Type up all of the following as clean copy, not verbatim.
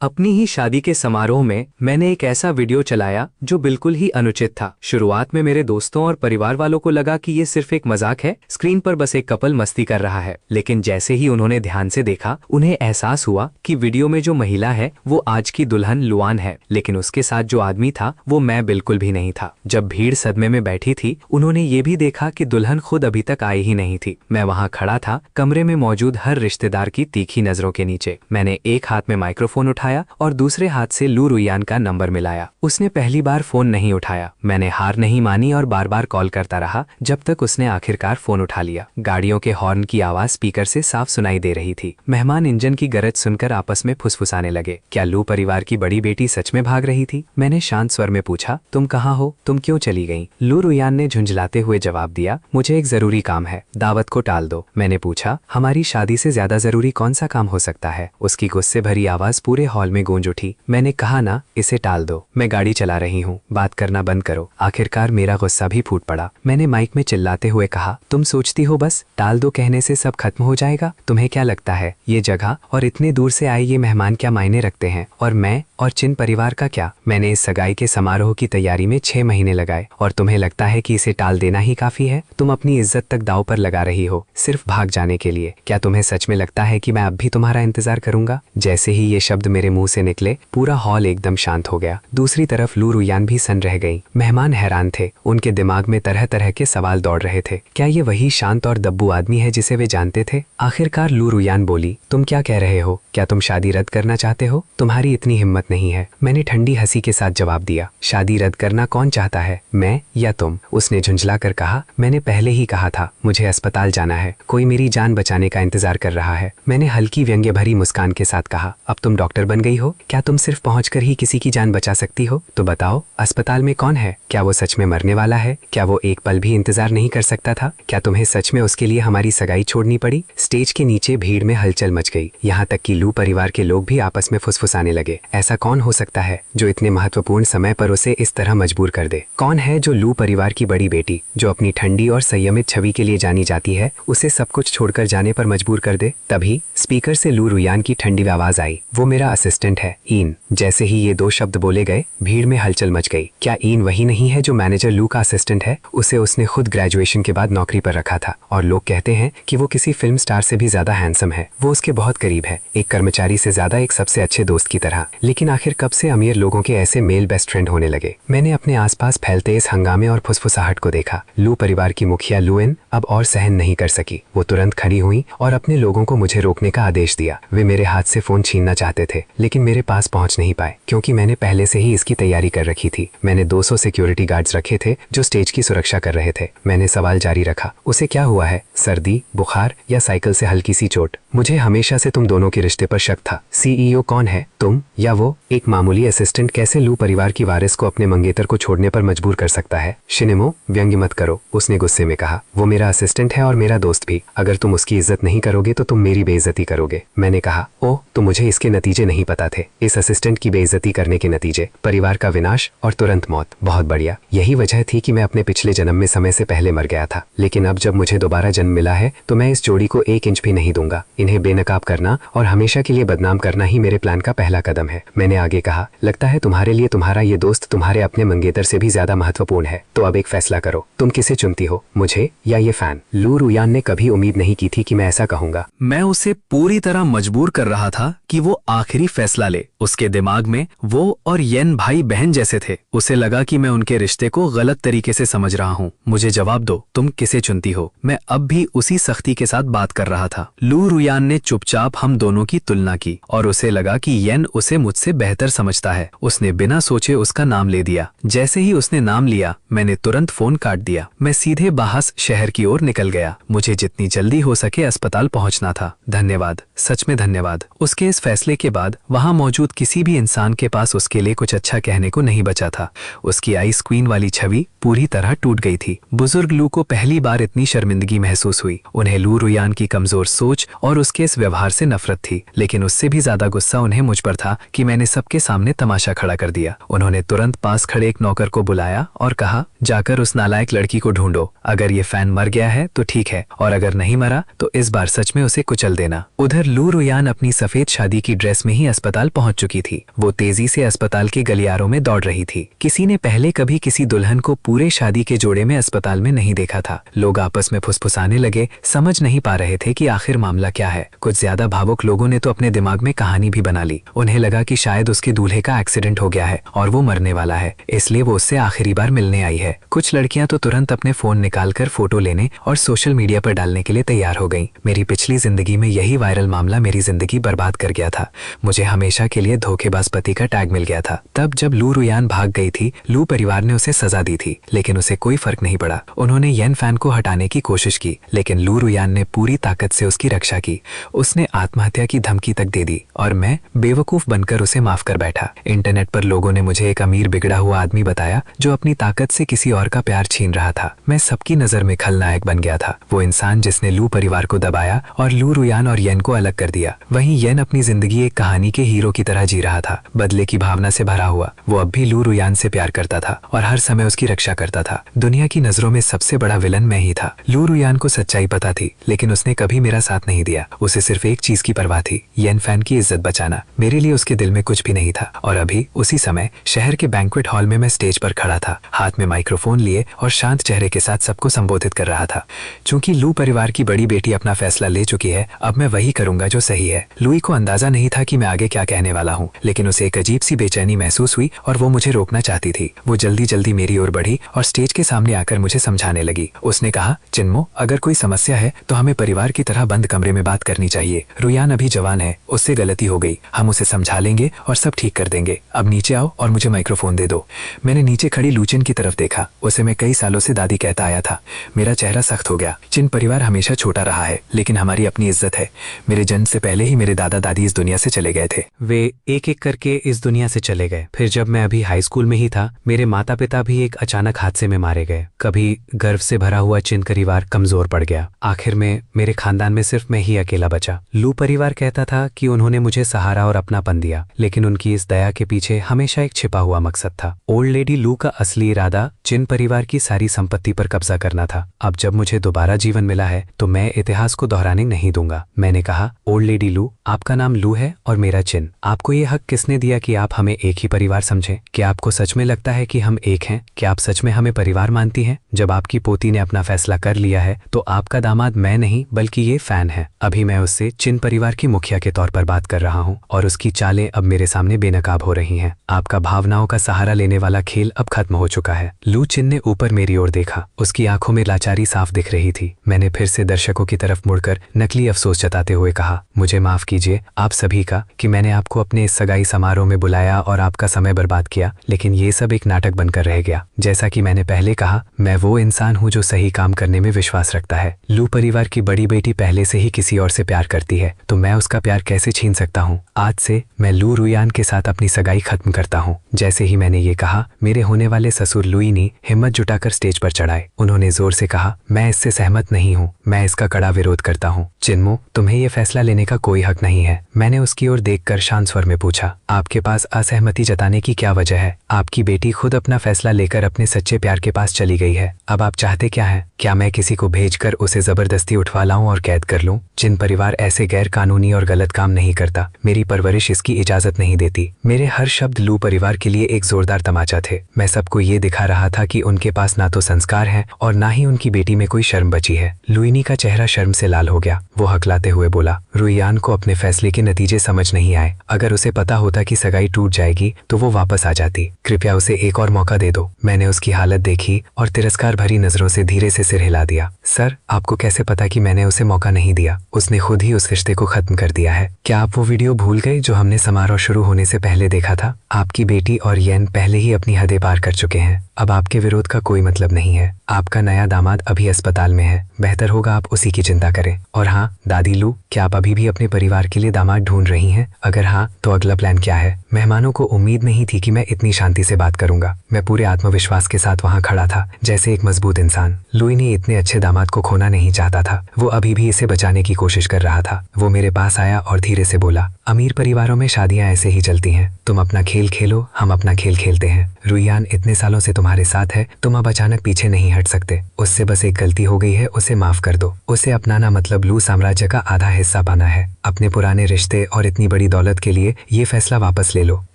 अपनी ही शादी के समारोह में मैंने एक ऐसा वीडियो चलाया जो बिल्कुल ही अनुचित था। शुरुआत में मेरे दोस्तों और परिवार वालों को लगा कि ये सिर्फ एक मजाक है, स्क्रीन पर बस एक कपल मस्ती कर रहा है। लेकिन जैसे ही उन्होंने ध्यान से देखा, उन्हें एहसास हुआ कि वीडियो में जो महिला है वो आज की दुल्हन लुआन है, लेकिन उसके साथ जो आदमी था वो मैं बिल्कुल भी नहीं था। जब भीड़ सदमे में बैठी थी, उन्होंने ये भी देखा कि दुल्हन खुद अभी तक आई ही नहीं थी। मैं वहां खड़ा था, कमरे में मौजूद हर रिश्तेदार की तीखी नजरों के नीचे। मैंने एक हाथ में माइक्रोफोन उठाया और दूसरे हाथ से लू रुयान का नंबर मिलाया। उसने पहली बार फोन नहीं उठाया। मैंने हार नहीं मानी और बार बार कॉल करता रहा जब तक उसने आखिरकार फोन उठा लिया। गाड़ियों के हॉर्न की आवाज स्पीकर से साफ सुनाई दे रही थी। मेहमान इंजन की गरज सुनकर आपस में फुसफुसाने लगे। क्या लू परिवार की बड़ी बेटी सच में भाग रही थी? मैंने शांत स्वर में पूछा, तुम कहाँ हो? तुम क्यों चली गई? लू रुयान ने झुंझलाते हुए जवाब दिया, मुझे एक जरूरी काम है, दावत को टाल दो। मैंने पूछा, हमारी शादी से ज्यादा जरूरी कौन सा काम हो सकता है? उसकी गुस्से भरी आवाज पूरे हॉल में गूंज उठी। मैंने कहा ना, इसे टाल दो, मैं गाड़ी चला रही हूँ, बात करना बंद करो। आखिरकार मेरा गुस्सा भी फूट पड़ा। मैंने माइक में चिल्लाते हुए कहा, तुम सोचती हो बस टाल दो कहने से सब खत्म हो जाएगा? तुम्हें क्या लगता है ये जगह और इतने दूर से आए ये मेहमान क्या मायने रखते हैं? और मैं और चिन परिवार का क्या? मैंने इस सगाई के समारोह की तैयारी में 6 महीने लगाए और तुम्हें लगता है कि इसे टाल देना ही काफी है? तुम अपनी इज्जत तक दांव पर लगा रही हो सिर्फ भाग जाने के लिए। क्या तुम्हें सच में लगता है कि मैं अब भी तुम्हारा इंतजार करूंगा? जैसे ही ये शब्द मेरे मुंह से निकले, पूरा हॉल एकदम शांत हो गया। दूसरी तरफ लू रुयान भी सन रह गई। मेहमान हैरान थे, उनके दिमाग में तरह तरह के सवाल दौड़ रहे थे। क्या ये वही शांत और दब्बू आदमी है जिसे वे जानते थे? आखिरकार लू रुयान बोली, तुम क्या कह रहे हो? क्या तुम शादी रद्द करना चाहते हो? तुम्हारी इतनी हिम्मत नहीं है। मैंने ठंडी हंसी के साथ जवाब दिया, शादी रद्द करना कौन चाहता है, मैं या तुम? उसने झुंझला कर कहा, मैंने पहले ही कहा था, मुझे अस्पताल जाना है, कोई मेरी जान बचाने का इंतजार कर रहा है। मैंने हल्की व्यंग्य भरी मुस्कान के साथ कहा, अब तुम डॉक्टर बन गई हो? क्या तुम सिर्फ पहुंचकर ही किसी की जान बचा सकती हो? तो बताओ, अस्पताल में कौन है? क्या वो सच में मरने वाला है? क्या वो एक पल भी इंतजार नहीं कर सकता था? क्या तुम्हें सच में उसके लिए हमारी सगाई छोड़नी पड़ी? स्टेज के नीचे भीड़ में हलचल मच गई, यहाँ तक कि लू परिवार के लोग भी आपस में फुसफुसाने लगे। ऐसा कौन हो सकता है जो इतने महत्वपूर्ण समय पर उसे इस तरह मजबूर कर दे? कौन है जो लू परिवार की बड़ी बेटी, जो अपनी ठंडी और संयमित छवि के लिए जानी जाती है, उसे सब कुछ छोड़कर जाने पर मजबूर कर दे? तभी स्पीकर से लू रुयान की ठंडी आवाज आई, वो मेरा असिस्टेंट है, ईन। जैसे ही ये 2 शब्द बोले गए, भीड़ में हलचल मच गई। क्या ईन वही नहीं है जो मैनेजर लू का असिस्टेंट है? उसे उसने खुद ग्रेजुएशन के बाद नौकरी पर रखा था और लोग कहते हैं कि वो किसी फिल्म स्टार से भी ज्यादा हैंडसम है। वो उसके बहुत करीब है, एक कर्मचारी से ज्यादा एक सबसे अच्छे दोस्त की तरह। लेकिन आखिर कब से अमीर लोगों के ऐसे मेल बेस्ट फ्रेंड होने लगे? मैंने अपने आसपास फैलते इस हंगामे और फुसफुसाहट को देखा। लू परिवार की मुखिया लुएन अब और सहन नहीं कर सकी। वो तुरंत खड़ी हुई और अपने लोगों को मुझे रोकने का आदेश दिया। वे मेरे हाथ से फोन छीनना चाहते थे, लेकिन मेरे पास पहुंच नहीं पाए क्योंकि मैंने पहले से ही इसकी तैयारी कर रखी थी। मैंने 200 सिक्योरिटी गार्ड्स रखे थे जो स्टेज की सुरक्षा कर रहे थे। मैंने सवाल जारी रखा, उसे क्या हुआ है? सर्दी, बुखार या साइकिल से हल्की सी चोट? मुझे हमेशा से तुम दोनों के रिश्ते पर शक था। सीईओ कौन है, तुम या वो? एक मामूली असिस्टेंट कैसे लू परिवार की वारिस को अपने मंगेतर को छोड़ने पर मजबूर कर सकता है? शिनेमो, व्यंग्य मत करो, उसने गुस्से में कहा। वो मेरा असिस्टेंट है और मेरा दोस्त भी। अगर तुम उसकी इज्जत नहीं करोगे तो तुम मेरी बेइज्जती करोगे। मैंने कहा, ओह, तो मुझे इसके नतीजे नहीं पता थे। इस असिस्टेंट की बेइज्जती करने के नतीजे परिवार का विनाश और तुरंत मौत। बहुत बढ़िया, यही वजह थी कि मैं अपने पिछले जन्म में समय से पहले मर गया था। लेकिन अब जब मुझे दोबारा जन्म मिला है तो मैं इस जोड़ी को 1 इंच भी नहीं दूंगा। इन्हें बेनकाब करना और हमेशा के लिए बदनाम करना ही मेरे प्लान का पहला कदम है। मैंने आगे कहा, लगता है तुम्हारे लिए तुम्हारा ये दोस्त तुम्हारे अपने मंगेतर से भी ज्यादा महत्वपूर्ण है। तो अब एक फैसला करो, तुम किसे चुनती हो, मुझे या ये फैन? लू रुयान ने कभी उम्मीद नहीं की थी कि मैं ऐसा कहूंगा। मैं उसे पूरी तरह मजबूर कर रहा था कि वो आखिरी फैसला ले। उसके दिमाग में वो और येन भाई बहन जैसे थे। उसे लगा कि मैं उनके रिश्ते को गलत तरीके से समझ रहा हूँ। मुझे जवाब दो, तुम किसे चुनती हो? मैं अब भी उसी सख्ती के साथ बात कर रहा था। लू रुयान ने चुपचाप हम दोनों की तुलना की और उसे लगा कि येन उसे मुझसे बेहतर समझता है। उसने बिना सोचे उसका नाम ले दिया। जैसे ही उसने नाम लिया, मैंने तुरंत फोन काट दिया। मैं सीधे बाहस शहर की ओर निकल गया। मुझे जितनी जल्दी हो सके अस्पताल पहुंचना था। धन्यवाद, सच में धन्यवाद। उसके इस फैसले के बाद वहां मौजूद किसी भी इंसान के पास उसके लिए कुछ अच्छा कहने को नहीं बचा था। उसकी आइस क्वीन वाली छवि पूरी तरह टूट गई थी। बुजुर्ग लू को पहली बार इतनी शर्मिंदगी महसूस हुई। उन्हें लू रुयान की कमजोर सोच और उसके इस व्यवहार से नफरत थी, लेकिन उससे भी ज्यादा गुस्सा उन्हें मुझ पर था कि मैंने सबके सामने तमाशा खड़ा कर दिया। उन्होंने तुरंत पास खड़े एक नौकर को बुलाया और कहा, जाकर उस नालायक लड़की को ढूंढो। अगर ये फैन मर गया है तो ठीक है, और अगर नहीं मरा तो इस बार सच में उसे कुचल देना। उधर लू रुयान अपनी सफेद शादी की ड्रेस में ही अस्पताल पहुंच चुकी थी। वो तेजी से अस्पताल के गलियारों में दौड़ रही थी। किसी ने पहले कभी किसी दुल्हन को पूरे शादी के जोड़े में अस्पताल में नहीं देखा था। लोग आपस में फुसफुसाने लगे, समझ नहीं पा रहे थे कि आखिर मामला क्या है। कुछ ज्यादा भावुक लोगों ने तो अपने दिमाग में कहानी भी बना ली। उन्हें लगा कि शायद उसके दूल्हे का एक्सीडेंट हो गया है और वो मरने वाला है, इसलिए वो उससे आखिरी बार मिलने आई है। कुछ लड़कियां तो तुरंत अपने फोन निकालकर फोटो लेने और सोशल मीडिया पर डालने के लिए तैयार हो गईं। मेरी पिछली जिंदगी में यही वायरल मामला मेरी जिंदगी बर्बाद कर गया था। मुझे हमेशा के लिए धोखेबाज पति का टैग मिल गया था। तब जब लू रुयान भाग गई थी, लू परिवार ने उसे सजा दी थी, लेकिन उसे कोई फर्क नहीं पड़ा। उन्होंने येन फैन को हटाने की कोशिश की, लेकिन लू रुयान ने पूरी ताकत से उसकी रक्षा की। उसने आत्महत्या की धमकी तक दे दी और मैं बेवकूफ बनकर उसे माफ कर बैठा। इंटरनेट पर लोगों ने मुझे एक अमीर बिगड़ा हुआ आदमी बताया जो अपनी ताकत से किसी और का प्यार छीन रहा था। मैं सबकी नजर में खलनायक बन गया था, वो इंसान जिसने लू परिवार को दबाया और लू रुयान और येन को अलग कर दिया। वहीं येन अपनी जिंदगी एक कहानी के हीरो की तरह जी रहा था, बदले की भावना से भरा हुआ। वो अब भी लू रुयान से प्यार करता था और हर समय उसकी रक्षा करता था। दुनिया की नजरों में सबसे बड़ा विलन मैं ही था। लू रुयान को सच्चाई पता थी, लेकिन उसने कभी मेरा साथ नहीं दिया। उसे सिर्फ एक चीज की परवाह थी, येन फैन की इज्जत बचाना। मेरे लिए उसके दिल में कुछ भी नहीं था। और अभी उसी समय शहर के बैंक्वेट हॉल में मैं स्टेज पर खड़ा था, हाथ में माइक्रोफोन लिए और शांत चेहरे के साथ सबको संबोधित कर रहा था। चूंकि लू परिवार की बड़ी बेटी अपना फैसला ले चुकी है, अब मैं वही करूंगा जो सही है। लुई को अंदाजा नहीं था कि मैं आगे क्या कहने वाला हूँ, लेकिन उसे एक अजीब सी बेचैनी महसूस हुई और वो मुझे रोकना चाहती थी। वो जल्दी जल्दी मेरी ओर बढ़ी और स्टेज के सामने आकर मुझे समझाने लगी। उसने कहा, चिन्मो, अगर कोई समस्या है तो हमें परिवार की तरह बंद कमरे में बात करनी चाहिए। रुयान अभी जवान है, उससे गलती हो गई, हम उसे समझा लेंगे और सब ठीक कर देंगे। अब नीचे आओ और मुझे माइक्रोफोन दे दो। मैंने नीचे खड़ी लूचिन की तरफ देखा। उसे मैं कई सालों से दादी कहता आया था। मेरा चेहरा सख्त हो गया। चिन परिवार हमेशा छोटा रहा है, लेकिन हमारी अपनी इज्जत है। मेरे जन्म से पहले ही मेरे दादा दादी इस दुनिया से चले गए थे। वे एक एक करके इस दुनिया से चले गए। फिर जब मैं अभी हाई स्कूल में ही था, मेरे माता पिता भी एक अचानक हादसे में मारे गए। कभी गर्व से भरा हुआ चिन परिवार कमजोर पड़ गया। आखिर में मेरे खानदान में सिर्फ मैं ही अकेला बचा। लू परिवार कहता था कि उन्होंने मुझे सहारा और अपनापन दिया, लेकिन उनकी इस दया के पीछे हमेशा एक छिपा हुआ मकसद था। ओल्ड लेडी लू का असली इरादा चिन परिवार की सारी संपत्ति पर कब्जा करना था। अब जब मुझे दोबारा जीवन मिला है तो मैं इतिहास को दोहराने नहीं दूंगा। मैंने कहा, ओल्ड लेडी लू, आपका नाम लू है और मेरा चिन। आपको ये हक किसने दिया कि आप हमें एक ही परिवार समझें? क्या आपको सच में लगता है कि हम एक हैं? क्या आप सच में हमें परिवार मानती हैं? जब आपकी पोती ने अपना फैसला कर लिया है तो आपका दामाद मैं नहीं बल्कि ये फैन है। अभी मैं उससे चिन परिवार की मुखिया के तौर पर बात कर रहा हूँ और उसकी चालें अब मेरे सामने बेनकाब हो रही हैं। आपका भावनाओं का सहारा लेने वाला खेल अब खत्म हो चुका है। लू चिन ने ऊपर मेरी ओर देखा। उसकी आंखों में लाचारी साफ दिख रही थी। मैंने फिर से दर्शकों की तरफ मुड़कर नकली अफसोस जताते हुए कहा, मुझे माफ कीजिए आप सभी का कि मैंने आपको अपने इस सगाई समारोह में बुलाया और आपका समय बर्बाद किया, लेकिन ये सब एक नाटक बनकर रह गया। जैसा कि मैंने पहले कहा, मैं वो इंसान हूँ जो सही काम करने में विश्वास रखता है। लू परिवार की बड़ी बेटी पहले से ही किसी और से प्यार करती है, तो मैं उसका प्यार कैसे छीन सकता हूँ? आज से मैं लू रुयान के साथ अपनी सगाई खत्म करता हूँ। जैसे ही मैंने ये कहा, मेरे होने वाले ससुर लुईनी हिम्मत जुटाकर स्टेज पर चढ़ाए। उन्होंने जोर से कहा, मैं इससे सहमत नहीं हूँ, मैं इसका कड़ा विरोध करता हूँ। चिन्मो, तुम्हें यह फैसला लेने का कोई हक नहीं है। मैंने उसकी ओर देखकर शांत स्वर में पूछा, आपके पास असहमति जताने की क्या वजह है? आपकी बेटी खुद अपना फैसला लेकर अपने सच्चे प्यार के पास चली गई है। अब आप चाहते क्या हैं? क्या मैं किसी को भेजकर उसे जबरदस्ती उठवा लाऊं और कैद कर लूं? चिन परिवार ऐसे गैर कानूनी और गलत काम नहीं करता। मेरी परवरिश इसकी इजाजत नहीं देती। मेरे हर शब्द लू परिवार के लिए एक जोरदार तमाचा थे। मैं सबको ये दिखा रहा था कि उनके पास ना तो संस्कार है और ना ही उनकी बेटी में कोई शर्म बची है। लुईनी का चेहरा शर्म से लाल हो गया। वो हकलाते हुए बोला, रुयान को अपने फैसले के नतीजे समझ नहीं आए। अगर उसे पता होता कि सगाई टूट जाएगी तो वो वापस आ जाती। कृपया उसे एक और मौका दे दो। मैंने उसकी हालत देखी और तिरस्कार भरी नजरों से धीरे से सिर हिला दिया। सर, आपको कैसे पता कि मैंने उसे मौका नहीं दिया? उसने खुद ही उस रिश्ते को खत्म कर दिया है। क्या आप वो वीडियो भूल गए जो हमने समारोह शुरू होने से पहले देखा था? आपकी बेटी और येन पहले ही अपनी हदें पार कर चुके हैं। अब आपके विरोध का कोई मतलब नहीं है। आपका नया दामाद अभी अस्पताल में है। बेहतर होगा आप उसी की चिंता करें। और हाँ, दादी लू, क्या आप अभी भी अपने परिवार के लिए दामाद ढूंढ रही हैं? अगर हाँ, तो अगला प्लान क्या है? मेहमानों को उम्मीद नहीं थी कि मैं इतनी शांति से बात करूंगा। मैं पूरे आत्मविश्वास के साथ वहां खड़ा था, जैसे एक मजबूत इंसान। लुईनी इतने अच्छे दामाद को खोना नहीं चाहता था। वो अभी भी इसे बचाने की कोशिश कर रहा था। वो मेरे पास आया और धीरे से बोला, अमीर परिवारों में शादियां ऐसे ही चलती हैं। तुम अपना खेल खेलो, हम अपना खेल खेलते हैं। रुईयान इतने सालों से तुम्हारे साथ है, तुम अब अचानक पीछे नहीं हट सकते। उससे बस एक गलती हो गई है, उसे माफ कर दो। उसे अपनाना मतलब लू साम्राज्य का आधा हिस्सा पाना है। अपने पुराने रिश्ते और इतनी बड़ी दौलत के लिए ये फैसला वापस ले लो।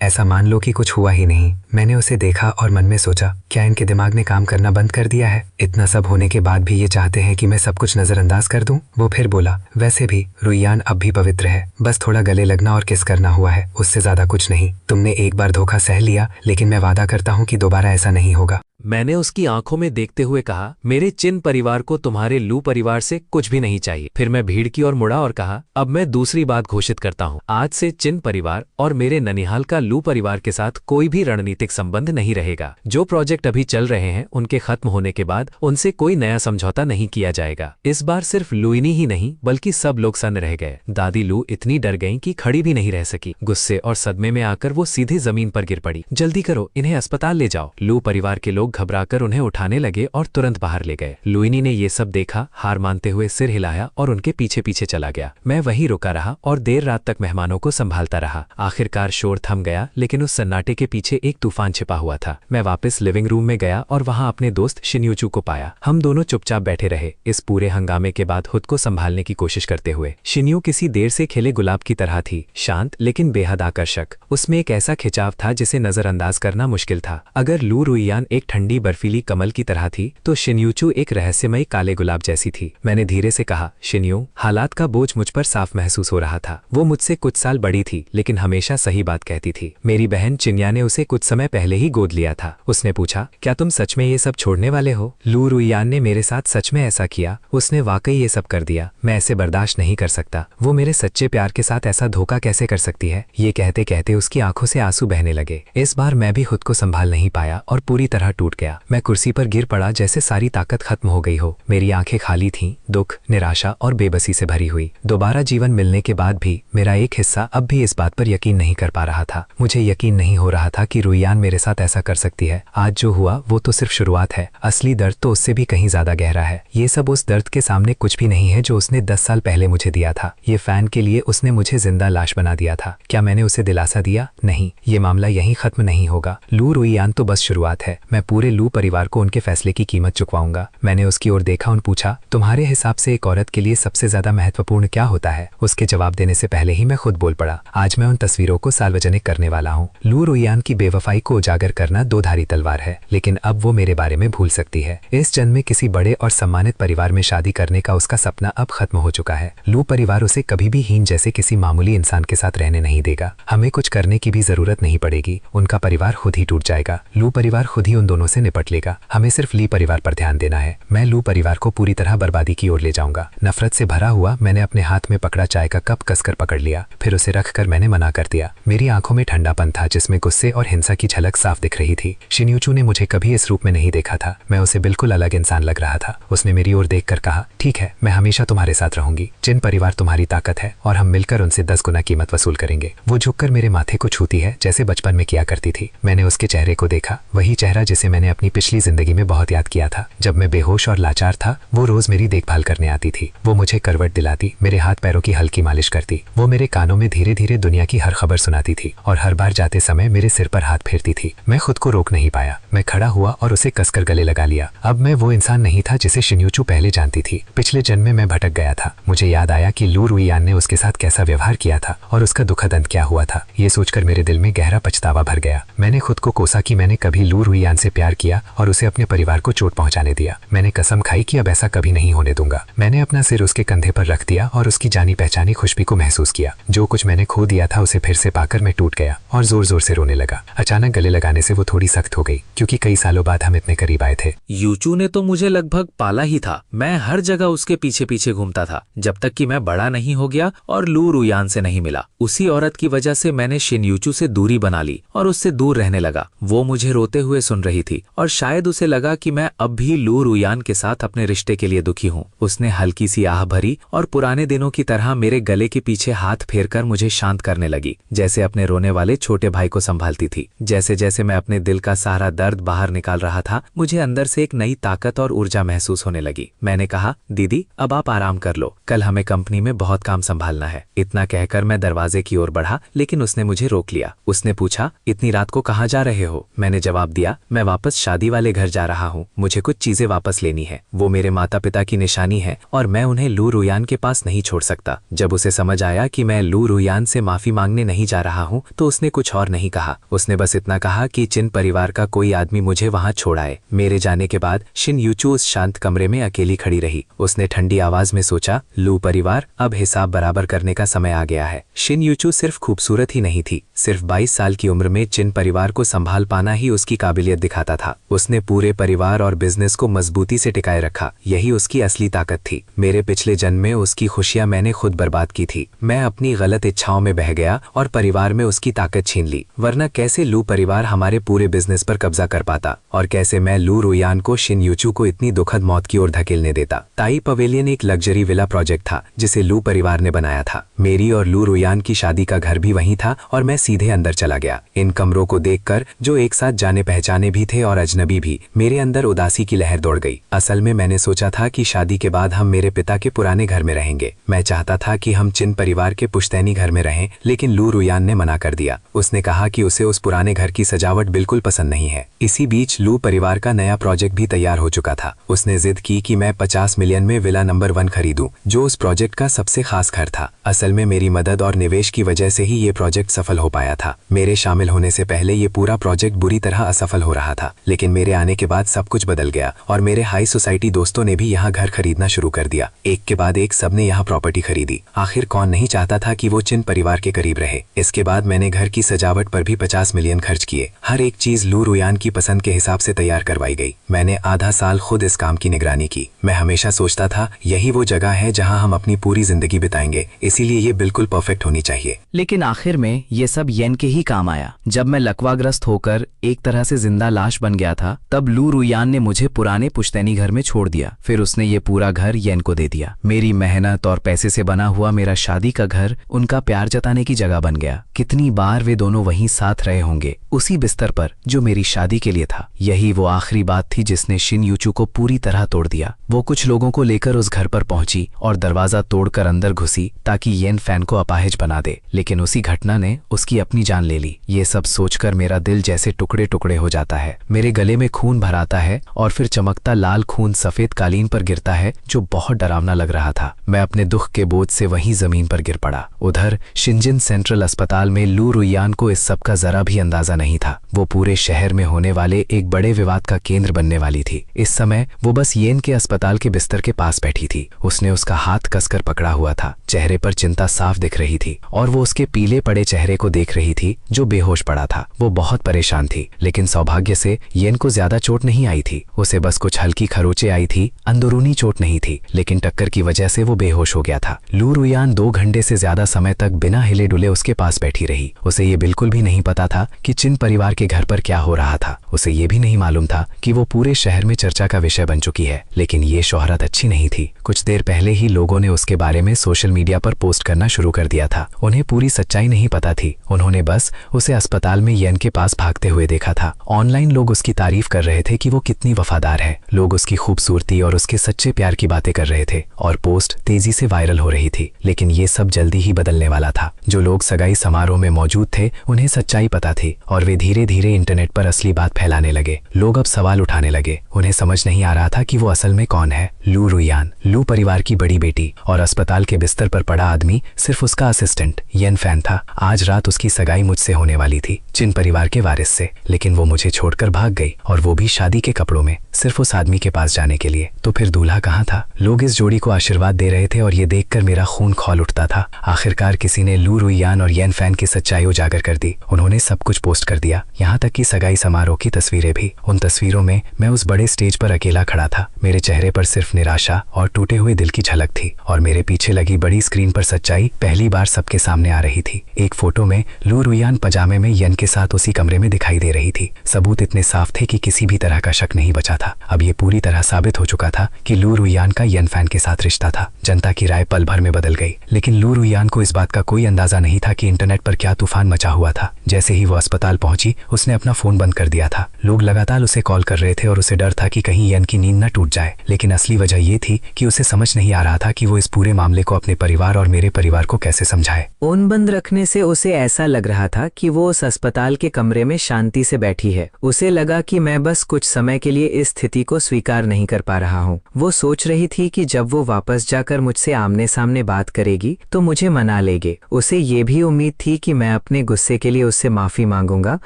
ऐसा मान लो कि कुछ हुआ ही नहीं। मैंने उसे देखा और मन में सोचा, क्या इनके दिमाग ने काम करना बंद कर दिया है? इतना सब होने के बाद भी ये चाहते हैं कि मैं सब कुछ नजरअंदाज कर दूं। वो फिर बोला, वैसे भी रुईयान अब भी पवित्र है, बस थोड़ा गले लगना और किस करना हुआ है, उससे ज्यादा कुछ नहीं। तुमने एक बार धोखा सह लिया, लेकिन मैं वादा करता हूँ कि दोबारा ऐसा नहीं होगा। मैंने उसकी आंखों में देखते हुए कहा, मेरे चिन परिवार को तुम्हारे लू परिवार से कुछ भी नहीं चाहिए। फिर मैं भीड़ की ओर मुड़ा और कहा, अब मैं दूसरी बात घोषित करता हूँ, आज से चिन परिवार और मेरे ननिहाल का लू परिवार के साथ कोई भी रणनीतिक संबंध नहीं रहेगा। जो प्रोजेक्ट अभी चल रहे हैं उनके खत्म होने के बाद उनसे कोई नया समझौता नहीं किया जाएगा। इस बार सिर्फ लुइनी ही नहीं बल्कि सब लोग सन्न रह गए। दादी लू इतनी डर गईं कि खड़ी भी नहीं रह सकी। गुस्से और सदमे में आकर वो सीधे जमीन पर गिर पड़ी। जल्दी करो, इन्हें अस्पताल ले जाओ। लू परिवार के लोग घबराकर उन्हें उठाने लगे और तुरंत बाहर ले गए। लुइनी ने ये सब देखा, हार मानते हुए सिर हिलाया और उनके पीछे पीछे चला गया। मैं वहीं रुका रहा और देर रात तक मेहमानों को संभालता रहा। आखिरकार शोर थम गया, लेकिन उस सन्नाटे के पीछे एक तूफान छिपा हुआ था। मैं वापस लिविंग रूम में गया और वहां अपने दोस्त शिन्यूचू को पाया। हम दोनों चुपचाप बैठे रहे, इस पूरे हंगामे के बाद खुद को संभालने की कोशिश करते हुए। शिन्यू किसी देर से खिले गुलाब की तरह थी, शांत लेकिन बेहद आकर्षक। उसमें एक ऐसा खिंचाव था जिसे नजरअंदाज करना मुश्किल था। अगर लू रुईयान एक ठंडी बर्फीली कमल की तरह थी तो शिन्यूचू एक रहस्यमयी काले गुलाब जैसी थी। मैंने धीरे से कहा, शिन्यू, हालात का बोझ मुझ पर साफ महसूस हो रहा था। वो मुझसे कुछ साल बड़ी थी लेकिन हमेशा सही बात कहती थी। मेरी बहन चिन्या ने उसे कुछ समय पहले ही गोद लिया था। उसने पूछा, क्या तुम सच में ये सब छोड़ने वाले हो? लू रुईयान ने मेरे साथ सच में ऐसा किया? उसने वाकई ये सब कर दिया। मैं ऐसे बर्दाश्त नहीं कर सकता। वो मेरे सच्चे प्यार के साथ ऐसा धोखा कैसे कर सकती है? ये कहते कहते उसकी आंखों से आंसू बहने लगे। इस बार मैं भी खुद को संभाल नहीं पाया और पूरी तरह टूट गया। मैं कुर्सी पर गिर पड़ा जैसे सारी ताकत खत्म हो गई हो। मेरी आंखें खाली थीं, दुख, निराशा और बेबसी से भरी हुई। दोबारा जीवन मिलने के बाद भी मेरा एक हिस्सा अब भी इस बात पर यकीन नहीं कर पा रहा था। मुझे यकीन नहीं हो रहा था कि रुईयान मेरे साथ ऐसा कर सकती है। आज जो हुआ वो तो सिर्फ शुरुआत है। असली दर्द तो उससे भी कहीं ज्यादा गहरा है। ये सब उस दर्द के सामने कुछ भी नहीं है जो उसने 10 साल पहले मुझे दिया था। ये फैन के लिए उसने मुझे जिंदा लाश बना दिया था। क्या मैंने उसे दिलासा दिया? नहीं, ये मामला यहीं खत्म नहीं होगा। लू रुईयान तो बस शुरुआत है। मैं पूरे लू परिवार को उनके फैसले की कीमत चुकवाऊंगा। मैंने उसकी ओर देखा और पूछा, तुम्हारे हिसाब से एक औरत के लिए सबसे ज्यादा महत्वपूर्ण क्या होता है? उसके जवाब देने से पहले ही मैं खुद बोल पड़ा, आज मैं उन तस्वीरों को सार्वजनिक करने वाला हूँ। लू रुईयान की बेवफाई को उजागर करना दो धारी तलवार है, लेकिन अब वो मेरे बारे में भूल सकती है। इस जन्म में किसी बड़े और सम्मानित परिवार में शादी करने का उसका सपना अब खत्म हो चुका है। लू परिवार उसे कभी भी हीन जैसे किसी मामूली इंसान के साथ रहने नहीं देगा। हमें कुछ करने की भी जरूरत नहीं पड़ेगी। उनका परिवार खुद ही टूट जाएगा। लू परिवार खुद ही उन दोनों से निपट लेगा। हमें सिर्फ ली परिवार पर ध्यान देना है। मैं लू परिवार को पूरी तरह बर्बादी की ओर ले जाऊंगा। नफरत से भरा हुआ मैंने अपने हाथ में पकड़ा चाय का कप कसकर पकड़ लिया, फिर उसे रखकर मैंने मना कर दिया। मेरी आंखों में ठंडापन था जिसमें गुस्से और हिंसा की झलक साफ दिख रही थी। शिन्यूचू ने मुझे कभी इस रूप में नहीं देखा था। मैं उसे बिल्कुल अलग इंसान लग रहा था। उसने मेरी ओर देखकर कहा, ठीक है, मैं हमेशा तुम्हारे साथ रहूंगी। जिन परिवार तुम्हारी ताकत है और हम मिलकर उनसे 10 गुना कीमत वसूल करेंगे। वो झुककर मेरे माथे को छूती है जैसे बचपन में किया करती थी। मैंने उसके चेहरे को देखा, वही चेहरा जिसे मैंने अपनी पिछली जिंदगी में बहुत याद किया था। जब मैं बेहोश और लाचार था, वो रोज मेरी देखभाल करने आती थी। वो मुझे करवट दिलाती, मेरे हाथ पैरों की हल्की मालिश करती। वो मेरे कानों में धीरे धीरे दुनिया की हर खबर सुनाती थी और हर बार जाते समय मेरे सिर पर हाथ फेरती थी। मैं खुद को रोक नहीं पाया। मैं खड़ा हुआ और उसे कसकर गले लगा लिया। अब मैं वो इंसान नहीं था जिसे शिन्यूचू पहले जानती थी। पिछले जन्म में मैं भटक गया था। मुझे याद आया कि लू रुईयान ने उसके साथ कैसा व्यवहार किया था और उसका दुखद अंत क्या हुआ था। ये सोचकर मेरे दिल में गहरा पछतावा भर गया। मैंने खुद को कोसा कि मैंने कभी लू रुईयान से प्यार किया और उसे अपने परिवार को चोट पहुंचाने दिया। मैंने कसम खाई कि अब ऐसा कभी नहीं होने दूंगा। मैंने अपना सिर उसके कंधे पर रख दिया और उसकी जानी पहचानी खुशबू को महसूस किया। जो कुछ मैंने खो दिया था उसे फिर से पाकर मैं टूट गया और जोर जोर से रोने लगा। अचानक गले लगाने से वो थोड़ी सख्त हो गई, क्योंकि कई सालों बाद हम इतने करीब आए थे। यूचू ने तो मुझे लगभग पाला ही था। मैं हर जगह उसके पीछे पीछे घूमता था जब तक कि मैं बड़ा नहीं हो गया और लू रुईयान से नहीं मिला। उसी औरत की वजह से मैंने शिन्यूचू से दूरी बना ली और उससे दूर रहने लगा। वो मुझे रोते हुए सुन रही थी और शायद उसे लगा कि मैं अब भी लू रुयान के साथ अपने रिश्ते के लिए दुखी हूँ। उसने हल्की सी आह भरी और पुराने दिनों की तरह मेरे गले के पीछे हाथ फेरकर मुझे शांत करने लगी, जैसे अपने रोने वाले छोटे भाई को संभालती थी। जैसे जैसे मैं अपने दिल का सारा दर्द बाहर निकाल रहा था, मुझे अंदर से एक नई ताकत और ऊर्जा महसूस होने लगी। मैंने कहा, दीदी अब आप आराम कर लो, कल हमें कंपनी में बहुत काम संभालना है। इतना कहकर मैं दरवाजे की ओर बढ़ा, लेकिन उसने मुझे रोक लिया। उसने पूछा, इतनी रात को कहाँ जा रहे हो? मैंने जवाब दिया, मैं वापस शादी वाले घर जा रहा हूँ, मुझे कुछ चीजें वापस लेनी है। वो मेरे माता पिता की निशानी है और मैं उन्हें लू रुयान के पास नहीं छोड़ सकता। जब उसे समझ आया कि मैं लू रुयान से माफी मांगने नहीं जा रहा हूँ तो उसने कुछ और नहीं कहा। उसने बस इतना कहा कि चिन परिवार का कोई आदमी मुझे वहां छोड़ आए। मेरे जाने के बाद शिन यूचू उस शांत कमरे में अकेली खड़ी रही। उसने ठंडी आवाज में सोचा, लू परिवार, अब हिसाब बराबर करने का समय आ गया है। शिन यूचू सिर्फ खूबसूरत ही नहीं थी, सिर्फ 22 साल की उम्र में चिन परिवार को संभाल पाना ही उसकी काबिलियत दिखाता था। उसने पूरे परिवार और बिजनेस को मजबूती से टिकाए रखा, यही उसकी असली ताकत थी। मेरे पिछले जन्म में उसकी खुशियां मैंने खुद बर्बाद की थी। मैं अपनी गलत इच्छाओं में बह गया और परिवार में उसकी ताकत छीन ली, वरना कैसे लू परिवार हमारे पूरे बिजनेस पर कब्जा कर पाता और कैसे मैं लू रुयान को शिन यूचू को इतनी दुखद मौत की ओर धकेलने देता। ताई पवेलियन एक लग्जरी विला प्रोजेक्ट था जिसे लू परिवार ने बनाया था। मेरी और लू रुयान की शादी का घर भी वहीं था और मैं सीधे अंदर चला गया। इन कमरों को देखकर, जो एक साथ जाने पहचाने भी थे और अजनबी भी, मेरे अंदर उदासी की लहर दौड़ गई। असल में मैंने सोचा था कि शादी के बाद हम मेरे पिता के पुराने घर में रहेंगे। मैं चाहता था कि हम चिन परिवार के पुश्तैनी घर में रहें, लेकिन लू रुयान ने मना कर दिया। उसने कहा कि उसे उस पुराने घर की सजावट बिल्कुल पसंद नहीं है। इसी बीच लू परिवार का नया प्रोजेक्ट भी तैयार हो चुका था। उसने जिद की कि मैं 50 मिलियन में विला नंबर 1 खरीदूं, जो उस प्रोजेक्ट का सबसे खास घर था। असल में मेरी मदद और निवेश की वजह से ही ये प्रोजेक्ट सफल हो पाया था। मेरे शामिल होने से पहले ये पूरा प्रोजेक्ट बुरी तरह असफल हो रहा था, लेकिन मेरे आने के बाद सब कुछ बदल गया और मेरे हाई सोसाइटी दोस्तों ने भी यहाँ घर खरीदना शुरू कर दिया। एक के बाद एक सबने यहाँ प्रॉपर्टी खरीदी। आखिर कौन नहीं चाहता था कि वो चिन परिवार के करीब रहे। इसके बाद मैंने घर की सजावट पर भी 50 मिलियन खर्च किए। हर एक चीज लू रुयान की पसंद के हिसाब से तैयार करवाई गई। मैंने आधा साल खुद इस काम की निगरानी की। मैं हमेशा सोचता था यही वो जगह है जहां हम अपनी पूरी जिंदगी बिताएंगे, इसीलिए ये बिल्कुल परफेक्ट होनी चाहिए। लेकिन आखिर में ये सब येन के ही काम आया। जब मैं लकवाग्रस्त होकर एक तरह से जिंदा लाश बन गया था, तब लू रुयान ने मुझे पुराने पुश्तैनी घर में छोड़ दिया। फिर उसने ये पूरा घर येन को दे दिया। मेरी मेहनत और पैसे से बना हुआ मेरा शादी का घर उनका प्यार जताने की जगह बन गया। कितनी बार वे दोनों वहीं साथ रहे होंगे, उसी बिस्तर पर जो मेरी शादी के लिए था। यही वो आखिरी बात थी जिसने शिन यूचू को पूरी तरह तोड़ दिया। वो कुछ लोगों को लेकर उस घर पर पहुंची और दरवाजा तोड़कर अंदर घुसी ताकि येन फैन को अपाहिज बना दे, लेकिन उसी घटना ने उसकी अपनी जान ले ली। ये सब सोचकर मेरा दिल जैसे टुकड़े टुकड़े हो जाता है। मेरे गले में खून भर आता है और फिर चमकता लाल खून सफेद कालीन पर गिरता है, जो बहुत डरावना लग रहा था। मैं अपने दुख के बोझ से वहीं जमीन पर गिर पड़ा। उधर शिंजिन सेंट्रल अस्पताल में लू रुयान को इस सब का जरा भी अंदाजा नहीं था। वो पूरे शहर में होने वाले एक बड़े विवाद का केंद्र बनने वाली थी। इस समय वो बस येन के अस्पताल के बिस्तर के पास बैठी थी। उसने उसका हाथ कसकर पकड़ा हुआ था। चेहरे पर चिंता साफ दिख रही थी और वो उसके पीले पड़े चेहरे को देख रही थी जो बेहोश पड़ा था। वो बहुत परेशान थी, लेकिन सौभाग्य से येन को ज्यादा चोट नहीं आई थी। उसे बस कुछ हल्की खरोंचे आई थी, अंदरूनी चोट नहीं थी, लेकिन टक्कर की वजह से वो बेहोश हो गया था। लू रुयान 2 घंटे से ज्यादा समय तक बिना हिले डुले उसके पास बैठी रही। उसे ये बिल्कुल भी नहीं पता था कि चिन परिवार के घर पर क्या हो रहा था। उसे ये भी नहीं मालूम था कि वो पूरे शहर में चर्चा का विषय बन चुकी है। लेकिन ये शोहरत अच्छी नहीं थी। कुछ देर पहले ही लोगों ने उसके बारे में सोशल मीडिया पर पोस्ट करना शुरू कर दिया था। उन्हें पूरी सच्चाई नहीं पता थी। उन्होंने बस उसे अस्पताल में येन के पास भागते हुए देखा था। ऑनलाइन लोग उसकी तारीफ कर रहे थे कि वो कितनी वफादार है। लोग उसकी खूबसूरती और उसके सच्चे प्यार की बातें कर रहे थे और पोस्ट तेजी से वायरल हो रही थी। लेकिन ये सब जल्दी ही बदलने वाला था। जो लोग सगाई समारोह में मौजूद थे उन्हें सच्चाई पता थी और वे धीरे धीरे इंटरनेट पर असली बात फैलाने लगे। लोग अब सवाल उठाने लगे। उन्हें समझ नहीं आ रहा था कि वो असल में कौन है। लू रुयान, लू परिवार की बड़ी बेटी, और अस्पताल के बिस्तर पर पड़ा आदमी सिर्फ उसका असिस्टेंट येन फैन था। आज रात उसकी सगाई मुझसे होने वाली थी, चिन परिवार के वारिस से, लेकिन वो मुझे छोड़कर भाग गई, और वो भी शादी के कपड़ों में, सिर्फ उस आदमी के पास जाने के लिए। तो फिर दूल्हा कहाँ था? लोग इस जोड़ी को आशीर्वाद दे रहे थे और ये देखकर मेरा खून खौल उठता था। आखिरकार किसी ने लू रुयान और येन फैन की सच्चाई उजागर कर दी। उन्होंने सब कुछ पोस्ट कर दिया, यहाँ तक कि सगाई समारोह की तस्वीरें भी। उन तस्वीरों में मैं उस बड़े स्टेज पर अकेला खड़ा था। मेरे चेहरे पर सिर्फ निराशा और टूटे हुए दिल की झलक थी, और मेरे पीछे लगी बड़ी स्क्रीन पर सच्चाई पहली बार सबके सामने आ रही थी। एक फोटो में लू रुयान पजामे में येन के साथ उसी कमरे में दिखाई दे रही थी। सबूत इतने इतने साफ थे कि किसी भी तरह का शक नहीं बचा था। अब ये पूरी तरह साबित हो चुका था कि लू रुयान का यन फैन के साथ रिश्ता था। जनता की राय पल भर में बदल गई, लेकिन लू रुयान को इस बात का कोई अंदाजा नहीं था कि इंटरनेट पर क्या तूफान मचा हुआ था। जैसे ही वो अस्पताल पहुंची, उसने अपना फोन बंद कर दिया था। लोग लगातार उसे कॉल कर रहे थे और उसे डर था कि कहीं यन की नींद न टूट जाए। लेकिन असली वजह ये थी कि उसे समझ नहीं आ रहा था कि वो इस पूरे मामले को अपने परिवार और मेरे परिवार को कैसे समझाए। फोन बंद रखने से उसे ऐसा लग रहा था कि वो उस अस्पताल के कमरे में शांति से बैठी है। उसे लगा कि मैं बस कुछ समय के लिए इस स्थिति को स्वीकार नहीं कर पा रहा हूँ। वो सोच रही थी कि जब वो वापस जाकर मुझसे आमने सामने बात करेगी तो मुझे मना लेगी। उसे ये भी उम्मीद थी कि मैं अपने गुस्से के लिए उससे माफी मांगूंगा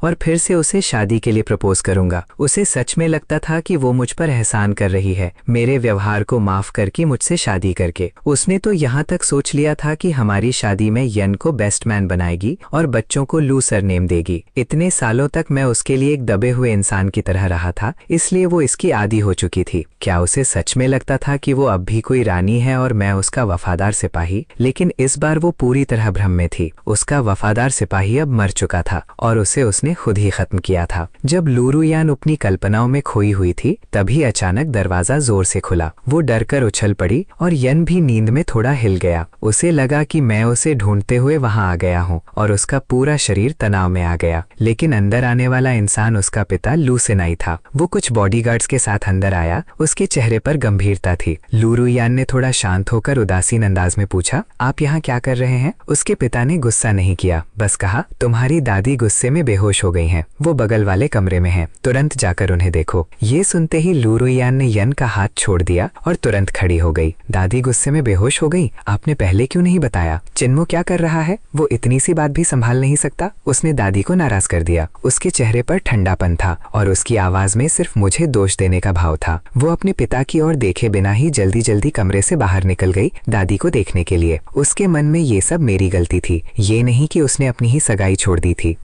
और फिर से उसे शादी के लिए प्रपोज करूंगा। उसे सच में लगता था कि वो मुझ पर एहसान कर रही है, मेरे व्यवहार को माफ करके मुझसे शादी करके। उसने तो यहाँ तक सोच लिया था कि हमारी शादी में यन को बेस्ट मैन बनाएगी और बच्चों को लू सरनेम देगी। इतने सालों तक मैं उसके लिए एक दबे हुए इंसान की तरह रहा था, इसलिए वो इसकी आदी हो चुकी थी। क्या उसे सच में लगता था कि वो अब भी कोई रानी है और मैं उसका वफादार सिपाही? लेकिन इस बार वो पूरी तरह भ्रम में थी। उसका वफादार सिपाही अब मर चुका था और उसे उसने खुद ही खत्म किया था। जब लू रुयान अपनी कल्पनाओं में खोई हुई थी, तभी अचानक दरवाजा जोर से खुला। वो डरकर उछल पड़ी और यन भी नींद में थोड़ा हिल गया। उसे लगा कि मैं उसे ढूंढते हुए वहां आ गया हूँ और उसका पूरा शरीर तनाव में आ गया। लेकिन अंदर आने वाला इंसान उसका पिता लू सेनाई था। वो कुछ बॉडीगार्ड्स के साथ अंदर आया। उसके चेहरे पर गंभीरता थी। लू रुयान ने थोड़ा शांत होकर उदासीन अंदाज में पूछा, आप यहाँ क्या कर रहे हैं? उसके पिता ने गुस्सा नहीं किया, बस कहा, तुम्हारी दादी गुस्से में बेहोश हो गई हैं। वो बगल वाले कमरे में हैं, तुरंत जाकर उन्हें देखो। ये सुनते ही लू रुयान ने यन का हाथ छोड़ दिया और तुरंत खड़ी हो गई। दादी गुस्से में बेहोश हो गई? आपने पहले क्यों नहीं बताया? चिन्मो क्या कर रहा है? वो इतनी सी बात भी संभाल नहीं सकता? उसने दादी को नाराज कर दिया। उसके चेहरे पर ठंडापन था और उसकी आवाज में सिर्फ मुझे दोष देने का भाव था। वो अपने पिता की ओर देखे बिना ही जल्दी जल्दी कमरे से बाहर निकल गई दादी को देखने के लिए। उसके मन में ये सब मेरी गलती थी, ये नहीं कि उसने अपनी ही सगाई छोड़ दी थी।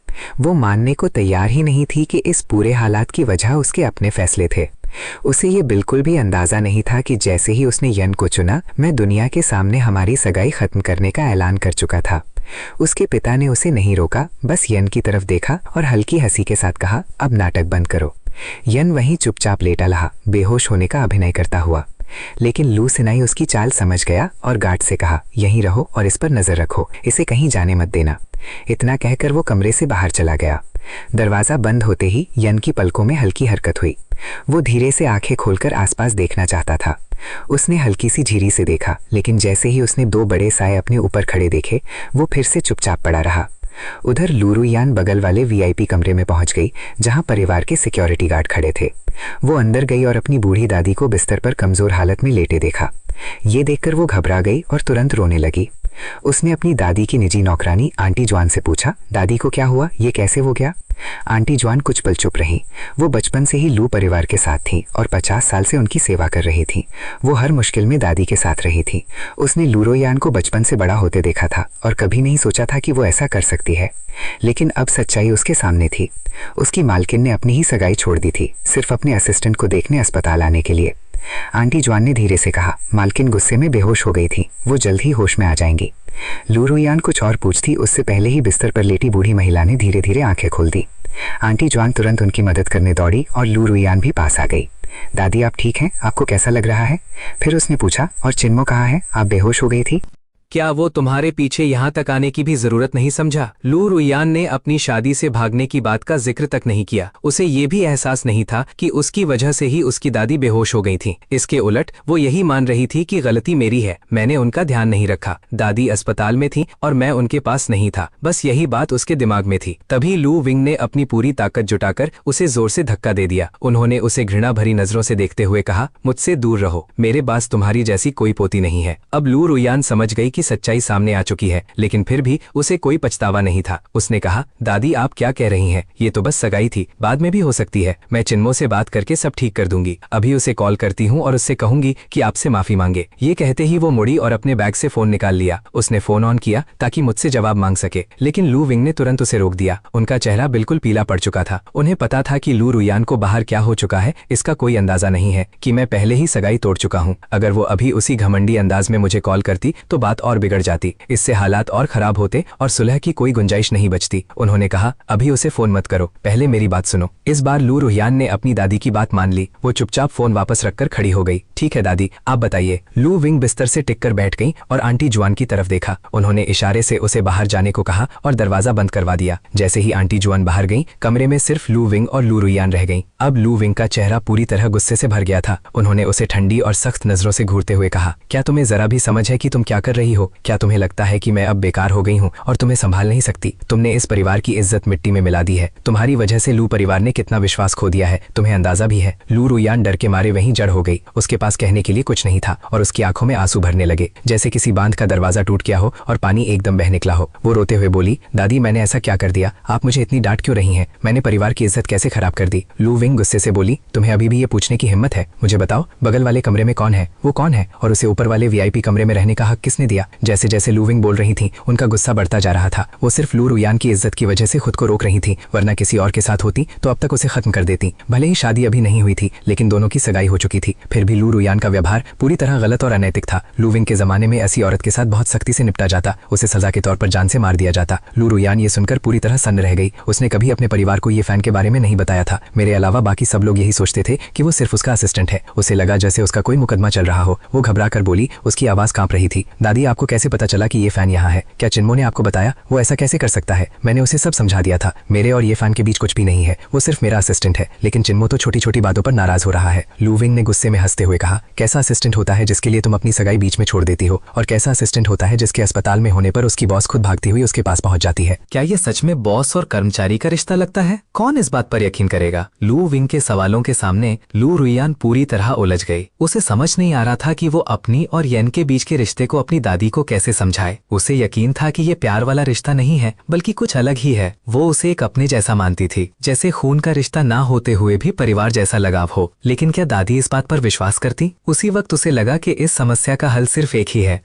वो मानने को तैयार ही नहीं थी कि इस पूरे हालात की वजह उसके अपने फैसले थे। उसे ये बिल्कुल भी अंदाजा नहीं था कि जैसे ही उसने यन को चुना, मैं दुनिया के सामने हमारी सगाई खत्म करने का ऐलान कर चुका था। उसके पिता ने उसे नहीं रोका, बस यन की तरफ देखा और हल्की हंसी के साथ कहा, अब नाटक बंद करो। यन वहीं चुपचाप लेटा रहा, बेहोश होने का अभिनय करता हुआ। लेकिन लू सेनाई उसकी चाल समझ गया और गार्ड से कहा, यहीं रहो और इस पर नजर रखो, इसे कहीं जाने मत देना। इतना कहकर वो कमरे से बाहर चला गया। दरवाजा बंद होते ही यन की पलकों में हल्की हरकत हुई। वो धीरे से आंखें खोलकर आसपास देखना चाहता था। उसने हल्की सी झिरी से देखा, लेकिन जैसे ही उसने दो बड़े साए अपने ऊपर खड़े देखे, वो फिर से चुपचाप पड़ा रहा। उधर लू रुयान बगल वाले वीआईपी कमरे में पहुंच गई, जहां परिवार के सिक्योरिटी गार्ड खड़े थे। वो अंदर गई और अपनी बूढ़ी दादी को बिस्तर पर कमजोर हालत में लेटे देखा। ये देखकर वो घबरा गई और तुरंत रोने लगी। उसने अपनी दादी की निजी नौकरानी आंटी जॉन से पूछा, दादी को क्या हुआ? ये कैसे हो गया? आंटी जॉन कुछ पल चुप रही। वो बचपन से ही लू परिवार के साथ थी और 50 साल से उनकी सेवा कर रही थी। वो हर मुश्किल में दादी के साथ रही थी। उसने लू रुयान को बचपन से बड़ा होते देखा था और कभी नहीं सोचा था कि वो ऐसा कर सकती है। लेकिन अब सच्चाई उसके सामने थी। उसकी मालकिन ने अपनी ही सगाई छोड़ दी थी, सिर्फ अपने असिस्टेंट को देखने अस्पताल आने के लिए। आंटी जॉन ने धीरे से कहा, मालकिन गुस्से में बेहोश हो गई थी, वो जल्द ही होश में आ जाएंगी। लू रुयान कुछ और पूछती उससे पहले ही बिस्तर पर लेटी बूढ़ी महिला ने धीरे धीरे आंखें खोल दी। आंटी जॉन तुरंत उनकी मदद करने दौड़ी और लू रुयान भी पास आ गई। दादी, आप ठीक हैं? आपको कैसा लग रहा है? फिर उसने पूछा, और चिन्मो कहाँ है? आप बेहोश हो गई थी। क्या वो तुम्हारे पीछे यहाँ तक आने की भी जरूरत नहीं समझा? लू रुयान ने अपनी शादी से भागने की बात का जिक्र तक नहीं किया। उसे ये भी एहसास नहीं था कि उसकी वजह से ही उसकी दादी बेहोश हो गई थी। इसके उलट वो यही मान रही थी कि गलती मेरी है, मैंने उनका ध्यान नहीं रखा। दादी अस्पताल में थी और मैं उनके पास नहीं था, बस यही बात उसके दिमाग में थी। तभी लू विंग ने अपनी पूरी ताकत जुटाकर उसे जोर से धक्का दे दिया। उन्होंने उसे घृणा भरी नजरों से देखते हुए कहा, मुझसे दूर रहो, मेरे पास तुम्हारी जैसी कोई पोती नहीं है। अब लू रुयान समझ गई कि सच्चाई सामने आ चुकी है, लेकिन फिर भी उसे कोई पछतावा नहीं था। उसने कहा, दादी आप क्या कह रही हैं? ये तो बस सगाई थी, बाद में भी हो सकती है। मैं चिन्मो से बात करके सब ठीक कर दूंगी। अभी उसे कॉल करती हूँ और उससे कहूंगी कि आपसे माफी मांगे। ये कहते ही वो मुड़ी और अपने बैग से फोन निकाल लिया। उसने फोन ऑन किया ताकि मुझसे जवाब मांग सके, लेकिन लू विंग ने तुरंत उसे रोक दिया। उनका चेहरा बिल्कुल पीला पड़ चुका था। उन्हें पता था कि लू रुयान को बाहर क्या हो चुका है। इसका कोई अंदाजा नहीं है कि मैं पहले ही सगाई तोड़ चुका हूँ। अगर वो अभी उसी घमंडी अंदाज में मुझे कॉल करती तो बात और बिगड़ जाती, इससे हालात और खराब होते और सुलह की कोई गुंजाइश नहीं बचती। उन्होंने कहा, अभी उसे फोन मत करो, पहले मेरी बात सुनो। इस बार लू रुहियान ने अपनी दादी की बात मान ली। वो चुपचाप फोन वापस रखकर खड़ी हो गई। ठीक है दादी, आप बताइए। लू विंग बिस्तर से टिककर बैठ गई और आंटी जुआन की तरफ देखा। उन्होंने इशारे से उसे बाहर जाने को कहा और दरवाजा बंद करवा दिया। जैसे ही आंटी जुआन बाहर गई, कमरे में सिर्फ लू विंग और लू रुहियान रह गई। अब लू विंग का चेहरा पूरी तरह गुस्से से भर गया था। उन्होंने उसे ठंडी और सख्त नजरों से घूरते हुए कहा, क्या तुम्हें जरा भी समझ है कि तुम क्या कर रही हो? क्या तुम्हें लगता है कि मैं अब बेकार हो गई हूँ और तुम्हें संभाल नहीं सकती? तुमने इस परिवार की इज्जत मिट्टी में मिला दी है। तुम्हारी वजह से लू परिवार ने कितना विश्वास खो दिया है, तुम्हें अंदाजा भी है। लू रुहियान डर के मारे वहीं जड़ हो गई। उसके पास कहने के लिए कुछ नहीं था और उसकी आंखों में आंसू भरने लगे, जैसे किसी बांध का दरवाजा टूट गया हो और पानी एकदम बह निकला हो। वो रोते हुए बोली, दादी मैंने ऐसा क्या कर दिया? आप मुझे इतनी डांट क्यों रही हैं? मैंने परिवार की इज्जत कैसे खराब कर दी? लू विंग गुस्से से बोली, तुम्हें अभी भी ये पूछने की हिम्मत है? मुझे बताओ, बगल वाले कमरे में कौन है? वो कौन है और उसे ऊपर वाले वीआईपी कमरे में रहने का हक किसने दिया? जैसे जैसे लू विंग बोल रही थी, उनका गुस्सा बढ़ता जा रहा था। वो सिर्फ लू रुहियान की इज्जत की वजह से खुद को रोक रही थी, वरना किसी और के साथ होती तो अब तक उसे खत्म कर देती। भले ही शादी अभी नहीं हुई थी, लेकिन दोनों की सगाई हो चुकी थी। फिर भी लू रुहियान का व्यवहार पूरी तरह गलत और अनैतिक था। लू विंग के जमाने में ऐसी औरत के साथ बहुत सख्ती से निपटा जाता, उसे सजा के तौर पर जान से मार दिया जाता। लू रुहियान ये सुनकर पूरी तरह सन्न रह गई। उसने कभी अपने परिवार को ये फैन के बारे में नहीं बताया था। मेरे अलावा बाकी सब लोग यही सोचते थे कि वो सिर्फ उसका असिस्टेंट है। उसे लगा जैसे उसका कोई मुकदमा चल रहा हो। वो घबरा कर बोली, उसकी आवाज कांप रही थी, दादी आपको कैसे पता चला कि ये फैन यहाँ है? क्या चिन्मो ने आपको बताया? वो ऐसा कैसे कर सकता है? मैंने उसे सब समझा दिया था। मेरे और ये फैन के बीच कुछ भी नहीं है, वो सिर्फ मेरा असिस्टेंट है। लेकिन चिन्मो तो छोटी छोटी बातों पर नाराज हो रहा है। लू विंग ने गुस्से में हंसते हुए कहा, कैसा असिस्टेंट होता है जिसके लिए तुम अपनी सगाई बीच में छोड़ देती हो? और कैसा असिस्टेंट होता है जिसके अस्पताल में होने पर उसकी बॉस खुद भागती हुई उसके पास पहुंच जाती है? क्या ये सच में बॉस और कर्मचारी का रिश्ता लगता है? कौन इस बात पर यकीन करेगा? लू विंग के सवालों के सामने लू रुहियान पूरी तरह उलझ गई। उसे समझ नहीं आ रहा था कि वो अपनी और येन के बीच के रिश्ते को अपनी दादी को कैसे समझाए। उसे यकीन था कि ये प्यार वाला रिश्ता नहीं है, बल्कि कुछ अलग ही है। वो उसे एक अपने जैसा मानती थी, जैसे खून का रिश्ता ना होते हुए भी परिवार जैसा लगाव हो। लेकिन क्या दादी इस बात पर विश्वास करती? उसी वक्त उसे लगा कि इस समस्या का हल सिर्फ एक ही है,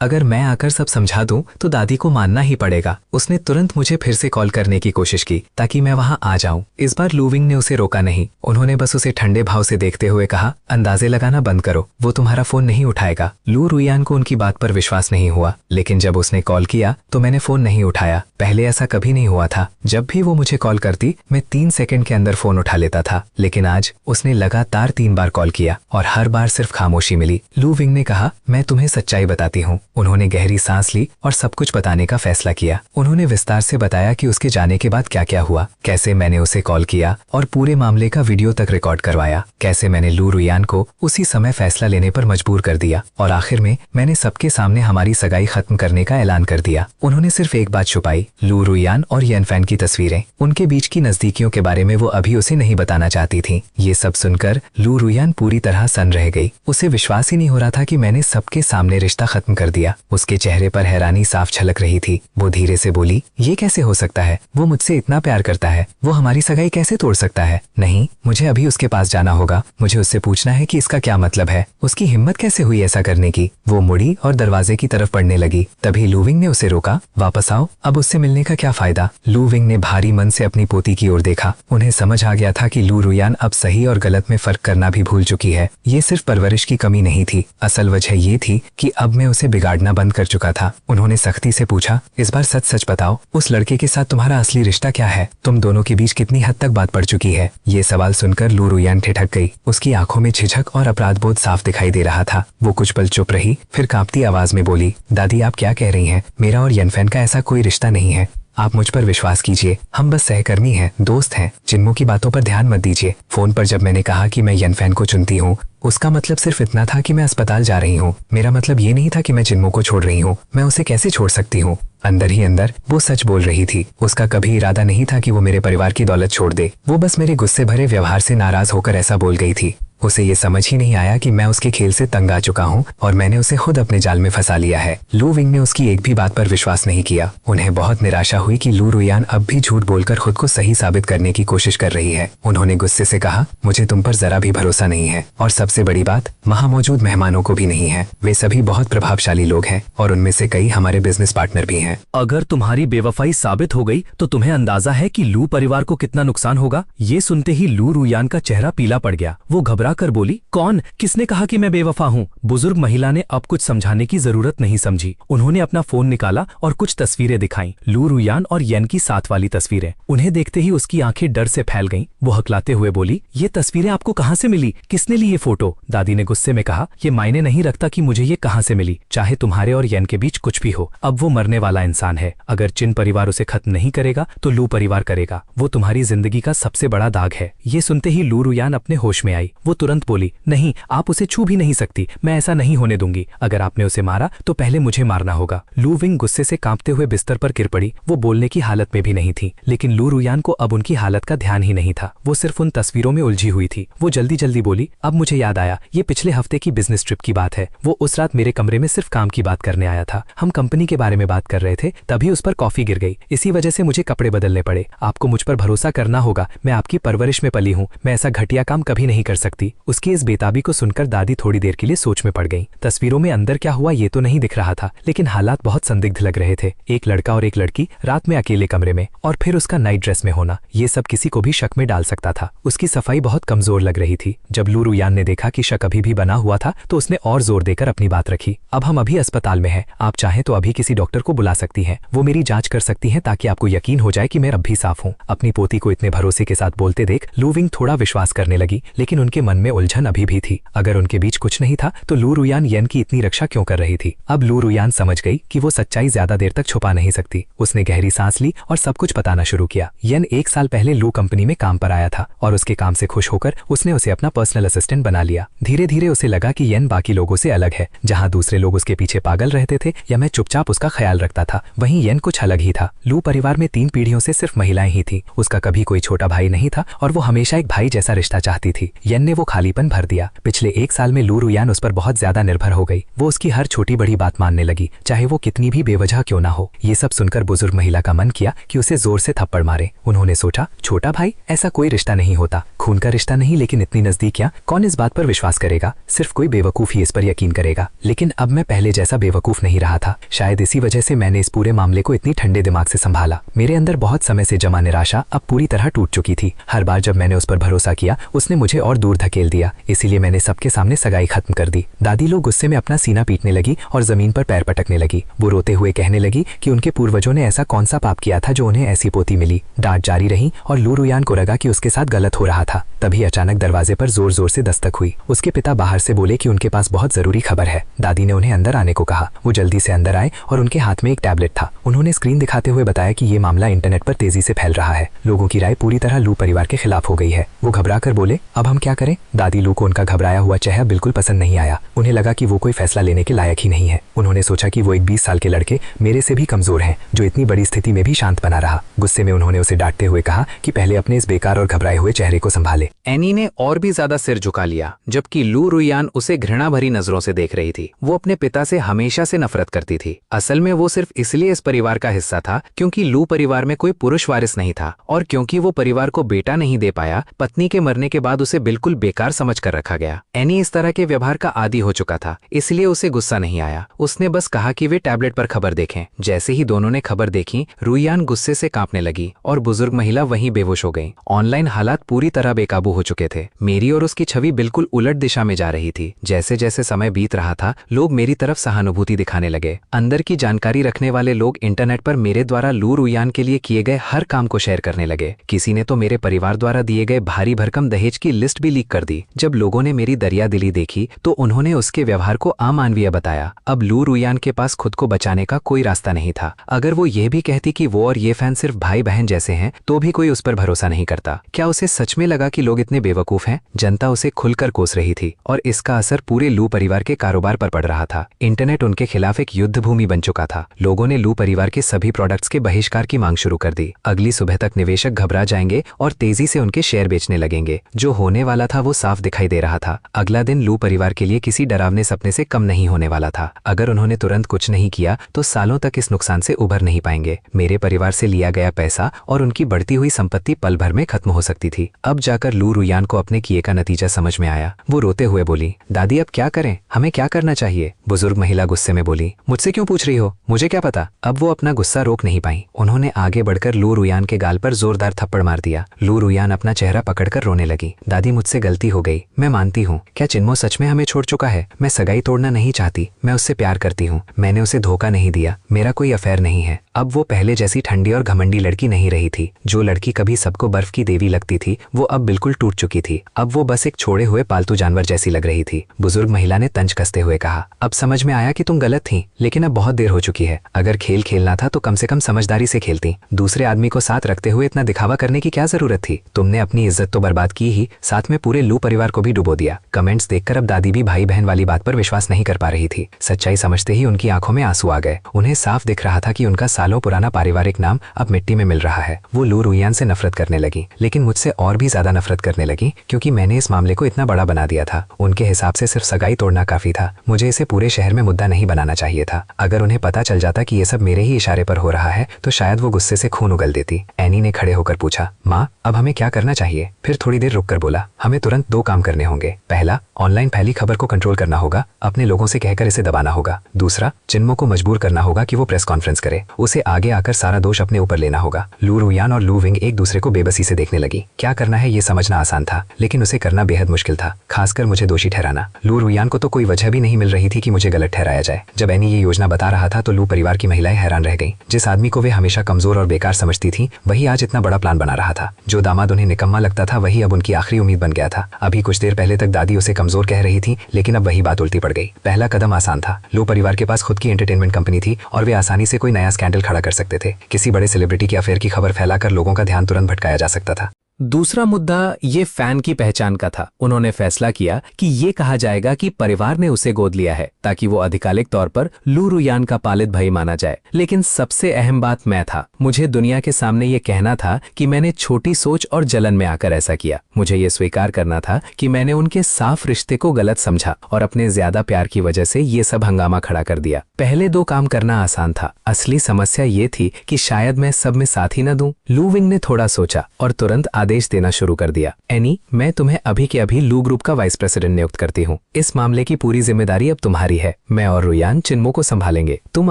अगर मैं आकर सब समझा दूं तो दादी को मानना ही पड़ेगा। उसने तुरंत मुझे फिर से कॉल करने की कोशिश की ताकि मैं वहां आ जाऊं। इस बार लू विंग ने उसे रोका नहीं। उन्होंने बस उसे ठंडे भाव से देखते हुए कहा, अंदाजे लगाना बंद करो, वो तुम्हारा फोन नहीं उठाएगा। लू रुहियान को उनकी बात पर विश्वास नहीं हुआ, लेकिन जब उसने कॉल किया तो मैंने फोन नहीं उठाया। पहले ऐसा कभी नहीं हुआ था। जब भी वो मुझे कॉल करती, मैं 3 सेकंड के अंदर फोन उठा लेता था। लेकिन आज उसने लगातार 3 बार कॉल किया और हर बार सिर्फ खामोशी मिली। लू विंग ने कहा, मैं तुम्हें सच्चाई बताती हूँ। उन्होंने गहरी सांस ली और सब कुछ बताने का फैसला किया। उन्होंने विस्तार से बताया कि उसके जाने के बाद क्या क्या हुआ, कैसे मैंने उसे कॉल किया और पूरे मामले का वीडियो तक रिकॉर्ड करवाया, कैसे मैंने लू रुहियान को उसी समय फैसला लेने पर मजबूर कर दिया और आखिर में मैंने सबके सामने हमारी सगाई खत्म करने का ऐलान कर दिया। उन्होंने सिर्फ एक बात छुपाई, लू रुहियान और येन फैन की तस्वीरें। उनके बीच की नजदीकियों के बारे में वो अभी उसे नहीं बताना चाहती थी। ये सब सुनकर लू रुहियान पूरी तरह सन्न रह गई। उसे विश्वास ही नहीं हो रहा था कि मैंने सबके सामने रिश्ता खत्म कर दिया। उसके चेहरे पर हैरानी साफ झलक रही थी। वो धीरे से बोली, ये कैसे हो सकता है? वो मुझसे इतना प्यार करता है, वो हमारी सगाई कैसे तोड़ सकता है? नहीं, मुझे अभी उसके पास जाना होगा। मुझे उससे पूछना है कि इसका क्या मतलब है। उसकी हिम्मत कैसे हुई ऐसा करने की? वो मुड़ी और दरवाजे की तरफ बढ़ने लगी। तभी लू विंग ने उसे रोका, वापस आओ, अब उससे मिलने का क्या फायदा? लू विंग ने भारी मन से अपनी पोती की ओर देखा। उन्हें समझ आ गया था कि लू रुहियान अब सही और गलत में फर्क करना भी भूल चुकी है। ये सिर्फ परवरिश की कमी नहीं थी, असल वजह ये थी कि अब मैं उसे बिगाड़ना बंद कर चुका था। उन्होंने सख्ती से पूछा, इस बार सच सच बताओ, उस लड़के के साथ तुम्हारा असली रिश्ता क्या है? तुम दोनों के बीच कितनी हद तक बात पड़ चुकी है? ये सवाल सुनकर लू रुहियान ठिठक गई। उसकी आंखों में झिझक और अपराधबोध साफ दिखाई दे रहा था। वो कुछ पल चुप रही, फिर कांपती आवाज में बोली, दादी आप क्या कह रही हैं? मेरा और येनफेन का ऐसा कोई रिश्ता नहीं है। आप मुझ पर विश्वास कीजिए, हम बस सहकर्मी हैं, दोस्त हैं। चिन्मो की बातों पर ध्यान मत दीजिए। फोन पर जब मैंने कहा कि मैं येनफेन को चुनती हूँ, उसका मतलब सिर्फ इतना था कि मैं अस्पताल जा रही हूँ। मेरा मतलब ये नहीं था कि मैं चिन्मो को छोड़ रही हूँ। मैं उसे कैसे छोड़ सकती हूँ? अंदर ही अंदर वो सच बोल रही थी। उसका कभी इरादा नहीं था कि वो मेरे परिवार की दौलत छोड़ दे। वो बस मेरे गुस्से भरे व्यवहार से नाराज होकर ऐसा बोल गई थी। उसे ये समझ ही नहीं आया कि मैं उसके खेल से तंग आ चुका हूँ और मैंने उसे खुद अपने जाल में फंसा लिया है। लू विंग ने उसकी एक भी बात पर विश्वास नहीं किया। उन्हें बहुत निराशा हुई कि लू रुहियान अब भी झूठ बोलकर खुद को सही साबित करने की कोशिश कर रही है। उन्होंने गुस्से से कहा, मुझे तुम पर जरा भी भरोसा नहीं है और सबसे बड़ी बात, वहाँ मौजूद मेहमानों को भी नहीं है। वे सभी बहुत प्रभावशाली लोग हैं और उनमें से कई हमारे बिजनेस पार्टनर भी हैं। अगर तुम्हारी बेवफाई साबित हो गई तो तुम्हें अंदाजा है कि लू परिवार को कितना नुकसान होगा? ये सुनते ही लू रुहियान का चेहरा पीला पड़ गया। वो घबरा घबरा कर बोली, कौन? किसने कहा कि मैं बेवफा हूँ? बुजुर्ग महिला ने अब कुछ समझाने की जरूरत नहीं समझी। उन्होंने अपना फोन निकाला और कुछ तस्वीरें दिखाईं, लू रुयान और येन की साथ वाली तस्वीरें। उन्हें देखते ही उसकी आंखें डर से फैल गईं। वो हकलाते हुए बोली, ये तस्वीरें आपको कहाँ से मिली? किसने ली ये फोटो? दादी ने गुस्से में कहा, ये मायने नहीं रखता कि मुझे ये कहाँ से मिली, चाहे तुम्हारे और येन के बीच कुछ भी हो। अब वो मरने वाला इंसान है। अगर चिन परिवार उसे खत्म नहीं करेगा तो लू परिवार करेगा। वो तुम्हारी जिंदगी का सबसे बड़ा दाग है। ये सुनते ही लू रुयान अपने होश में आई। वो तुरंत बोली, नहीं, आप उसे छू भी नहीं सकती। मैं ऐसा नहीं होने दूंगी। अगर आपने उसे मारा तो पहले मुझे मारना होगा। लू विंग गुस्से से कांपते हुए बिस्तर पर गिर पड़ी। वो बोलने की हालत में भी नहीं थी, लेकिन लू रुयान को अब उनकी हालत का ध्यान ही नहीं था। वो सिर्फ उन तस्वीरों में उलझी हुई थी। वो जल्दी जल्दी बोली, अब मुझे याद आया, ये पिछले हफ्ते की बिजनेस ट्रिप की बात है। वो उस रात मेरे कमरे में सिर्फ काम की बात करने आया था। हम कंपनी के बारे में बात कर रहे थे, तभी उस पर कॉफी गिर गई। इसी वजह से मुझे कपड़े बदलने पड़े। आपको मुझ पर भरोसा करना होगा। मैं आपकी परवरिश में पली हूँ। मैं ऐसा घटिया काम कभी नहीं कर सकती। उसकी इस बेताबी को सुनकर दादी थोड़ी देर के लिए सोच में पड़ गई। तस्वीरों में अंदर क्या हुआ ये तो नहीं दिख रहा था, लेकिन हालात बहुत संदिग्ध लग रहे थे। एक लड़का और एक लड़की रात में अकेले कमरे में, और फिर उसका नाइट ड्रेस में होना, ये सब किसी को भी शक में डाल सकता था। उसकी सफाई बहुत कमजोर लग रही थी। जब लू रुयान ने देखा कि शक अभी भी बना हुआ था तो उसने और जोर देकर अपनी बात रखी। अब हम अभी अस्पताल में हैं। आप चाहें तो अभी किसी डॉक्टर को बुला सकती हैं। वो मेरी जांच कर सकती हैं ताकि आपको यकीन हो जाए कि मैं अब भी साफ हूँ। अपनी पोती को इतने भरोसे के साथ बोलते देख लू विंग थोड़ा विश्वास करने लगी, लेकिन उनके मन में उलझन अभी भी थी। अगर उनके बीच कुछ नहीं था तो लू रुयान येन की इतनी रक्षा क्यों कर रही थी? अब लू रुयान समझ गई कि वो सच्चाई ज्यादा देर तक छुपा नहीं सकती। उसने गहरी सांस ली और सब कुछ बताना शुरू किया। येन 1 साल पहले लू कंपनी में काम पर आया था और उसके काम से खुश होकर उसने उसे अपना पर्सनल असिस्टेंट बना लिया। धीरे धीरे उसे लगा कि येन बाकी लोगों से अलग है। जहां दूसरे लोग उसके पीछे पागल रहते थे या मैं चुपचाप उसका ख्याल रखता था, वहीं येन कुछ अलग ही था। लू परिवार में 3 पीढ़ियों से सिर्फ महिलाएं ही थी। उसका कभी कोई छोटा भाई नहीं था और वो हमेशा एक भाई जैसा रिश्ता चाहती थी। येन ने वो खालीपन भर दिया। पिछले 1 साल में लू रुयान उस पर बहुत ज्यादा निर्भर हो गई। वो उसकी हर छोटी बड़ी बात मानने लगी, चाहे वो कितनी भी बेवजह क्यों ना हो। ये सब सुनकर बुजुर्ग महिला का मन किया कि उसे जोर से थप्पड़ मारे। उन्होंने सोचा, छोटा भाई, ऐसा कोई रिश्ता नहीं होता। खून का रिश्ता नहीं, लेकिन इतनी नजदीकियां, कौन इस बात पर विश्वास करेगा? सिर्फ कोई बेवकूफ ही इस पर यकीन करेगा। लेकिन अब मैं पहले जैसा बेवकूफ नहीं रहा था। शायद इसी वजह से मैंने इस पूरे मामले को इतनी ठंडे दिमाग से संभाला। मेरे अंदर बहुत समय से जमा निराशा अब पूरी तरह टूट चुकी थी। हर बार जब मैंने उस पर भरोसा किया, उसने मुझे और दूर धकेल दिया। इसीलिए मैंने सबके सामने सगाई खत्म कर दी। दादी लोग गुस्से में अपना सीना पीटने लगी और जमीन पर पैर पटकने लगी। वो रोते हुए कहने लगी कि उनके पूर्वजों ने ऐसा कौन सा पाप किया था जो उन्हें ऐसी पोती मिली। डांट जारी रही और लू रुयान को लगा कि उसके साथ गलत हो रहा था। तभी अचानक दरवाजे पर जोर जोर से दस्तक हुई। उसके पिता बाहर से बोले कि उनके पास बहुत जरूरी खबर है। दादी ने उन्हें अंदर आने को कहा। वो जल्दी से अंदर आए और उनके हाथ में एक टैबलेट था। उन्होंने स्क्रीन दिखाते हुए बताया कि ये मामला इंटरनेट पर तेजी से फैल रहा है। लोगों की राय पूरी तरह लू परिवार के खिलाफ हो गई है। वो घबरा कर बोले, अब हम क्या करें? दादी लू को उनका घबराया हुआ चेहरा बिल्कुल पसंद नहीं आया। उन्हें लगा कि वो कोई फैसला लेने के लायक ही नहीं है। उन्होंने सोचा कि वो एक 20 साल के लड़के मेरे से भी कमजोर हैं, जो इतनी बड़ी स्थिति में भी शांत बना रहा। गुस्से में उन्होंने उसे डांटते हुए कहा कि पहले अपने इस बेकार और घबराए हुए चेहरे को संभाले। एनी ने और भी ज्यादा सिर झुका लिया, जबकि लू रुयान उसे घृणा भरी नजरों से देख रही थी। वो अपने पिता से हमेशा से नफरत करती थी। असल में वो सिर्फ इसलिए इस परिवार का हिस्सा था क्योंकि लू परिवार में कोई पुरुष वारिस नहीं था, और क्योंकि वो परिवार को बेटा नहीं दे पाया, पत्नी के मरने के बाद उसे बिल्कुल बेकार समझ कर रखा गया। एनी इस तरह के व्यवहार का आदी हो चुका था, इसलिए उसे गुस्सा नहीं आया। उसने बस कहा कि वे टैबलेट पर खबर देखें। जैसे ही दोनों ने खबर देखी, रुयान गुस्से से कांपने लगी और बुजुर्ग महिला वहीं बेहोश हो गई। ऑनलाइन हालात पूरी तरह बेकाबू हो चुके थे। मेरी और उसकी छवि बिल्कुल उलट दिशा में जा रही थी। जैसे जैसे समय बीत रहा था, लोग मेरी तरफ सहानुभूति दिखाने लगे। अंदर की जानकारी रखने वाले लोग इंटरनेट पर मेरे द्वारा लू रुयान के लिए किए गए हर काम को शेयर करने लगे। किसी ने तो मेरे परिवार द्वारा दिए गए भारी भरकम दहेज की लिस्ट भी लीक कर दी। जब लोगों ने मेरी दरियादिली देखी तो उन्होंने उसके व्यवहार को अमानवीय बताया। अब लू रुयान के पास खुद को बचाने का कोई रास्ता नहीं था। अगर वो ये भी कहती कि वो और ये फैन सिर्फ भाई बहन जैसे हैं, तो भी कोई उस पर भरोसा नहीं करता। क्या उसे सच में लगा कि लोग इतने बेवकूफ हैं? जनता उसे खुलकर कोस रही थी और इसका असर पूरे लू परिवार के कारोबार पर पड़ रहा था। इंटरनेट उनके खिलाफ एक युद्ध भूमि बन चुका था। लोगों ने लू परिवार के सभी प्रोडक्ट्स के बहिष्कार की मांग शुरू कर दी। अगली सुबह तक निवेशक घबरा जाएंगे और तेजी से उनके शेयर बेचने लगेंगे। जो होने वाला था वो साफ दिखाई दे रहा था। अगला दिन लू परिवार के लिए किसी डरावने सपने से कम नहीं होने वाला था। अगर उन्होंने तुरंत कुछ नहीं किया तो सालों तक इस नुकसान से उभर नहीं पाएंगे। मेरे परिवार से लिया गया पैसा और उनकी बढ़ती हुई संपत्ति पल भर में खत्म हो सकती थी। अब जाकर लू रुयान को अपने किए का नतीजा समझ में आया। वो रोते हुए बोली, दादी अब क्या करें, हमें क्या करना चाहिए? बुजुर्ग महिला गुस्से में बोली, मुझसे क्यों पूछ रही हो, मुझे क्या पता। अब वो अपना गुस्सा रोक नहीं पाई। उन्होंने आगे बढ़कर लू रुयान के गाल पर जोरदार थप्पड़ मार दिया। लू रुयान अपना चेहरा पकड़कर रोने लगी। दादी मुझसे गलती हो गई, मैं मानती हूँ। क्या चिन्मो सच में हमें छोड़ चुका है? मैं सगाई तोड़ना नहीं चाहती, मैं उससे प्यार करती हूँ। मैंने उसे धोखा नहीं दिया, मेरा कोई अफेयर नहीं है। अब वो पहले जैसी ठंडी और घमंडी लड़की नहीं रही थी। जो लड़की कभी सबको बर्फ की देवी लगती थी, वो अब बिल्कुल टूट चुकी थी। अब वो बस एक छोड़े हुए पालतू जानवर जैसी लग रही थी। बुजुर्ग महिला ने तंज कसते हुए कहा, अब समझ में आया कि तुम गलत थी, लेकिन अब बहुत देर हो चुकी है। अगर खेल खेलना था तो कम से कम समझदारी से खेलती। दूसरे आदमी को साथ रखते हुए इतना दिखावा करने की क्या जरूरत थी? तुमने अपनी इज्जत तो बर्बाद की ही, साथ में पूरे लू परिवार को भी डुबो दिया। कमेंट्स देखकर अब दादी भी भाई बहन वाली बात पर विश्वास नहीं कर पा रही थी। सच्चाई समझते ही उनकी आंखों में आंसू आ गए। उन्हें साफ दिख रहा था कि उनका सालों पुराना पारिवारिक नाम अब मिट्टी में मिल रहा है। वो लू रुयान से नफरत करने लगी, लेकिन मुझसे और भी ज्यादा नफरत करने लगी, क्योंकि मैंने इस मामले को इतना बड़ा बना दिया था। उनके हिसाब से सिर्फ सगाई तोड़ना काफी था। मुझे इसे पूरे शहर में मुद्दा नहीं बनाना चाहिए था। अगर उन्हें पता चल जाता कि ये सब मेरे ही इशारे पर हो रहा है तो शायद वो गुस्से से खून उगल देती। एनी ने खड़े होकर पूछा, माँ अब हमें क्या करना चाहिए? फिर थोड़ी देर रुककर बोला, हमें तुरंत 2 काम करने होंगे। पहला, ऑनलाइन फैली खबर को कंट्रोल करना होगा, अपने लोगों से कहकर इसे दबाना होगा। दूसरा, चिन्मो को मजबूर करना होगा कि वो प्रेस कॉन्फ्रेंस करे। उसे आगे आकर सारा दोष अपने ऊपर लेना होगा। लू रुयान और लू विंग एक दूसरे को बेबसी से देखने लगी। क्या करना है ये समझना आसान था, लेकिन उसे करना बेहद मुश्किल था, खासकर मुझे दोषी ठहराना। लू रुयान को तो कोई वजह भी नहीं मिल रही थी कि मुझे गलत ठहराया जाए। जब एनी ये योजना बता रहा था तो लू परिवार की महिलाएं हैरान रह गईं। जिस आदमी को वे हमेशा कमजोर और बेकार समझती थी, वही आज इतना बड़ा प्लान बना रहा था। जो दामाद उन्हें निकम्मा लगता था, वही अब उनकी आखिरी उम्मीद बन गया था। अभी कुछ देर पहले तक दादी उसे कमजोर कह रही थी, लेकिन अब वही बात उल्टी पड़ गई। पहला कदम आसान था। लू परिवार के पास खुद की एंटरटेनमेंट कंपनी थी और वे आसानी से कोई नया स्कैंडल खड़ा कर सकते थे। किसी बड़े सेलिब्रिटी की अफेयर की खबर फैलाकर लोगों का ध्यान तुरंत भटकाया जा सकता था। दूसरा मुद्दा ये फैन की पहचान का था। उन्होंने फैसला किया कि ये कहा जाएगा कि परिवार ने उसे गोद लिया है, ताकि वो आधिकारिक तौर पर लू रुयान का पालित भाई माना जाए। लेकिन सबसे अहम बात मैं था। मुझे दुनिया के सामने ये कहना था कि मैंने छोटी सोच और जलन में आकर ऐसा किया। मुझे ये स्वीकार करना था कि मैंने उनके साफ रिश्ते को गलत समझा और अपने ज्यादा प्यार की वजह से ये सब हंगामा खड़ा कर दिया। पहले 2 काम करना आसान था। असली समस्या ये थी कि शायद मैं सब में साथ ही न दूं। लू विंग ने थोड़ा सोचा और तुरंत आदेश देना शुरू कर दिया, एनी मैं तुम्हें अभी के अभी लू ग्रुप का वाइस प्रेसिडेंट नियुक्त करती हूँ। इस मामले की पूरी जिम्मेदारी अब तुम्हारी है। मैं और रुयान चिन्मो को संभालेंगे। तुम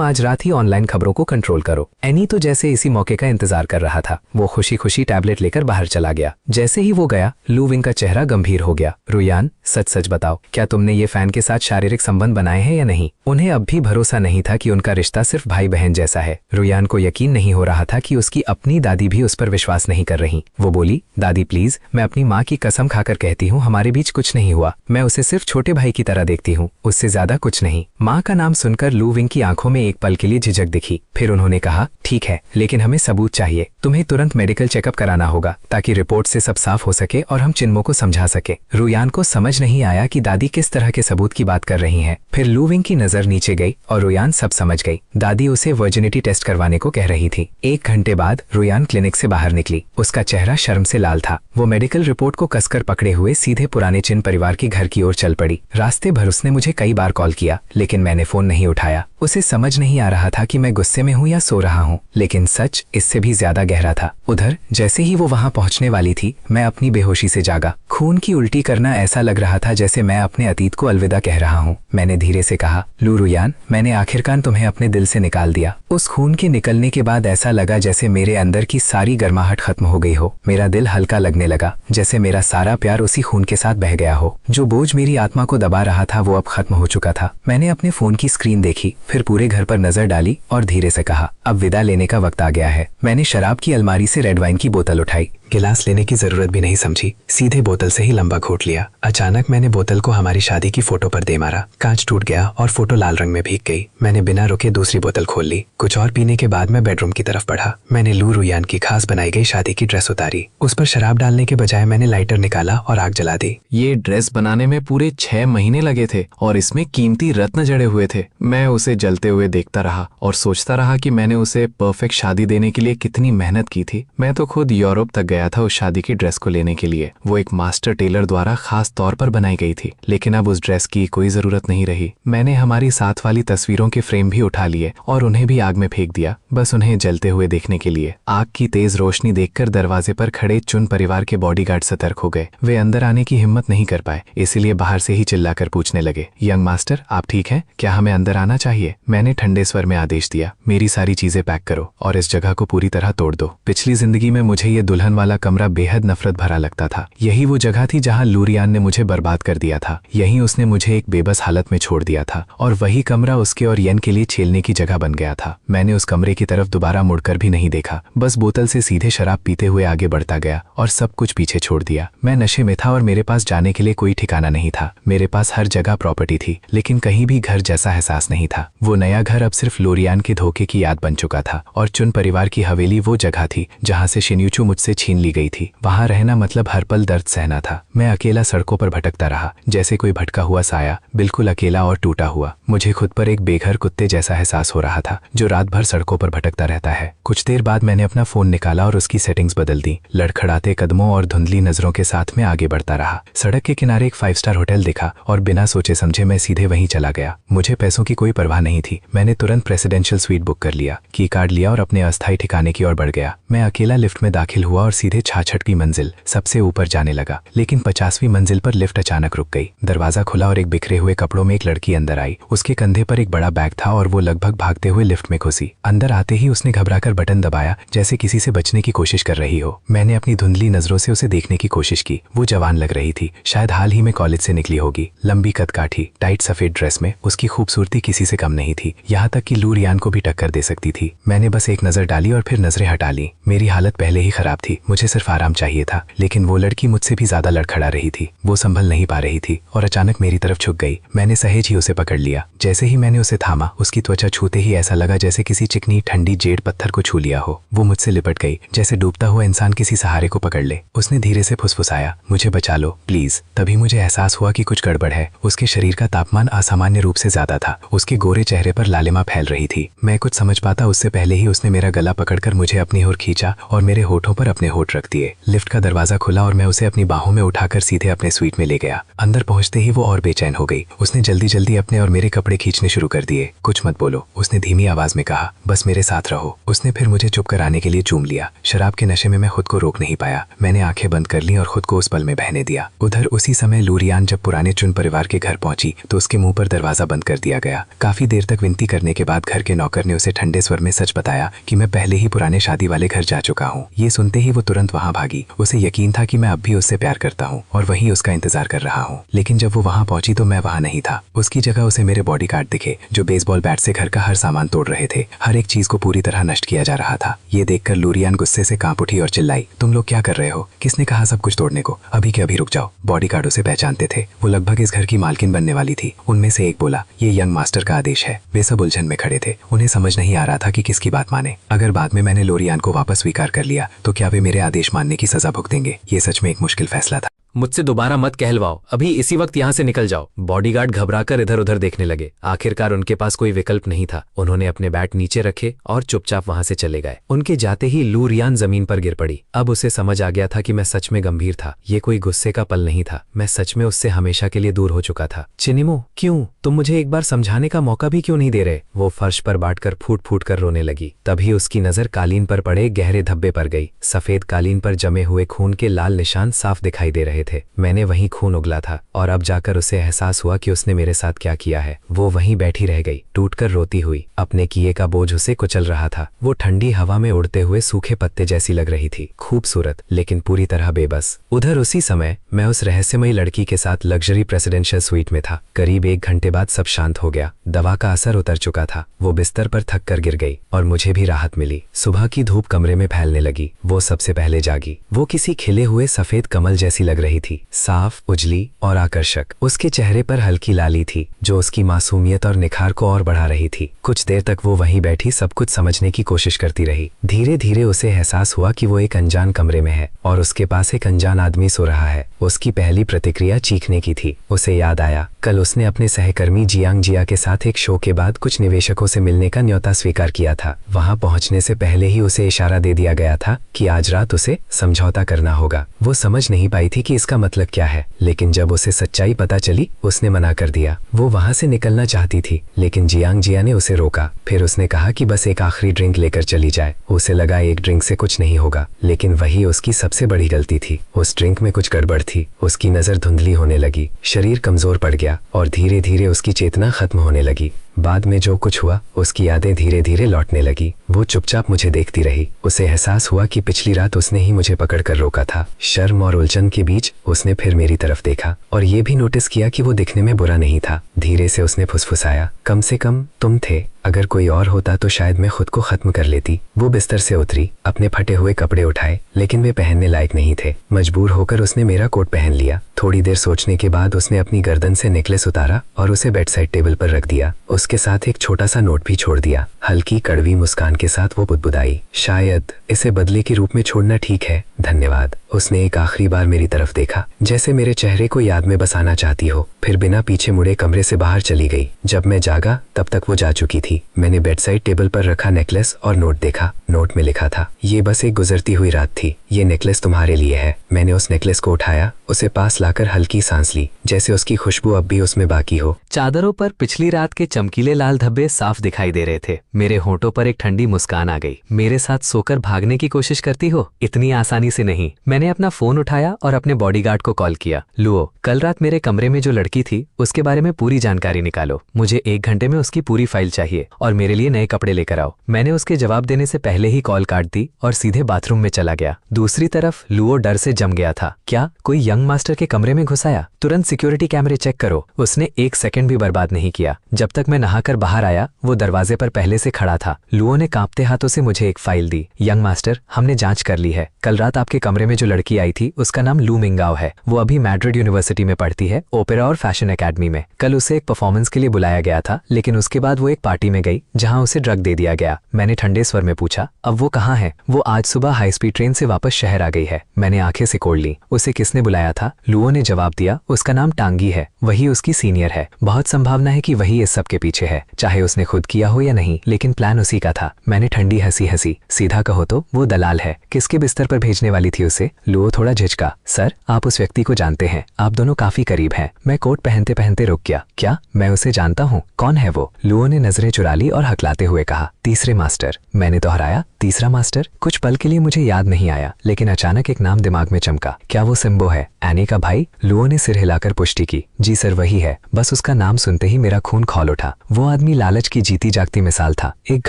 आज रात ही ऑनलाइन खबरों को कंट्रोल करो। एनी तो जैसे इसी मौके का इंतजार कर रहा था। वो खुशी खुशी टैबलेट लेकर बाहर चला गया। जैसे ही वो गया, लू विंग का चेहरा गंभीर हो गया। रुयान सच सच बताओ, क्या तुमने ये फैन के साथ शारीरिक संबंध बनाए हैं या नहीं? उन्हें अब भी भरोसा नहीं था कि उनका रिश्ता सिर्फ भाई बहन जैसा है। रुयान को यकीन नहीं हो रहा था कि उसकी अपनी दादी भी उस पर विश्वास नहीं कर रही। वो बोली, दादी प्लीज, मैं अपनी माँ की कसम खाकर कहती हूँ हमारे बीच कुछ नहीं हुआ। मैं उसे सिर्फ छोटे भाई की तरह देखती हूँ, उससे ज्यादा कुछ नहीं। माँ का नाम सुनकर लू विंग की आंखों में एक पल के लिए झिझक दिखी। फिर उन्होंने कहा, ठीक है, लेकिन हमें सबूत चाहिए। तुम्हें तुरंत मेडिकल चेकअप कराना होगा ताकि रिपोर्ट से सब साफ हो सके और हम चिन्मो को समझा सके। रुयान को समझ नहीं आया कि दादी किस तरह के सबूत की बात कर रही हैं। फिर लू विंग की नजर नीचे गई और रुयान सब समझ गई। दादी उसे वर्जिनिटी टेस्ट करवाने को कह रही थी। 1 घंटे बाद रुयान क्लिनिक से बाहर निकली। उसका चेहरा शर्म से लाल था। वो मेडिकल रिपोर्ट को कसकर पकड़े हुए सीधे पुराने चिन परिवार के घर की ओर चल पड़ी। रास्ते भर उसने मुझे कई बार कॉल किया, लेकिन मैंने फोन नहीं उठाया। उसे समझ नहीं आ रहा था कि मैं गुस्से में हूँ या सो रहा हूँ, लेकिन सच इससे भी ज्यादा गहरा था। उधर जैसे ही वो वहां पहुंचने वाली थी, मैं अपनी बेहोशी से जागा। खून की उल्टी करना ऐसा लग रहा था जैसे मैं अपने अतीत को अलविदा कह रहा हूँ। मैंने धीरे से कहा, लू रुयान, मैंने आखिरकार तुम्हें अपने दिल से निकाल दिया। उस खून के निकलने के बाद ऐसा लगा जैसे मेरे अंदर की सारी गर्माहट खत्म हो गई हो। मेरा दिल हल्का लगने लगा, जैसे मेरा सारा प्यार उसी खून के साथ बह गया हो। जो बोझ मेरी आत्मा को दबा रहा था वो अब खत्म हो चुका था। मैंने अपने फोन की स्क्रीन देखी, फिर पूरे घर पर नजर डाली और धीरे से कहा, अब विदा लेने का वक्त आ गया है। मैंने शराब की अलमारी से रेड वाइन की बोतल उठाई। गिलास लेने की जरूरत भी नहीं समझी, सीधे बोतल से ही लंबा घोट लिया। अचानक मैंने बोतल को हमारी शादी की फोटो पर दे मारा। कांच टूट गया और फोटो लाल रंग में भीग गई। मैंने बिना रुके दूसरी बोतल खोल ली। कुछ और पीने के बाद मैं बेडरूम की तरफ बढ़ा। मैंने लू रुयान की खास बनाई गई शादी की ड्रेस उतारी। उस पर शराब डालने के बजाय मैंने लाइटर निकाला और आग जला दी। ये ड्रेस बनाने में पूरे 6 महीने लगे थे और इसमें कीमती रत्न जड़े हुए थे। मैं उसे जलते हुए देखता रहा और सोचता रहा कि मैंने उसे परफेक्ट शादी देने के लिए कितनी मेहनत की थी। मैं तो खुद यूरोप तक गया गया था उस शादी की ड्रेस को लेने के लिए। वो एक मास्टर टेलर द्वारा खास तौर पर बनाई गई थी, लेकिन अब उस ड्रेस की कोई जरूरत नहीं रही। मैंने हमारी साथ वाली तस्वीरों के फ्रेम भी उठा लिए और उन्हें भी आग में फेंक दिया, बस उन्हें जलते हुए देखने के लिए। आग की तेज रोशनी देखकर दरवाजे पर खड़े चुन परिवार के बॉडीगार्ड सतर्क हो गए। वे अंदर आने की हिम्मत नहीं कर पाए, इसलिए बाहर से ही चिल्लाकर पूछने लगे, यंग मास्टर आप ठीक हैं? क्या हमें अंदर आना चाहिए? मैंने ठंडे स्वर में आदेश दिया, मेरी सारी चीजें पैक करो और इस जगह को पूरी तरह तोड़ दो। पिछली जिंदगी में मुझे ये दुल्हन वाला कमरा बेहद नफरत भरा लगता था। यही वो जगह थी जहां लूरियान ने मुझे बर्बाद कर दिया था। यहीं उसने मुझे एक बेबस हालत में छोड़ दिया था और वही कमरा उसके और येन के लिए छेलने की जगह बन गया था। मैंने उस कमरे की तरफ दोबारा मुड़कर भी नहीं देखा, बस बोतल से सीधे शराब पीते हुए आगे बढ़ता गया और सब कुछ पीछे छोड़ दिया। मैं नशे में था और मेरे पास जाने के लिए कोई ठिकाना नहीं था। मेरे पास हर जगह प्रॉपर्टी थी, लेकिन कहीं भी घर जैसा एहसास नहीं था। वो नया घर अब सिर्फ लोरियान के धोखे की याद बन चुका था और चुन परिवार की हवेली वो जगह थी जहां से शिन्यूचू मुझसे छीन ली गई थी। वहां रहना मतलब हर पल दर्द सहना था। मैं अकेला सड़कों पर भटकता रहा, जैसे कोई भटका हुआ साया, बिल्कुल अकेला और टूटा हुआ। मुझे खुद पर एक बेघर कुत्ते जैसा एहसास हो रहा था जो रात भर सड़कों पर भटकता रहता है। कुछ देर बाद मैंने अपना फोन निकाला और उसकी सेटिंग्स बदल दी। लड़खड़ाते कदमों और धुंधली नजरों के साथ में आगे बढ़ता रहा। सड़क के किनारे एक 5 स्टार होटल दिखा और बिना सोचे समझे मैं सीधे वहीं चला गया। मुझे पैसों की कोई परवाह नहीं थी। मैंने तुरंत प्रेसिडेंशियल स्वीट बुक कर लिया, की कार्ड लिया और अपने अस्थायी ठिकाने की ओर बढ़ गया। मैं अकेला लिफ्ट में दाखिल हुआ और सीधे 66वीं मंजिल सबसे ऊपर जाने लगा, लेकिन 50वीं मंजिल पर लिफ्ट अचानक रुक गई। दरवाजा खुला और एक बिखरे हुए कपड़ों में एक लड़की अंदर आई। उसके कंधे पर एक बड़ा बैग था और वो लगभग भागते हुए लिफ्ट में घुसी। अंदर आते ही उसने घबराकर बटन दबाया, जैसे किसी से बचने की कोशिश कर रही हो। मैंने अपनी धुंधली नजरों से उसे देखने की कोशिश की। वो जवान लग रही थी, शायद हाल ही में कॉलेज से निकली होगी। लंबी कदकाठी टाइट सफेद ड्रेस में उसकी खूबसूरती किसी से कम नहीं थी, यहाँ तक कि लूरियान को भी टक्कर दे सकती थी। मैंने बस एक नजर डाली और फिर नजरें हटा ली। मेरी हालत पहले ही खराब थी, मुझे सिर्फ आराम चाहिए था, लेकिन वो लड़की मुझसे भी ज्यादा लड़खड़ा रही थी। वो संभल नहीं पा रही थी और अचानक मेरी तरफ झुक गई। मैंने सहेज ही उसे पकड़ लिया। जैसे ही मैंने उसे थामा, उसकी त्वचा छूते ही ऐसा लगा जैसे किसी चिकनी ठंडी जेड पत्थर को छू लिया हो। वो मुझसे लिपट गई, जैसे डूबता हुआ इंसान किसी सहारे को पकड़ ले। उसने धीरे से फुसफुसाया, मुझे बचा लो प्लीज। तभी मुझे एहसास हुआ कि कुछ गड़बड़ है। उसके शरीर का तापमान असामान्य रूप से ज्यादा था। उसके गोरे चेहरे पर लालिमा फैल रही थी। मैं कुछ समझ पाता उससे पहले ही उसने मेरा गला पकड़कर मुझे अपनी ओर खींचा और मेरे होठों पर अपने होठ रख दिए। लिफ्ट का दरवाजा खुला और मैं उसे अपनी बाहों में उठाकर सीधे अपने स्वीट में ले गया। अंदर पहुंचते ही वो और बेचैन हो गई। उसने जल्दी जल्दी अपने और मेरे कपड़े खींचने शुरू कर दिए। कुछ मत बोलो, उसने धीमी आवाज में कहा, बस मेरे साथ रहो। उसने फिर मुझे चुप कराने के लिए चूम लिया। शराब के नशे में मैं खुद को रोक नहीं पाया। मैंने आंखें बंद कर ली और खुद को उस पल में बहने दिया। उधर उसी समय लूरियान जब पुराने चुन परिवार के घर पहुंची तो उसके मुंह पर दरवाजा बंद कर दिया गया। काफी देर तक विनती करने के बाद घर के नौकर ने उसे ठंडे स्वर में सच बताया कि मैं पहले ही पुराने शादी वाले घर जा चुका हूँ। ये सुनते ही वो तुरंत वहाँ भागी। उसे यकीन था कि मैं अब भी उससे प्यार करता हूँ और वहीं उसका इंतजार कर रहा हूँ। लेकिन जब वो वहाँ पहुंची तो मैं वहाँ नहीं था। उसकी जगह उसे मेरे बॉडीगार्ड दिखे जो बेसबॉल बैट से घर का हर सामान तोड़ रहे थे। हर एक चीज को पूरी तरह नष्ट किया जा रहा था। ये देखकर लूरियान गुस्से से कांप उठी और चिल्लाई, तुम लोग क्या कर रहे हो? किसने कहा सब कुछ तोड़ने को? अभी के अभी रुक जाओ। बॉडीगार्ड उसे पहचानते थे। वो लगभग इस घर की मालकिन बनने वाली थी। उनमें से एक बोला, ये यंग मास्टर का आदेश है। वे सब उलझन में खड़े थे। उन्हें समझ नहीं आ रहा था कि किसकी बात माने। अगर बाद में मैंने लोरियान को वापस स्वीकार कर लिया तो क्या वे मेरे आदेश मानने की सजा भुगतेंगे? ये सच में एक मुश्किल फैसला था। मुझसे दोबारा मत कहलवाओ, अभी इसी वक्त यहाँ से निकल जाओ। बॉडीगार्ड घबराकर इधर उधर देखने लगे। आखिरकार उनके पास कोई विकल्प नहीं था। उन्होंने अपने बैट नीचे रखे और चुपचाप वहां से चले गए। उनके जाते ही लूरियान जमीन पर गिर पड़ी। अब उसे समझ आ गया था कि मैं सच में गंभीर था। ये कोई गुस्से का पल नहीं था। मैं सच में उससे हमेशा के लिए दूर हो चुका था। चिनिमो, क्यों? तुम मुझे एक बार समझाने का मौका भी क्यों नहीं दे रहे? वो फर्श पर बांटकर फूट फूट कर रोने लगी। तभी उसकी नजर कालीन पर पड़े गहरे धब्बे पर गई। सफेद कालीन पर जमे हुए खून के लाल निशान साफ दिखाई दे रहे थे। मैंने वहीं खून उगला था और अब जाकर उसे एहसास हुआ कि उसने मेरे साथ क्या किया है। वो वहीं बैठी रह गई, टूटकर रोती हुई। अपने किए का बोझ उसे कुचल रहा था। वो ठंडी हवा में उड़ते हुए सूखे पत्ते जैसी लग रही थी, खूबसूरत लेकिन पूरी तरह बेबस। उधर उसी समय मैं उस रहस्यमयी लड़की के साथ लग्जरी प्रेसिडेंशियल स्वीट में था। करीब 1 घंटे बाद सब शांत हो गया। दवा का असर उतर चुका था। वो बिस्तर पर थक कर गिर गई और मुझे भी राहत मिली। सुबह की धूप कमरे में फैलने लगी। वो सबसे पहले जागी। वो किसी खिले हुए सफेद कमल जैसी लग रही रही थी, साफ, उजली और आकर्षक। उसके चेहरे पर हल्की लाली थी जो उसकी मासूमियत और निखार को और बढ़ा रही थी। कुछ देर तक वो वहीं बैठी सब कुछ समझने की कोशिश करती रही। धीरे धीरे उसे एहसास हुआ कि वो एक अनजान कमरे में है और उसके पास एक अनजान आदमी सो रहा है। उसकी पहली प्रतिक्रिया चीखने की थी। उसे याद आया कल उसने अपने सहकर्मी जियांग जिया के साथ एक शो के बाद कुछ निवेशकों से मिलने का न्योता स्वीकार किया था। वहां पहुंचने से पहले ही उसे इशारा दे दिया गया था कि आज रात उसे समझौता करना होगा। वो समझ नहीं पाई थी कि इसका मतलब क्या है, लेकिन जब उसे सच्चाई पता चली उसने मना कर दिया। वो वहां से निकलना चाहती थी लेकिन जियांग जिया ने उसे रोका। फिर उसने कहा कि बस एक आखिरी ड्रिंक लेकर चली जाए। उसे लगा एक ड्रिंक से कुछ नहीं होगा, लेकिन वही उसकी सबसे बड़ी गलती थी। उस ड्रिंक में कुछ गड़बड़ थी। उसकी नजर धुंधली होने लगी, शरीर कमजोर पड़ गया और धीरे धीरे उसकी चेतना खत्म होने लगी। बाद में जो कुछ हुआ उसकी यादें धीरे धीरे लौटने लगी। वो चुपचाप मुझे देखती रही। उसे एहसास हुआ कि पिछली रात उसने ही मुझे पकड़कर रोका था। शर्म और उलझन के बीच उसने फिर मेरी तरफ देखा और ये भी नोटिस किया कि वो दिखने में बुरा नहीं था। धीरे से उसने फुसफुसाया, कम से कम तुम थे। अगर कोई और होता तो शायद मैं खुद को खत्म कर लेती। वो बिस्तर से उतरी, अपने फटे हुए कपड़े उठाए, लेकिन वे पहनने लायक नहीं थे। मजबूर होकर उसने मेरा कोट पहन लिया। थोड़ी देर सोचने के बाद उसने अपनी गर्दन से नेकलेस उतारा और उसे बेड साइड टेबल पर रख दिया। उसके साथ एक छोटा सा नोट भी छोड़ दिया। हल्की कड़वी मुस्कान के साथ वो बुदबुदाई, शायद इसे बदले के रूप में छोड़ना ठीक है, धन्यवाद। उसने एक आखिरी बार मेरी तरफ देखा, जैसे मेरे चेहरे को याद में बसाना चाहती हो, फिर बिना पीछे मुड़े कमरे से बाहर चली गई। जब मैं जागा तब तक वो जा चुकी थी। मैंने बेड साइड टेबल पर रखा नेकलेस और नोट देखा। नोट में लिखा था, ये बस एक गुजरती हुई रात थी, ये नेकलेस तुम्हारे लिए है। मैंने उस नेकलेस को उठाया, उसे पास लाकर हल्की सांस ली, जैसे उसकी खुशबू अब भी उसमें बाकी हो। चादरों पर पिछली रात के चमकीले लाल धब्बे साफ दिखाई दे रहे थे। मेरे होंठों पर एक ठंडी मुस्कान आ गई। मेरे साथ सोकर भागने की कोशिश करती हो? इतनी आसानी से नहीं। मैंने अपना फोन उठाया और अपने बॉडीगार्ड को कॉल किया। लुओ, कल रात मेरे कमरे में जो लड़की थी उसके बारे में पूरी जानकारी निकालो। मुझे 1 घंटे में उसकी पूरी फाइल चाहिए और मेरे लिए नए कपड़े लेकर आओ। मैंने उसके जवाब देने से पहले ही कॉल काट दी और सीधे बाथरूम में चला गया। दूसरी तरफ लुओ डर से जम गया था। क्या कोई यंग मास्टर के कमरे में घुस आया? तुरंत सिक्योरिटी कैमरे चेक करो। उसने 1 सेकंड भी बर्बाद नहीं किया। जब तक मैं नहाकर बाहर आया वो दरवाजे पर पहले से खड़ा था। लुओ ने कांपते हाथों से मुझे एक फाइल दी। यंग मास्टर, हमने जांच कर ली है। कल रात आपके कमरे में जो लड़की आई थी उसका नाम लू मिंगाओ है। वो अभी मैड्रिड यूनिवर्सिटी में पढ़ती है, ओपेरा और फैशन एकेडमी में। कल उसे एक परफॉर्मेंस के लिए बुलाया गया था, लेकिन उसके बाद वो एक पार्टी में गई जहां उसे ड्रग दे दिया गया। मैंने ठंडे स्वर में पूछा, अब वो कहाँ है? वो आज सुबह हाई स्पीड ट्रेन से वापस शहर आ गई है। मैंने आंखें सिकोड़ ली। उसे किसने बुलाया था? लुओ ने जवाब दिया, उसका नाम टांगी है। वही उसकी सीनियर है। बहुत संभावना है कि वही इस सब के पीछे है, चाहे उसने खुद किया हो या नहीं, लेकिन प्लान उसी का था। मैंने ठंडी हंसी हंसी। सीधा कहो तो वो दलाल है। किसके बिस्तर पर भेजने वाली थी उसे? लुओ थोड़ा झिझका। सर, आप उस व्यक्ति को जानते हैं, आप दोनों काफी करीब हैं। मैं कोट पहनते पहनते रुक गया। क्या मैं उसे जानता हूँ? कौन है वो? लुओ ने नजरें चुरा ली और हकलाते हुए कहा, तीसरे मास्टर। मैंने दोहराया, तीसरा मास्टर? कुछ पल के लिए मुझे याद नहीं आया, लेकिन अचानक एक नाम दिमाग में चमका। क्या वो सिम्बो है, एनी का भाई? लुओ ने सिर हिलाकर पुष्टि की। जी सर, वही है। बस उसका नाम सुनते ही मेरा खून खौल उठा। वो आदमी लालच की जीती जागती मिसाल था। एक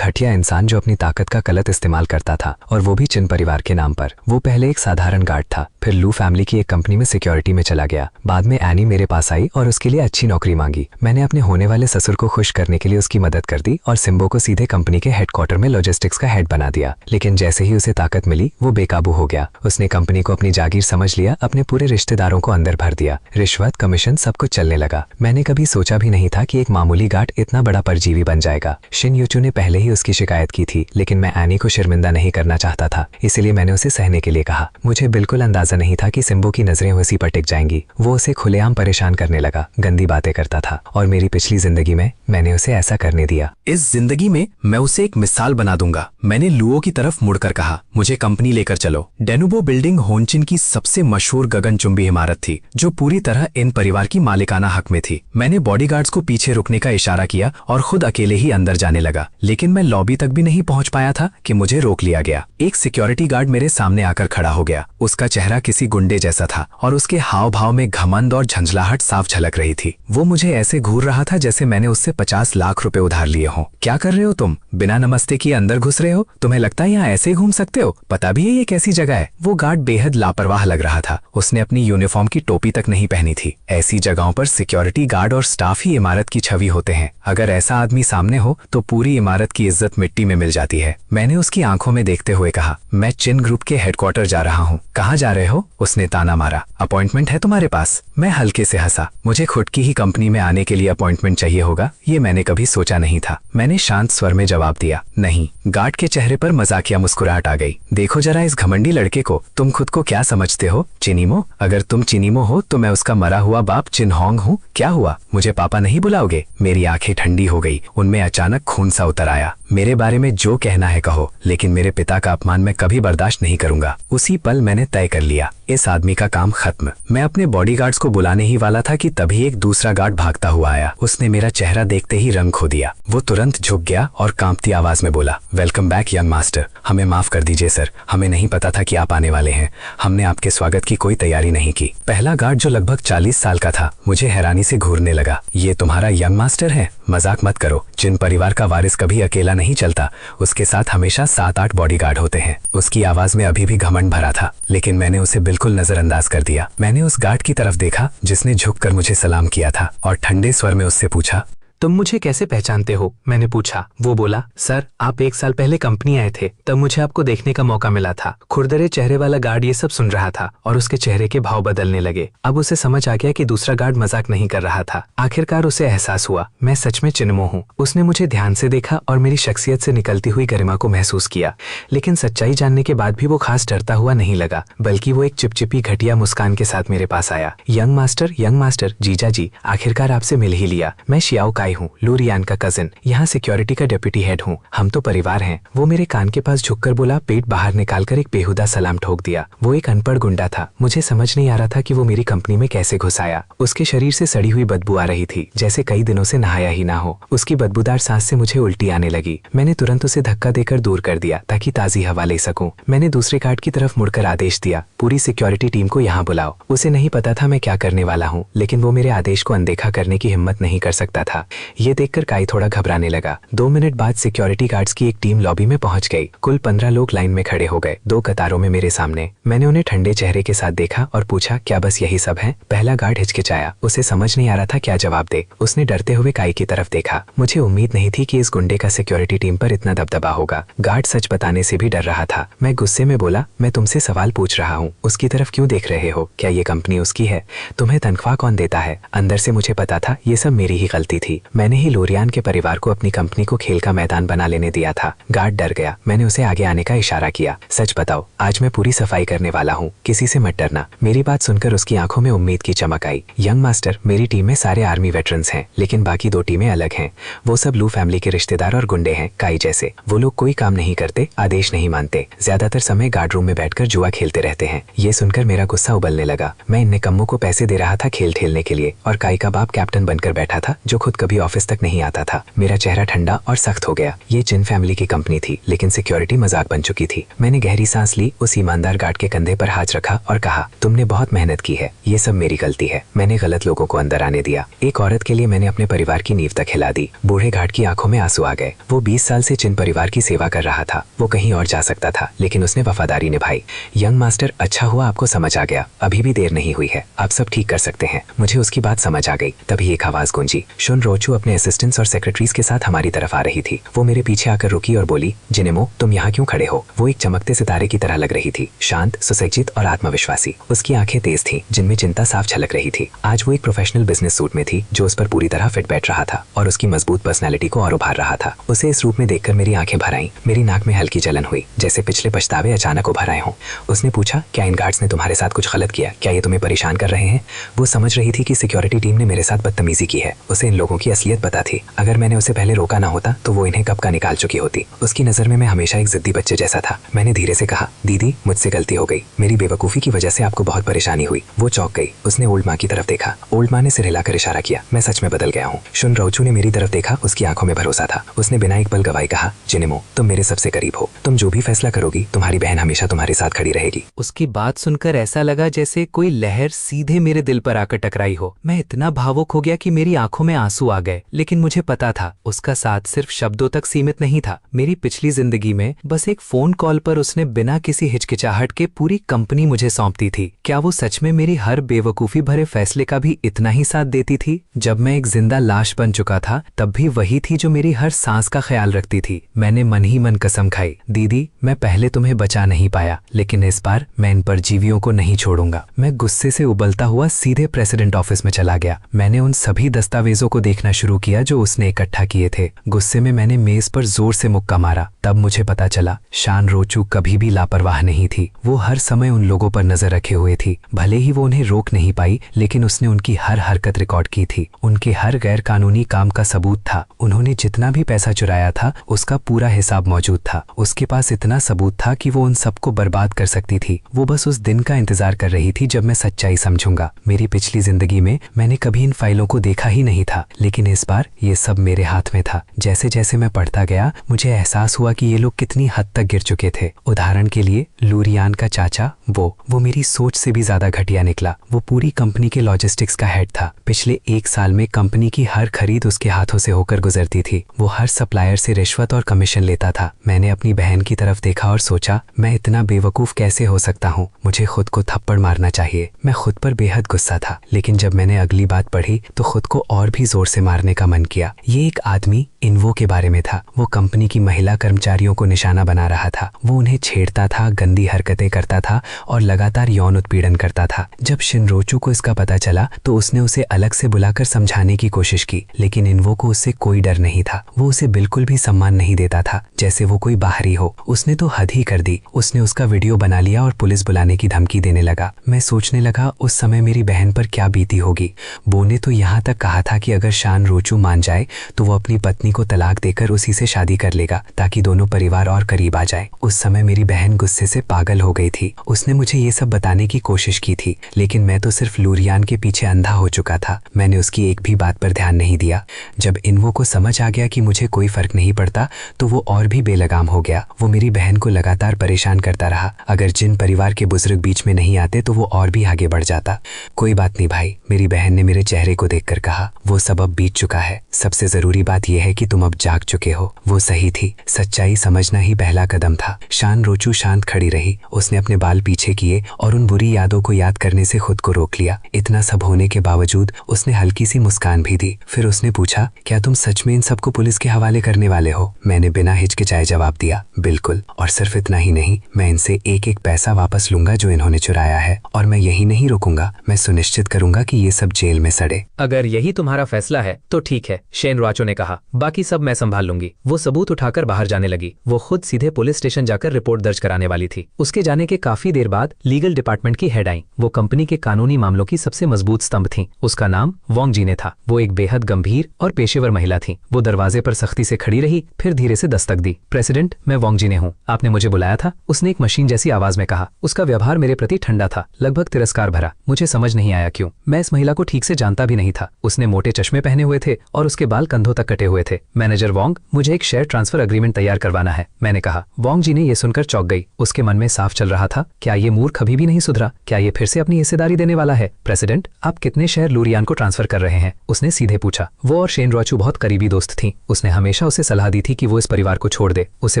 घटिया इंसान जो अपनी ताकत का गलत इस्तेमाल करता था, और वो भी चिन परिवार के नाम पर। वो पहले एक साधारण गार्ड था, फिर लू फैमिली की एक कंपनी में सिक्योरिटी में चला गया। बाद में एनी मेरे पास आई और उसके लिए अच्छी नौकरी मांगी। मैंने अपने होने वाले ससुर को खुश करने के लिए उसकी मदद कर दी और सिम्बो को सीधे कंपनी के हेडक्वार्टर में लॉजिस्टिक्स का हेड बना दिया। लेकिन जैसे ही उसे ताकत मिली वो बेकाबू हो गया। उसने कंपनी को अपनी जागीर समझ लिया, अपने पूरे रिश्तेदारों को अंदर भर दिया। रिश्वत, कमीशन, सब कुछ चलने लगा। मैंने कभी सोचा भी नहीं था कि एक मामूली गार्ड इतना बड़ा परजीवी बन जाएगा। शिन यूचू ने पहले ही उसकी शिकायत की थी, लेकिन मैं एनी को शर्मिंदा नहीं करना चाहता था, इसलिए मैंने उसे सहने के लिए कहा। मुझे बिल्कुल अंदाजा नहीं था कि सिम्बो की नजरें उसी पर टिक जाएंगी। वो उसे खुलेआम परेशान करने लगा, गंदी बातें करता था, और मेरी पिछली जिंदगी में मैंने उसे ऐसा करने दिया। इस जिंदगी में मैं उसे एक मिसाल बना दूंगा। मैंने लुओ की तरफ मुड़कर कहा, मुझे कंपनी लेकर चलो। डेनुबो बिल्डिंग होनचिन की सबसे मशहूर गगनचुंबी इमारत थी, जो पूरी तरह इन परिवार की मालिकाना हक में थी। मैंने बॉडीगार्ड्स को पीछे रुकने का इशारा किया और खुद अकेले ही अंदर जाने लगा, लेकिन मैं लॉबी तक भी नहीं पहुंच पाया था कि मुझे रोक लिया गया। एक सिक्योरिटी गार्ड मेरे सामने आकर खड़ा हो गया। उसका चेहरा किसी गुंडे जैसा था और उसके हाव भाव में घमंड और झंझलाहट साफ झलक रही थी। वो मुझे ऐसे घूर रहा था जैसे मैंने उससे 50 लाख रुपए उधार लिए हों। क्या कर रहे हो तुम? बिना नमस्ते किए अंदर घुस रहे हो? तुम्हें लगता है यहाँ ऐसे घूम सकते हो? पता भी है ये कैसी जगह है? वो गार्ड बेहद लापरवाह लग रहा था। उसने अपनी यूनिफॉर्म की टोपी तक नहीं पहनी थी। ऐसी जगहों पर सिक्योरिटी गार्ड और स्टाफ ही इमारत की छवि होते हैं। अगर ऐसा आदमी सामने हो तो पूरी इमारत की इज्जत मिट्टी में मिल जाती है। मैंने उसकी आंखों में देखते हुए कहा, मैं चिन ग्रुप के हेडक्वार्टर जा रहा हूँ। कहाँ जा रहे हो? हो? उसने ताना मारा। अपॉइंटमेंट है तुम्हारे पास? मैं हल्के से हंसा। मुझे खुद की ही कंपनी में आने के लिए अपॉइंटमेंट चाहिए होगा, ये मैंने कभी सोचा नहीं था। मैंने शांत स्वर में जवाब दिया, नहीं। गार्ड के चेहरे पर मजाकिया मुस्कुराहट आ गई। देखो जरा इस घमंडी लड़के को, तुम खुद को क्या समझते हो? चिनीमो? अगर तुम चिनीमो हो तो मैं उसका मरा हुआ बाप चिन्होंग हूँ। क्या हुआ, मुझे पापा नहीं बुलाओगे? मेरी आंखें ठंडी हो गई, उनमें अचानक खून सा उतर आया। मेरे बारे में जो कहना है कहो, लेकिन मेरे पिता का अपमान मैं कभी बर्दाश्त नहीं करूंगा। उसी पल मैंने तय कर लिया, इस आदमी का काम खत्म। मैं अपने बॉडीगार्ड्स को बुलाने ही वाला था कि तभी एक दूसरा गार्ड भागता हुआ आया। उसने मेरा चेहरा देखते ही रंग खो दिया। वो तुरंत झुक गया और कांपती आवाज में बोला, वेलकम बैक यंग मास्टर। हमें माफ कर दीजिए सर, हमें नहीं पता था कि आप आने वाले हैं। हमने आपके स्वागत की कोई तैयारी नहीं की। पहला गार्ड, जो लगभग 40 साल का था, मुझे हैरानी से घूरने लगा। ये तुम्हारा यंग मास्टर है? मजाक मत करो। जिन परिवार का वारिस कभी अकेला नहीं चलता, उसके साथ हमेशा 7-8 बॉडीगार्ड होते हैं। उसकी आवाज में अभी भी घमंड भरा था, लेकिन मैंने उसे बिल्कुल नजरअंदाज कर दिया। मैंने उस गार्ड की तरफ देखा जिसने झुककर मुझे सलाम किया था और ठंडे स्वर में उससे पूछा, तुम मुझे कैसे पहचानते हो? मैंने पूछा। वो बोला, सर आप 1 साल पहले कंपनी आए थे, तब मुझे आपको देखने का मौका मिला था। खुरदरे चेहरे वाला गार्ड ये सब सुन रहा था और उसके चेहरे के भाव बदलने लगे। अब उसे समझ आ गया कि दूसरा गार्ड मजाक नहीं कर रहा था। आखिरकार उसे एहसास हुआ, मैं सच में चिन्मो हूँ। उसने मुझे ध्यान से देखा और मेरी शख्सियत से निकलती हुई गरिमा को महसूस किया, लेकिन सच्चाई जानने के बाद भी वो खास डरता हुआ नहीं लगा, बल्कि वो एक चिपचिपी घटिया मुस्कान के साथ मेरे पास आया। यंग मास्टर, जीजा जी, आखिरकार आपसे मिल ही लिया। मैं शियाओ काई हूँ, लूरियान का कजिन, यहाँ सिक्योरिटी का डिप्टी हेड हूँ। हम तो परिवार हैं। वो मेरे कान के पास झुककर बोला, पेट बाहर निकालकर एक बेहुदा सलाम ठोक दिया। वो एक अनपढ़ गुंडा था। मुझे समझ नहीं आ रहा था कि वो मेरी कंपनी में कैसे घुस आया। उसके शरीर से सड़ी हुई बदबू आ रही थी, जैसे कई दिनों से नहाया ही ना हो। उसकी बदबूदार सांस से मुझे उल्टी आने लगी। मैंने तुरंत उसे धक्का देकर दूर कर दिया ताकि ताजी हवा ले सकूं। मैंने दूसरे गार्ड की तरफ मुड़कर आदेश दिया, पूरी सिक्योरिटी टीम को यहाँ बुलाओ। उसे नहीं पता था मैं क्या करने वाला हूँ, लेकिन वो मेरे आदेश को अनदेखा करने की हिम्मत नहीं कर सकता था। ये देखकर काई थोड़ा घबराने लगा। 2 मिनट बाद सिक्योरिटी गार्ड्स की एक टीम लॉबी में पहुंच गई। कुल 15 लोग लाइन में खड़े हो गए, 2 कतारों में मेरे सामने। मैंने उन्हें ठंडे चेहरे के साथ देखा और पूछा, क्या बस यही सब है? पहला गार्ड हिचकिचाया, उसे समझ नहीं आ रहा था क्या जवाब दे। उसने डरते हुए काई की तरफ देखा। मुझे उम्मीद नहीं थी कि इस गुंडे का सिक्योरिटी टीम पर इतना दबदबा होगा। गार्ड सच बताने से भी डर रहा था। मैं गुस्से में बोला, मैं तुमसे सवाल पूछ रहा हूँ, उसकी तरफ क्यों देख रहे हो? क्या ये कंपनी उसकी है? तुम्हें तनख्वाह कौन देता है? अंदर से मुझे पता था ये सब मेरी ही गलती थी। मैंने ही लोरियान के परिवार को अपनी कंपनी को खेल का मैदान बना लेने दिया था। गार्ड डर गया। मैंने उसे आगे आने का इशारा किया। सच बताओ, आज मैं पूरी सफाई करने वाला हूँ, किसी से मत डरना। मेरी बात सुनकर उसकी आंखों में उम्मीद की चमक आई। यंग मास्टर, मेरी टीम में सारे आर्मी वेटरन्स हैं, लेकिन बाकी 2 टीमें अलग हैं। वो सब लू फैमिली के रिश्तेदार और गुंडे हैं, काई जैसे। वो लोग कोई काम नहीं करते, आदेश नहीं मानते, ज्यादातर समय गार्ड रूम में बैठकर जुआ खेलते रहते हैं। ये सुनकर मेरा गुस्सा उबलने लगा। मैं इन निकम्मों को पैसे दे रहा था खेल खेलने के लिए, और काई का बाप कैप्टन बनकर बैठा था, जो खुद कभी ऑफिस तक नहीं आता था। मेरा चेहरा ठंडा और सख्त हो गया। ये चिन फैमिली की कंपनी थी, लेकिन सिक्योरिटी मजाक बन चुकी थी। मैंने गहरी सांस ली, उस ईमानदार गार्ड के कंधे पर हाथ रखा और कहा, तुमने बहुत मेहनत की है, ये सब मेरी गलती है। मैंने गलत लोगों को अंदर आने दिया। एक औरत के लिए मैंने अपने परिवार की नींव तक हिला दी। बूढ़े गार्ड की आंखों में आंसू आ गए। वो 20 साल से चिन परिवार की सेवा कर रहा था। वो कहीं और जा सकता था, लेकिन उसने वफादारी निभाई। यंग मास्टर, अच्छा हुआ आपको समझ आ गया। अभी भी देर नहीं हुई है, आप सब ठीक कर सकते हैं। मुझे उसकी बात समझ आ गई। तभी एक आवाज गूंजी। शुन रोचू अपने असिस्टेंट्स और सेक्रेटरीज के साथ हमारी तरफ आ रही थी। वो मेरे पीछे आकर रुकी और बोली, जिनेमो, तुम यहाँ क्यों खड़े हो? वो एक चमकते सितारे की तरह लग रही थी, शांत, सुसज्जित और आत्मविश्वासी। उसकी आंखें तेज थीं, जिनमें चिंता साफ झलक रही थी। आज वो एक प्रोफेशनल बिजनेस सूट में थी, जो उस पर पूरी तरह फिट बैठ रहा था और उसकी मजबूत पर्सनैलिटी को और उभार रहा था। उसे इस रूप में देखकर मेरी आंखें भर आईं। मेरी नाक में हल्की जलन हुई, जैसे पिछले पछतावे अचानक उभर आए हों। उसने पूछा, क्या इन गार्ड्स ने तुम्हारे साथ कुछ गलत किया? क्या ये तुम्हें परेशान कर रहे हैं? वो समझ रही थी कि सिक्योरिटी टीम ने मेरे साथ बदतमीजी की है। उसे इन लोगों की असलियत पता थी। अगर मैंने उसे पहले रोका ना होता तो वो इन्हें कब का निकाल चुकी होती। उसकी नजर में मैं हमेशा एक जिद्दी बच्चे जैसा था। मैंने धीरे से कहा, दीदी, मुझसे गलती हो गई। मेरी बेवकूफी की वजह से आपको बहुत परेशानी हुई। वो चौंक गई। उसने ओल्ड माँ की तरफ देखा। ओल्ड माँ ने सिर हिलाकर इशारा किया। मैं सच में बदल गया हूँ। शुन रोचू ने मेरी तरफ देखा। उसकी आंखों में भरोसा था। उसने बिना एक पल गवाई कहा, जिनेमो, तुम मेरे सबसे करीब हो। तुम जो भी फैसला करोगी, तुम्हारी बहन हमेशा तुम्हारे साथ खड़ी रहेगी। उसकी बात सुनकर ऐसा लगा जैसे कोई लहर सीधे मेरे दिल पर आकर टकराई हो। मैं इतना भावुक हो गया कि मेरी आंखों में आंसू आ गए, लेकिन मुझे पता था उसका साथ सिर्फ शब्दों तक सीमित नहीं था। मेरी पिछली जिंदगी में बस एक फोन कॉल पर उसने बिना किसी हिचकिचाहट के पूरी कंपनी मुझे सौंपती थी। क्या वो सच में मेरी हर बेवकूफी भरे फैसले का भी इतना ही साथ देती थी? जब मैं एक जिंदा लाश बन चुका था तब भी वही थी जो मेरी हर सांस का ख्याल रखती थी। मैंने मन ही मन कसम खाई, दीदी मैं पहले तुम्हें बचा नहीं पाया, लेकिन इस बार मैं इन परजीवियों को नहीं छोड़ूंगा। मैं गुस्से से उबलता हुआ सीधे प्रेसिडेंट ऑफिस में चला गया। मैंने उन सभी दस्तावेजों को देखना शुरू किया जो उसने इकट्ठा किए थे। गुस्से में मैंने मेज पर जोर से मुक्का मारा। तब मुझे पता चला शान रोचू कभी भी लापरवाह नहीं थी। वो हर समय उन लोगों पर नजर रखे हुए थी। भले ही वो उन्हें रोक नहीं पाई, लेकिन उसने उनकी हर हरकत रिकॉर्ड की थी। उनके हर गैर कानूनी काम का सबूत था। उन्होंने जितना भी पैसा चुराया था उसका पूरा हिसाब मौजूद था। उसके पास इतना सबूत था कि वो उन सबको बर्बाद कर सकती थी। वो बस उस दिन का इंतजार कर रही थी जब मैं सच्चाई समझूंगा। मेरी पिछली जिंदगी में मैंने कभी इन फाइलों को देखा ही नहीं था, लेकिन इस बार ये सब मेरे हाथ में था। जैसे जैसे मैं पढ़ता गया मुझे एहसास हुआ कि ये लोग कितनी हद तक गिर चुके थे। उदाहरण के लिए लूरियान का चाचा, वो मेरी सोच से भी ज्यादा घटिया निकला। वो पूरी कंपनी के लॉजिस्टिक्स का हेड था। पिछले 1 साल में कंपनी की हर खरीद उसके हाथों से होकर गुजरती थी। वो हर सप्लायर से रिश्वत और कमीशन लेता था। मैंने अपनी बहन की तरफ देखा और सोचा, मैं इतना बेवकूफ कैसे हो सकता हूँ? मुझे खुद को थप्पड़ मारना चाहिए। मैं खुद पर बेहद गुस्सा था, लेकिन जब मैंने अगली बात पढ़ी तो खुद को और भी जोर से मारने का मन किया। ये एक आदमी इन्वो के बारे में था। वो कंपनी की महिला कर्मचारियों को निशाना बना रहा था। वो उन्हें छेड़ता था, गंदी हरकतें करता था और लगातार यौन उत्पीड़न करता था। जब शिनरोचू को इसका पता चला तो उसने उसे अलग से बुलाकर समझाने की कोशिश की, लेकिन इन्वो को उससे कोई डर नहीं था। वो उसे बिल्कुल भी सम्मान नहीं देता था, जैसे वो कोई बाहरी हो। उसने तो हद ही कर दी। उसने उसका वीडियो बना लिया और पुलिस बुलाने की धमकी देने लगा। मैं सोचने लगा उस समय मेरी बहन पर क्या बीती होगी। बो ने तो यहाँ तक कहा था कि अगर शान रोचू मान जाए तो वो अपनी पत्नी को तलाक देकर उसी से शादी कर लेगा ताकि दोनों परिवार और करीब आ जाए। उस समय मेरी बहन गुस्से से पागल हो गई थी। उसने मुझे ये सब बताने की कोशिश की थी, लेकिन मैं तो सिर्फ लूरियान के पीछे अंधा हो चुका था। मैंने उसकी एक भी बात पर ध्यान नहीं दिया। जब इन्वो को समझ आ गया कि मुझे कोई फर्क नहीं पड़ता तो वो और भी बेलगाम हो गया। वो मेरी बहन को लगातार परेशान करता रहा। अगर जिन परिवार के बुजुर्ग बीच में नहीं आते तो वो और भी आगे बढ़ जाता। कोई बात नहीं भाई, मेरी बहन ने मेरे चेहरे को देखकर कहा, वो सब अब बीत चुका है। सबसे जरूरी बात यह है कि तुम अब जाग चुके हो। वो सही थी। सच्चाई समझना ही पहला कदम था। शान रोचू शांत खड़ी रही। उसने अपने बाल पीछे किए और उन बुरी यादों को याद करने से खुद को रोक लिया। इतना सब होने के बावजूद उसने हल्की सी मुस्कान भी दी। फिर उसने पूछा, क्या तुम सच में इन सबको पुलिस के हवाले करने वाले हो? मैंने बिना हिचकिचाए जवाब दिया, बिल्कुल। और सिर्फ इतना ही नहीं, मैं इनसे एक एक पैसा वापस लूंगा जो इन्होंने चुराया है। और मैं यही नहीं रुकूंगा, मैं सुनिश्चित करूंगा कि ये सब जेल में सड़े। अगर यही तुम्हारा फैसला है तो ठीक है, शेन रोचू ने कहा। बाकी सब मैं संभाल लूंगी। वो सबूत उठाकर बाहर जाने लगी। वो खुद सीधे पुलिस स्टेशन जाकर रिपोर्ट दर्ज कराने वाली थी। उसके जाने के काफी देर बाद लीगल डिपार्टमेंट की हेड आई। वो कंपनी के कानूनी मामलों की सबसे मजबूत स्तंभ थी। उसका नाम वोंग जीने था। वो एक बेहद गंभीर और पेशेवर महिला थी। वो दरवाजे पर सख्ती से खड़ी रही, फिर धीरे से दस्तक दी। प्रेसिडेंट, मैं वोंग जीने हूँ। आपने मुझे बुलाया था? उसने एक मशीन जैसी आवाज में कहा। उसका व्यवहार मेरे प्रति ठंडा था, लगभग तिरस्कार भरा। मुझे समझ नहीं आया क्यों। मैं इस महिला को ठीक से जानता भी नहीं था। उसने मोटे चश्मे पहने हुए थे और उसके बाल कंधों तक कटे हुए थे। मैनेजर वोंग, मुझे एक शेयर ट्रांसफर अग्रीमेंट तैयार करवाना है, मैंने कहा। वोंग जी ने यह सुनकर चौंक गई। उसके मन में साफ चल रहा था, क्या ये मूर्ख अभी भी नहीं सुधरा? क्या ये फिर से अपनी हिस्सेदारी देने वाला है? प्रेसिडेंट, आप कितने शेयर लूरियान को ट्रांसफर कर रहे हैं? उसने सीधे पूछा। वो और शेन रोचू बहुत करीबी दोस्त थी। उसने हमेशा उसे सलाह दी थी कि वो इस परिवार को छोड़ दे। उसे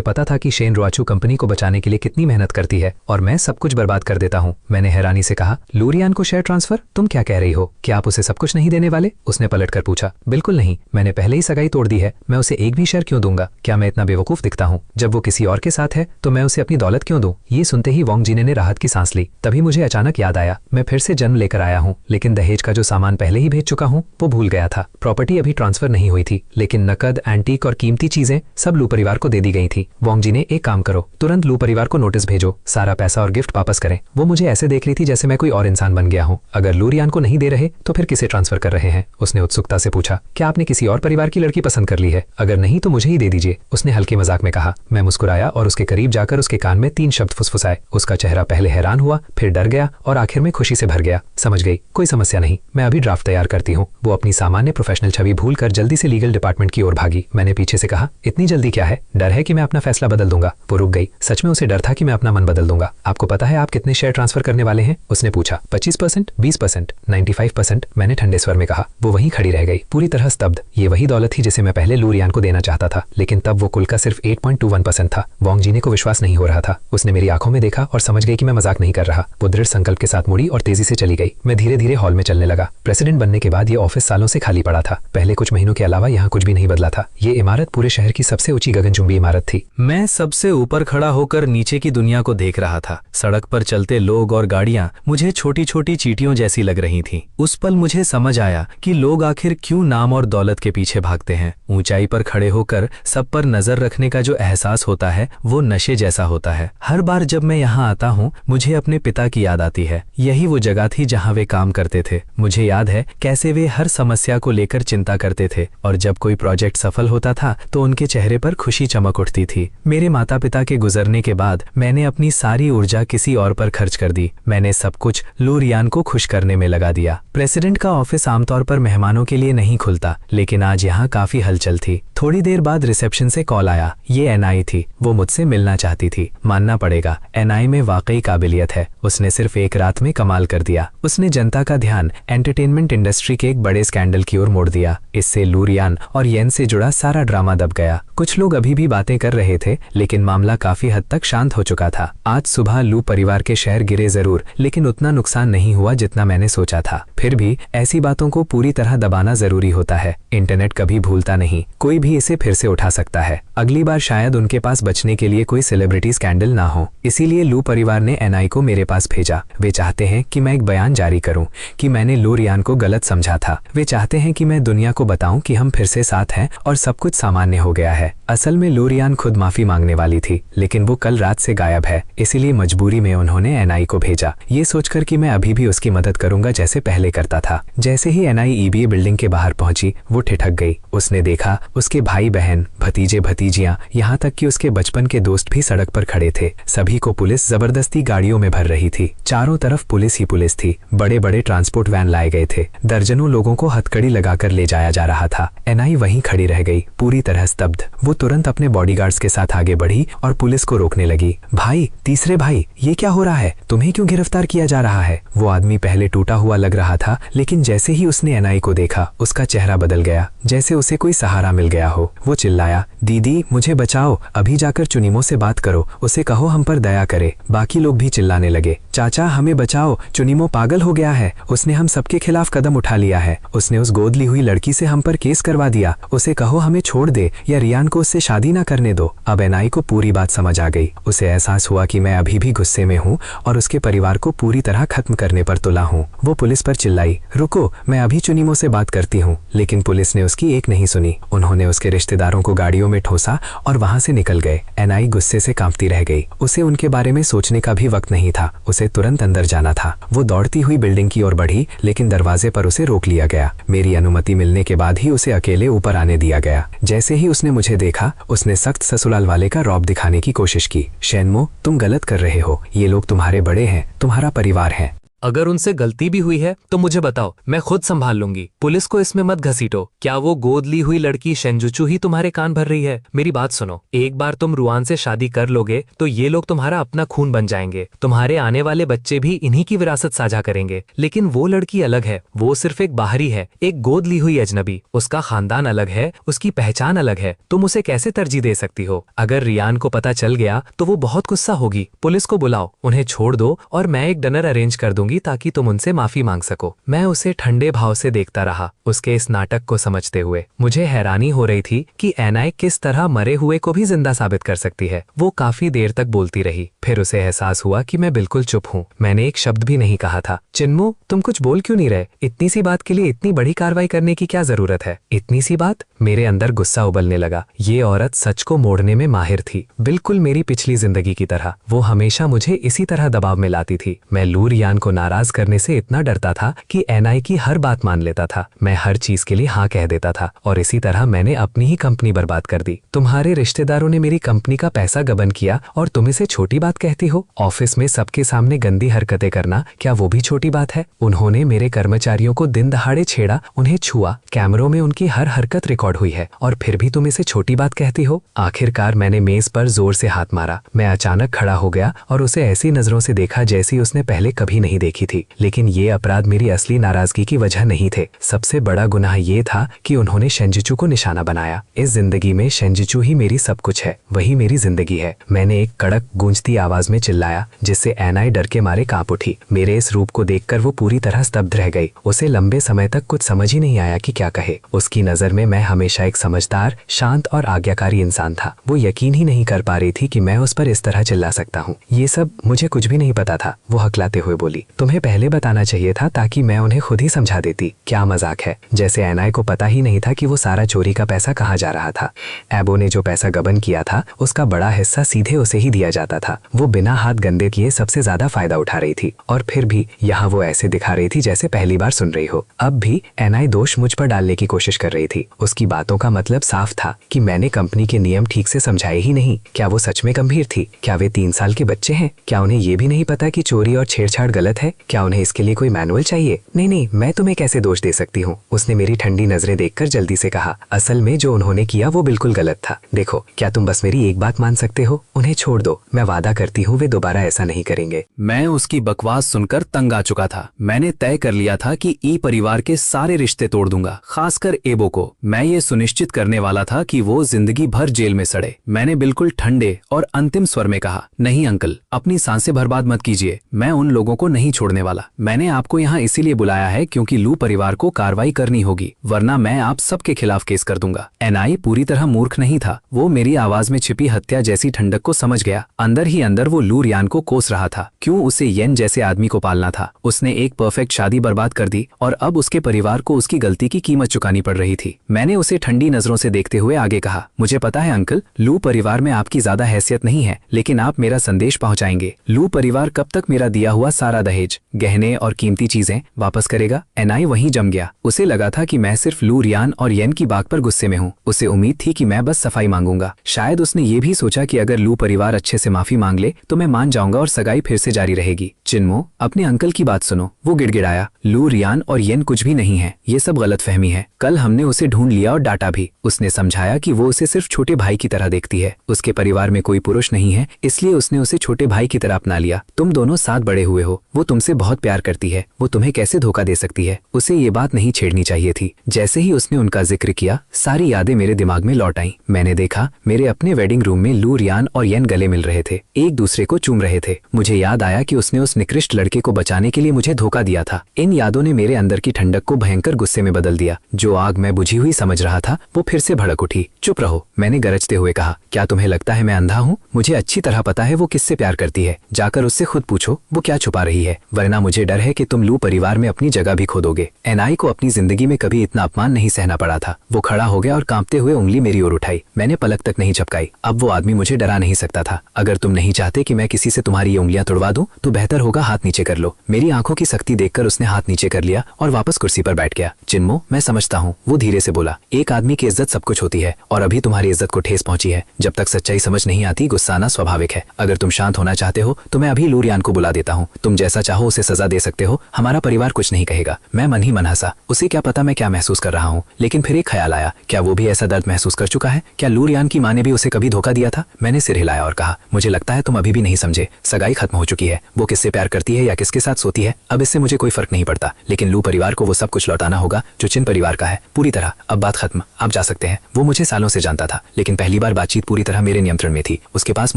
पता था कि शेन रोचू कंपनी को बचाने के लिए कितनी मेहनत करती है और मैं सब कुछ बर्बाद कर देता हूँ। मैंने हैरानी से कहा, लूरियान को शेयर ट्रांसफर? तुम क्या कह रही हो? क्या आप उसे सब कुछ नहीं देने वाले? उसने पलटकर पूछा। बिल्कुल नहीं, मैंने पहले ही सगाई तोड़ दी है। मैं उसे एक भी शेयर क्यों दूंगा? क्या मैं इतना बेवकूफ दिखता हूँ? जब वो किसी और के साथ है तो मैं उसे अपनी दौलत क्यों दूं? ये सुनते ही वोंग जीने ने राहत की सांस ली। तभी मुझे अचानक याद आया, मैं फिर से जन्म लेकर आया हूँ, लेकिन दहेज का जो सामान पहले ही भेज चुका हूँ वो भूल गया था। प्रॉपर्टी अभी ट्रांसफर नहीं हुई थी, लेकिन नकद, एंटीक और कीमती चीजें सब लू परिवार को दे दी गई थी। वोंग जी ने, एक काम करो, तुरंत लू परिवार को नोटिस भेजो, सारा पैसा और गिफ्ट वापस करें। वो मुझे ऐसे देख रही थी जैसे मैं कोई और इंसान बन गया हूँ। अगर लूरियान को नहीं दे रहे तो फिर किसे ट्रांसफर कर रहे हैं? उसने उत्सुकता से पूछा। क्या आपने किसी और परिवार की लड़की पसंद कर ली है? अगर नहीं तो मुझे ही दे दीजिए, उसने हल्के मजाक में कहा। मैं मुस्कुराया और उसके करीब जाकर उसके कान में 3 शब्द फुसफुसाए। उसका चेहरा पहले हैरान हुआ, फिर डर गया और आखिर में खुशी से भर गया। समझ गई, कोई समस्या नहीं, मैं अभी ड्राफ्ट तैयार करती हूँ। वो अपनी सामान्य प्रोफेशनल छवि भूलकर जल्दी से लीगल डिपार्टमेंट की ओर भागी। मैंने पीछे से कहा, इतनी जल्दी क्या है? डर है कि मैं अपना फैसला बदल दूंगा? वो रुक गई। सच में उसे डर था कि मैं अपना मन बदल दूंगा। आपको पता है आप कितने शेयर ट्रांसफर करने वाले हैं? उसने पूछा। 25%, 20%, 95%, मैंने ठंडे स्वर में कहा। वो वहीं खड़ी रह गई, पूरी तरह स्तब्ध। ये वही दौलत थी जिसे मैं पहले लू रियान को देना चाहता था, लेकिन तब वो कुल का सिर्फ 8.21% था। वोंग जीने को विश्वास नहीं हो रहा था। उसने मेरी आंखों में देखा और समझ गई कि मैं मजाक नहीं कर रहा। वो दृढ़ संकल्प के साथ मुड़ी और तेजी से चली गई। मैं धीरे धीरे हॉल में चलने लगा। प्रेसिडेंट बनने के बाद ये ऑफिस सालों से खाली पड़ा था। पहले कुछ महीनों के अलावा यहाँ कुछ भी नहीं बदला था। ये इमारत पूरे शहर की सबसे ऊंची गगनचुंबी इमारत थी। मैं सबसे ऊपर खड़ा होकर नीचे की दुनिया को देख रहा था। सड़क पर चलते लोग और गाड़ियां मुझे छोटी छोटी चींटियों जैसी लग रही थीं। उस पल मुझे समझ आया कि लोग आखिर क्यों नाम और दौलत के पीछे भागते हैं। ऊंचाई पर खड़े होकर सब पर नजर रखने का जो एहसास होता है वो नशे जैसा होता है। हर बार जब मैं यहाँ आता हूँ मुझे अपने पिता की याद आती है। यही वो जगह थी जहाँ वे काम करते थे। मुझे याद है कैसे वे हर समस्या को लेकर चिंता करते थे और जब कोई प्रोजेक्ट सफल होता था तो उनके चेहरे पर खुशी चमक उठती थी। मेरे माता पिता के गुजरने के बाद मैंने अपनी सारी ऊर्जा किसी और पर खर्च कर दी। मैंने सब कुछ लू रियान को खुश करने में लगा दिया। प्रेसिडेंट का ऑफिस आमतौर पर मेहमानों के लिए नहीं खुलता, लेकिन आज यहाँ काफी हलचल थी। थोड़ी देर बाद रिसेप्शन से कॉल आया। ये एनआई थी। वो मुझसे मिलना चाहती थी। मानना पड़ेगा, एनआई में वाकई काबिलियत है। उसने सिर्फ एक रात में कमाल कर दिया। उसने जनता का ध्यान एंटरटेनमेंट इंडस्ट्री के एक बड़े स्कैंडल की ओर मोड़ दिया। इससे लू रियान और येन से जुड़ा सारा ड्रामा दब गया। कुछ लोग अभी भी बातें कर रहे थे, लेकिन मामला काफी हद तक शांत हो चुका था। आज सुबह लू परिवार के शेयर गिरे जरूर, लेकिन उतना नुकसान नहीं हुआ जितना मैंने सोचा था। फिर भी ऐसी बातों को पूरी तरह दबाना जरूरी होता है। इंटरनेट कभी भूलता नहीं, कोई भी इसे फिर से उठा सकता है। अगली बार शायद उनके पास बचने के लिए कोई सेलिब्रिटी स्कैंडल ना हो। इसीलिए लू परिवार ने एनआई को मेरे पास भेजा। वे चाहते हैं कि मैं एक बयान जारी करूं कि मैंने लू रियान को गलत समझा था। वे चाहते हैं कि मैं दुनिया को बताऊं कि हम फिर से साथ हैं और सब कुछ सामान्य हो गया है। असल में लू रियान खुद माफी मांगने वाली थी, लेकिन वो कल रात से गायब है। इसीलिए मजबूरी में उन्होंने एनआई को भेजा, ये सोचकर कि मैं अभी भी उसकी मदद करूंगा जैसे पहले करता था। जैसे ही एनआई ईबीए बिल्डिंग के बाहर पहुंची, वो ठिठक गई। उसने देखा उसके भाई बहन, भतीजे भतीजियां, यहाँ तक कि उसके बचपन के दोस्त भी सड़क पर खड़े थे। सभी को पुलिस जबरदस्ती गाड़ियों में भर रही थी। चारों तरफ पुलिस ही पुलिस थी। बड़े बड़े ट्रांसपोर्ट वैन लाए गए थे। दर्जनों लोगों को हथकड़ी लगाकर ले जाया जा रहा था। एनआई वहीं खड़ी रह गई, पूरी तरह स्तब्ध। वो तुरंत अपने बॉडीगार्ड्स के साथ आगे बढ़ी और पुलिस को रोकने लगी। भाई, तीसरे भाई, ये क्या हो रहा है? तुम्हें क्यों गिरफ्तार किया जा रहा है? वो आदमी पहले टूटा हुआ लग रहा था, लेकिन जैसे ही उसने एनआई को देखा, उसका चेहरा बदल गया, जैसे उसे कोई सहारा मिल गया हो। वो चिल्लाया, दीदी मुझे बचाओ, अभी जाकर चुनिमो से बात करो, उसे कहो हम पर दया करे। बाकी लोग भी चिल्लाने लगे, चाचा हमें बचाओ, चुनिमो पागल हो गया है, उसने हम सबके खिलाफ कदम उठा लिया है, उसने उस गोद ली हुई लड़की से हम पर केस करवा दिया, उसे कहो हमें छोड़ दे या रियान को उससे शादी ना करने दो। अब एनआई को पूरी बात समझ आ गई। उसे एहसास हुआ कि मैं अभी भी गुस्से में हूँ और उसके परिवार को पूरी तरह खत्म करने पर तुला हूँ। वो पुलिस पर चिल्लाई, रुको, मैं अभी चुनिमो से बात करती हूँ। लेकिन पुलिस ने उसकी एक नहीं सुनी। उन्होंने उसके रिश्तेदारों को गाड़ियों में ठोसा और वहां से निकल गए। एनआई गुस्से से कांपती रह गई। उसे उनके बारे में सोचने का भी वक्त नहीं था। उसे तुरंत अंदर जाना था। वो दौड़ती हुई बिल्डिंग की ओर बढ़ी, लेकिन दरवाजे पर उसे रोक लिया गया। मेरी अनुमति मिलने के बाद ही उसे अकेले ऊपर आने दिया गया। जैसे ही उसने मुझे देखा, उसने सख्त ससुराल वाले का रौब दिखाने की कोशिश की। शेनमो, तुम गलत कर रहे हो। ये लोग तुम्हारे बड़े हैं, तुम्हारा परिवार है। अगर उनसे गलती भी हुई है तो मुझे बताओ, मैं खुद संभाल लूंगी। पुलिस को इसमें मत घसीटो। क्या वो गोद ली हुई लड़की शेंजुचू ही तुम्हारे कान भर रही है? मेरी बात सुनो, एक बार तुम रुआन से शादी कर लोगे तो ये लोग तुम्हारा अपना खून बन जाएंगे। तुम्हारे आने वाले बच्चे भी इन्हीं की विरासत साझा करेंगे। लेकिन वो लड़की अलग है। वो सिर्फ एक बाहरी है, एक गोद ली हुई अजनबी। उसका खानदान अलग है, उसकी पहचान अलग है। तुम उसे कैसे तरजीह दे सकती हो? अगर रियान को पता चल गया तो वो बहुत गुस्सा होगी। पुलिस को बुलाओ, उन्हें छोड़ दो और मैं एक डिनर अरेंज कर दूंगी ताकि तुम उनसे माफी मांग सको। मैं उसे ठंडे भाव से देखता रहा, उसके इस नाटक को समझते हुए। मुझे हैरानी हो रही थी कि एनआई किस तरह मरे हुए को भी जिंदा साबित कर सकती है। वो काफी देर तक बोलती रही, फिर उसे एहसास हुआ कि मैं बिल्कुल चुप हूँ। मैंने एक शब्द भी नहीं कहा था। चिन्मो, तुम कुछ बोल क्यों नहीं रहे? इतनी सी बात के लिए इतनी बड़ी कार्रवाई करने की क्या जरूरत है? इतनी सी बात? मेरे अंदर गुस्सा उबलने लगा। ये औरत सच को मोड़ने में माहिर थी, बिल्कुल मेरी पिछली जिंदगी की तरह। वो हमेशा मुझे इसी तरह दबाव में लाती थी। मैं लू रियान को नाराज करने से इतना डरता था कि एनआई की हर बात मान लेता था। मैं हर चीज के लिए हाँ कह देता था और इसी तरह मैंने अपनी ही कंपनी बर्बाद कर दी। तुम्हारे रिश्तेदारों ने मेरी कंपनी का पैसा गबन किया और तुम इसे छोटी बात कहती हो? ऑफिस में सबके सामने गंदी हरकतें करना, क्या वो भी छोटी बात है? उन्होंने मेरे कर्मचारियों को दिन दहाड़े छेड़ा, उन्हें छुआ, कैमरों में उनकी हर हरकत रिकॉर्ड हुई है और फिर भी तुम इसे छोटी बात कहती हो? आखिरकार मैंने मेज पर जोर से हाथ मारा। मैं अचानक खड़ा हो गया और उसे ऐसी नजरों से देखा जैसी उसने पहले कभी नहीं देखी थी, लेकिन ये अपराध मेरी असली नाराजगी की वजह नहीं थे। सबसे बड़ा गुनाह ये था कि उन्होंने शेंजिचू को निशाना बनाया। इस जिंदगी में शेंजिचू ही मेरी सब कुछ है, वही मेरी जिंदगी है। मैंने एक कड़क गूंजती आवाज में चिल्लाया, जिससे एनाई डर के मारे कांप उठी। मेरे इस रूप को देखकर वो पूरी तरह स्तब्ध रह गई। उसे लंबे समय तक कुछ समझ ही नहीं आया कि क्या कहे। उसकी नजर में मैं हमेशा एक समझदार, शांत और आज्ञाकारी इंसान था। वो यकीन ही नहीं कर पा रही थी कि मैं उस पर इस तरह चिल्ला सकता हूँ। ये सब मुझे कुछ भी नहीं पता था, वो हकलाते हुए बोली। तुम्हें पहले बताना चाहिए था ताकि मैं उन्हें खुद ही समझा देती। क्या मजाक है, जैसे एनाई को पता ही नहीं था कि वो सारा चोरी का पैसा कहाँ जा रहा था। एबो ने जो पैसा गबन किया था उसका बड़ा हिस्सा सीधे उसे ही दिया जाता था। वो बिना हाथ गंदे किए सबसे ज्यादा फायदा उठा रही थी, और फिर भी यहाँ वो ऐसे दिखा रही थी जैसे पहली बार सुन रही हो। अब भी एनाई दोष मुझ पर डालने की कोशिश कर रही थी। उसकी बातों का मतलब साफ था कि मैंने कंपनी के नियम ठीक से समझाए ही नहीं। क्या वो सच में गंभीर थी? क्या वे 3 साल के बच्चे हैं? क्या उन्हें ये भी नहीं पता कि चोरी और छेड़छाड़ गलत है? क्या उन्हें इसके लिए कोई मैनुअल चाहिए? नहीं, मैं तुम्हें कैसे दोष दे सकती हूँ? उसने मेरी ठंडी नजरें देखकर जल्दी से कहा, असल में जो उन्होंने किया वो बिल्कुल गलत था। देखो, क्या तुम बस मेरी एक बात मान सकते हो? उन्हें छोड़ दो, मैं वादा करती हूँ वे दोबारा ऐसा नहीं करेंगे। मैं उसकी बकवास सुनकर तंग आ चुका था। मैंने तय कर लिया था कि ई परिवार के सारे रिश्ते तोड़ दूंगा, खासकर एबो को। मैं ये सुनिश्चित करने वाला था कि वो जिंदगी भर जेल में सड़े। मैंने बिल्कुल ठंडे और अंतिम स्वर में कहा, नहीं अंकल, अपनी सांसें बर्बाद मत कीजिए। मैं उन लोगों को नहीं छोड़ने वाला। मैंने आपको यहाँ इसीलिए बुलाया है क्योंकि लू परिवार को कार्रवाई करनी होगी, वरना मैं आप सबके खिलाफ केस कर दूंगा। एनाई पूरी तरह मूर्ख नहीं था। वो मेरी आवाज में छिपी हत्या जैसी ठंडक को समझ गया। अंदर ही अंदर वो लू रियान को कोस रहा था। क्यों उसे येन जैसे आदमी को पालना था? उसने एक परफेक्ट शादी बर्बाद कर दी और अब उसके परिवार को उसकी गलती की कीमत चुकानी पड़ रही थी। मैंने उसे ठंडी नजरों से देखते हुए आगे कहा, मुझे पता है अंकल, लू परिवार में आपकी ज्यादा हैसियत नहीं है, लेकिन आप मेरा संदेश पहुंचाएंगे। लू परिवार कब तक मेरा दिया हुआ सारा दहेज, गहने और कीमती चीजें वापस करेगा? एनाई वहीं जम गया। उसे लगा था कि मैं सिर्फ लू रियान और येन की बात पर गुस्से में हूँ। उसे उम्मीद थी कि मैं बस सफाई मांगूंगा। शायद उसने ये भी सोचा कि अगर लू परिवार अच्छे से माफी मांग ले तो मैं मान जाऊंगा और सगाई फिर से जारी रहेगी। चिन्मो, अपने अंकल की बात सुनो। वो गिड़गिड़ाया, लू रियान और येन कुछ भी नहीं है, ये सब गलतफहमी है। कल हमने उसे ढूंढ लिया और डांटा भी। उसने समझाया कि वो उसे सिर्फ छोटे भाई की तरह देखती है। उसके परिवार में कोई पुरुष नहीं है, इसलिए उसने उसे छोटे भाई की तरह अपना लिया। तुम दोनों साथ बड़े हुए हो। वो तुमसे बहुत प्यार करती है। वो तुम्हें कैसे धोखा दे सकती है? उसे ये बात नहीं छेड़नी चाहिए थी। जैसे ही उसने उनका जिक्र किया, सारी यादें मेरे दिमाग में लौट आईं। मैंने देखा मेरे अपने वेडिंग रूम में लू रियान और येन गले मिल रहे थे, एक दूसरे को चूम रहे थे। मुझे याद आया कि उसने उस निकृष्ट लड़के को बचाने के लिए मुझे धोखा दिया था। इन यादों ने मेरे अंदर की ठंडक को भयंकर गुस्से में बदल दिया। जो आग मैं बुझी हुई समझ रहा था वो फिर से भड़क उठी। चुप रहो, मैंने गरजते हुए कहा। क्या तुम्हें लगता है मैं अंधा हूँ? मुझे अच्छी तरह पता है वो किससे प्यार करती है। जाकर उससे खुद पूछो वो क्या छुपा रही है, वरना मुझे डर है कि तुम लू परिवार में अपनी जगह भी खो दोगे। एनाई को अपनी जिंदगी में कभी इतना अपमान नहीं सहना पड़ा था। वो खड़ा हो गया और कांपते हुए उंगली मेरी ओर उठाई। मैंने पलक तक नहीं झपकाई। अब वो आदमी मुझे डरा नहीं सकता था। अगर तुम नहीं चाहते कि मैं किसी से तुम्हारी ये उंगलियां तुड़वा दूं तो बेहतर होगा हाथ नीचे कर लो। मेरी आंखों की सख्ती देखकर उसने हाथ नीचे कर लिया और वापस कुर्सी पर बैठ गया। चिन्मो, मैं समझता हूँ, वो धीरे से बोला। एक आदमी की इज्जत सब कुछ होती है और अभी तुम्हारी इज्जत को ठेस पहुंची है। जब तक सच्चाई समझ नहीं आती गुस्सा आना स्वाभाविक है। अगर तुम शांत होना चाहते हो तो मैं अभी लू रियान को बुला देता हूँ। तुम जैसा चाहो उसे सजा दे सकते हो, हमारा परिवार कुछ नहीं कहेगा। मैं मन ही मन हंसा। उसे क्या पता मैं क्या महसूस कर रहा हूँ, लेकिन फिर एक ख्याल आया, क्या वो भी ऐसा दर्द महसूस कर चुका है? क्या लू रियान की माँ ने भी उसे कभी धोखा दिया था? मैंने सिर हिलाया और कहा, मुझे लगता है तुम अभी भी नहीं समझे। सगाई खत्म हो चुकी है। वो किससे प्यार करती है या किसके साथ सोती है, अब इससे मुझे कोई फर्क नहीं पड़ता, लेकिन लू परिवार को वो सब कुछ लौटाना होगा जो चिन परिवार का है, पूरी तरह। अब बात खत्म, आप जा सकते हैं। वो मुझे सालों से जानता था, लेकिन पहली बार बातचीत पूरी तरह मेरे नियंत्रण में थी। उसके पास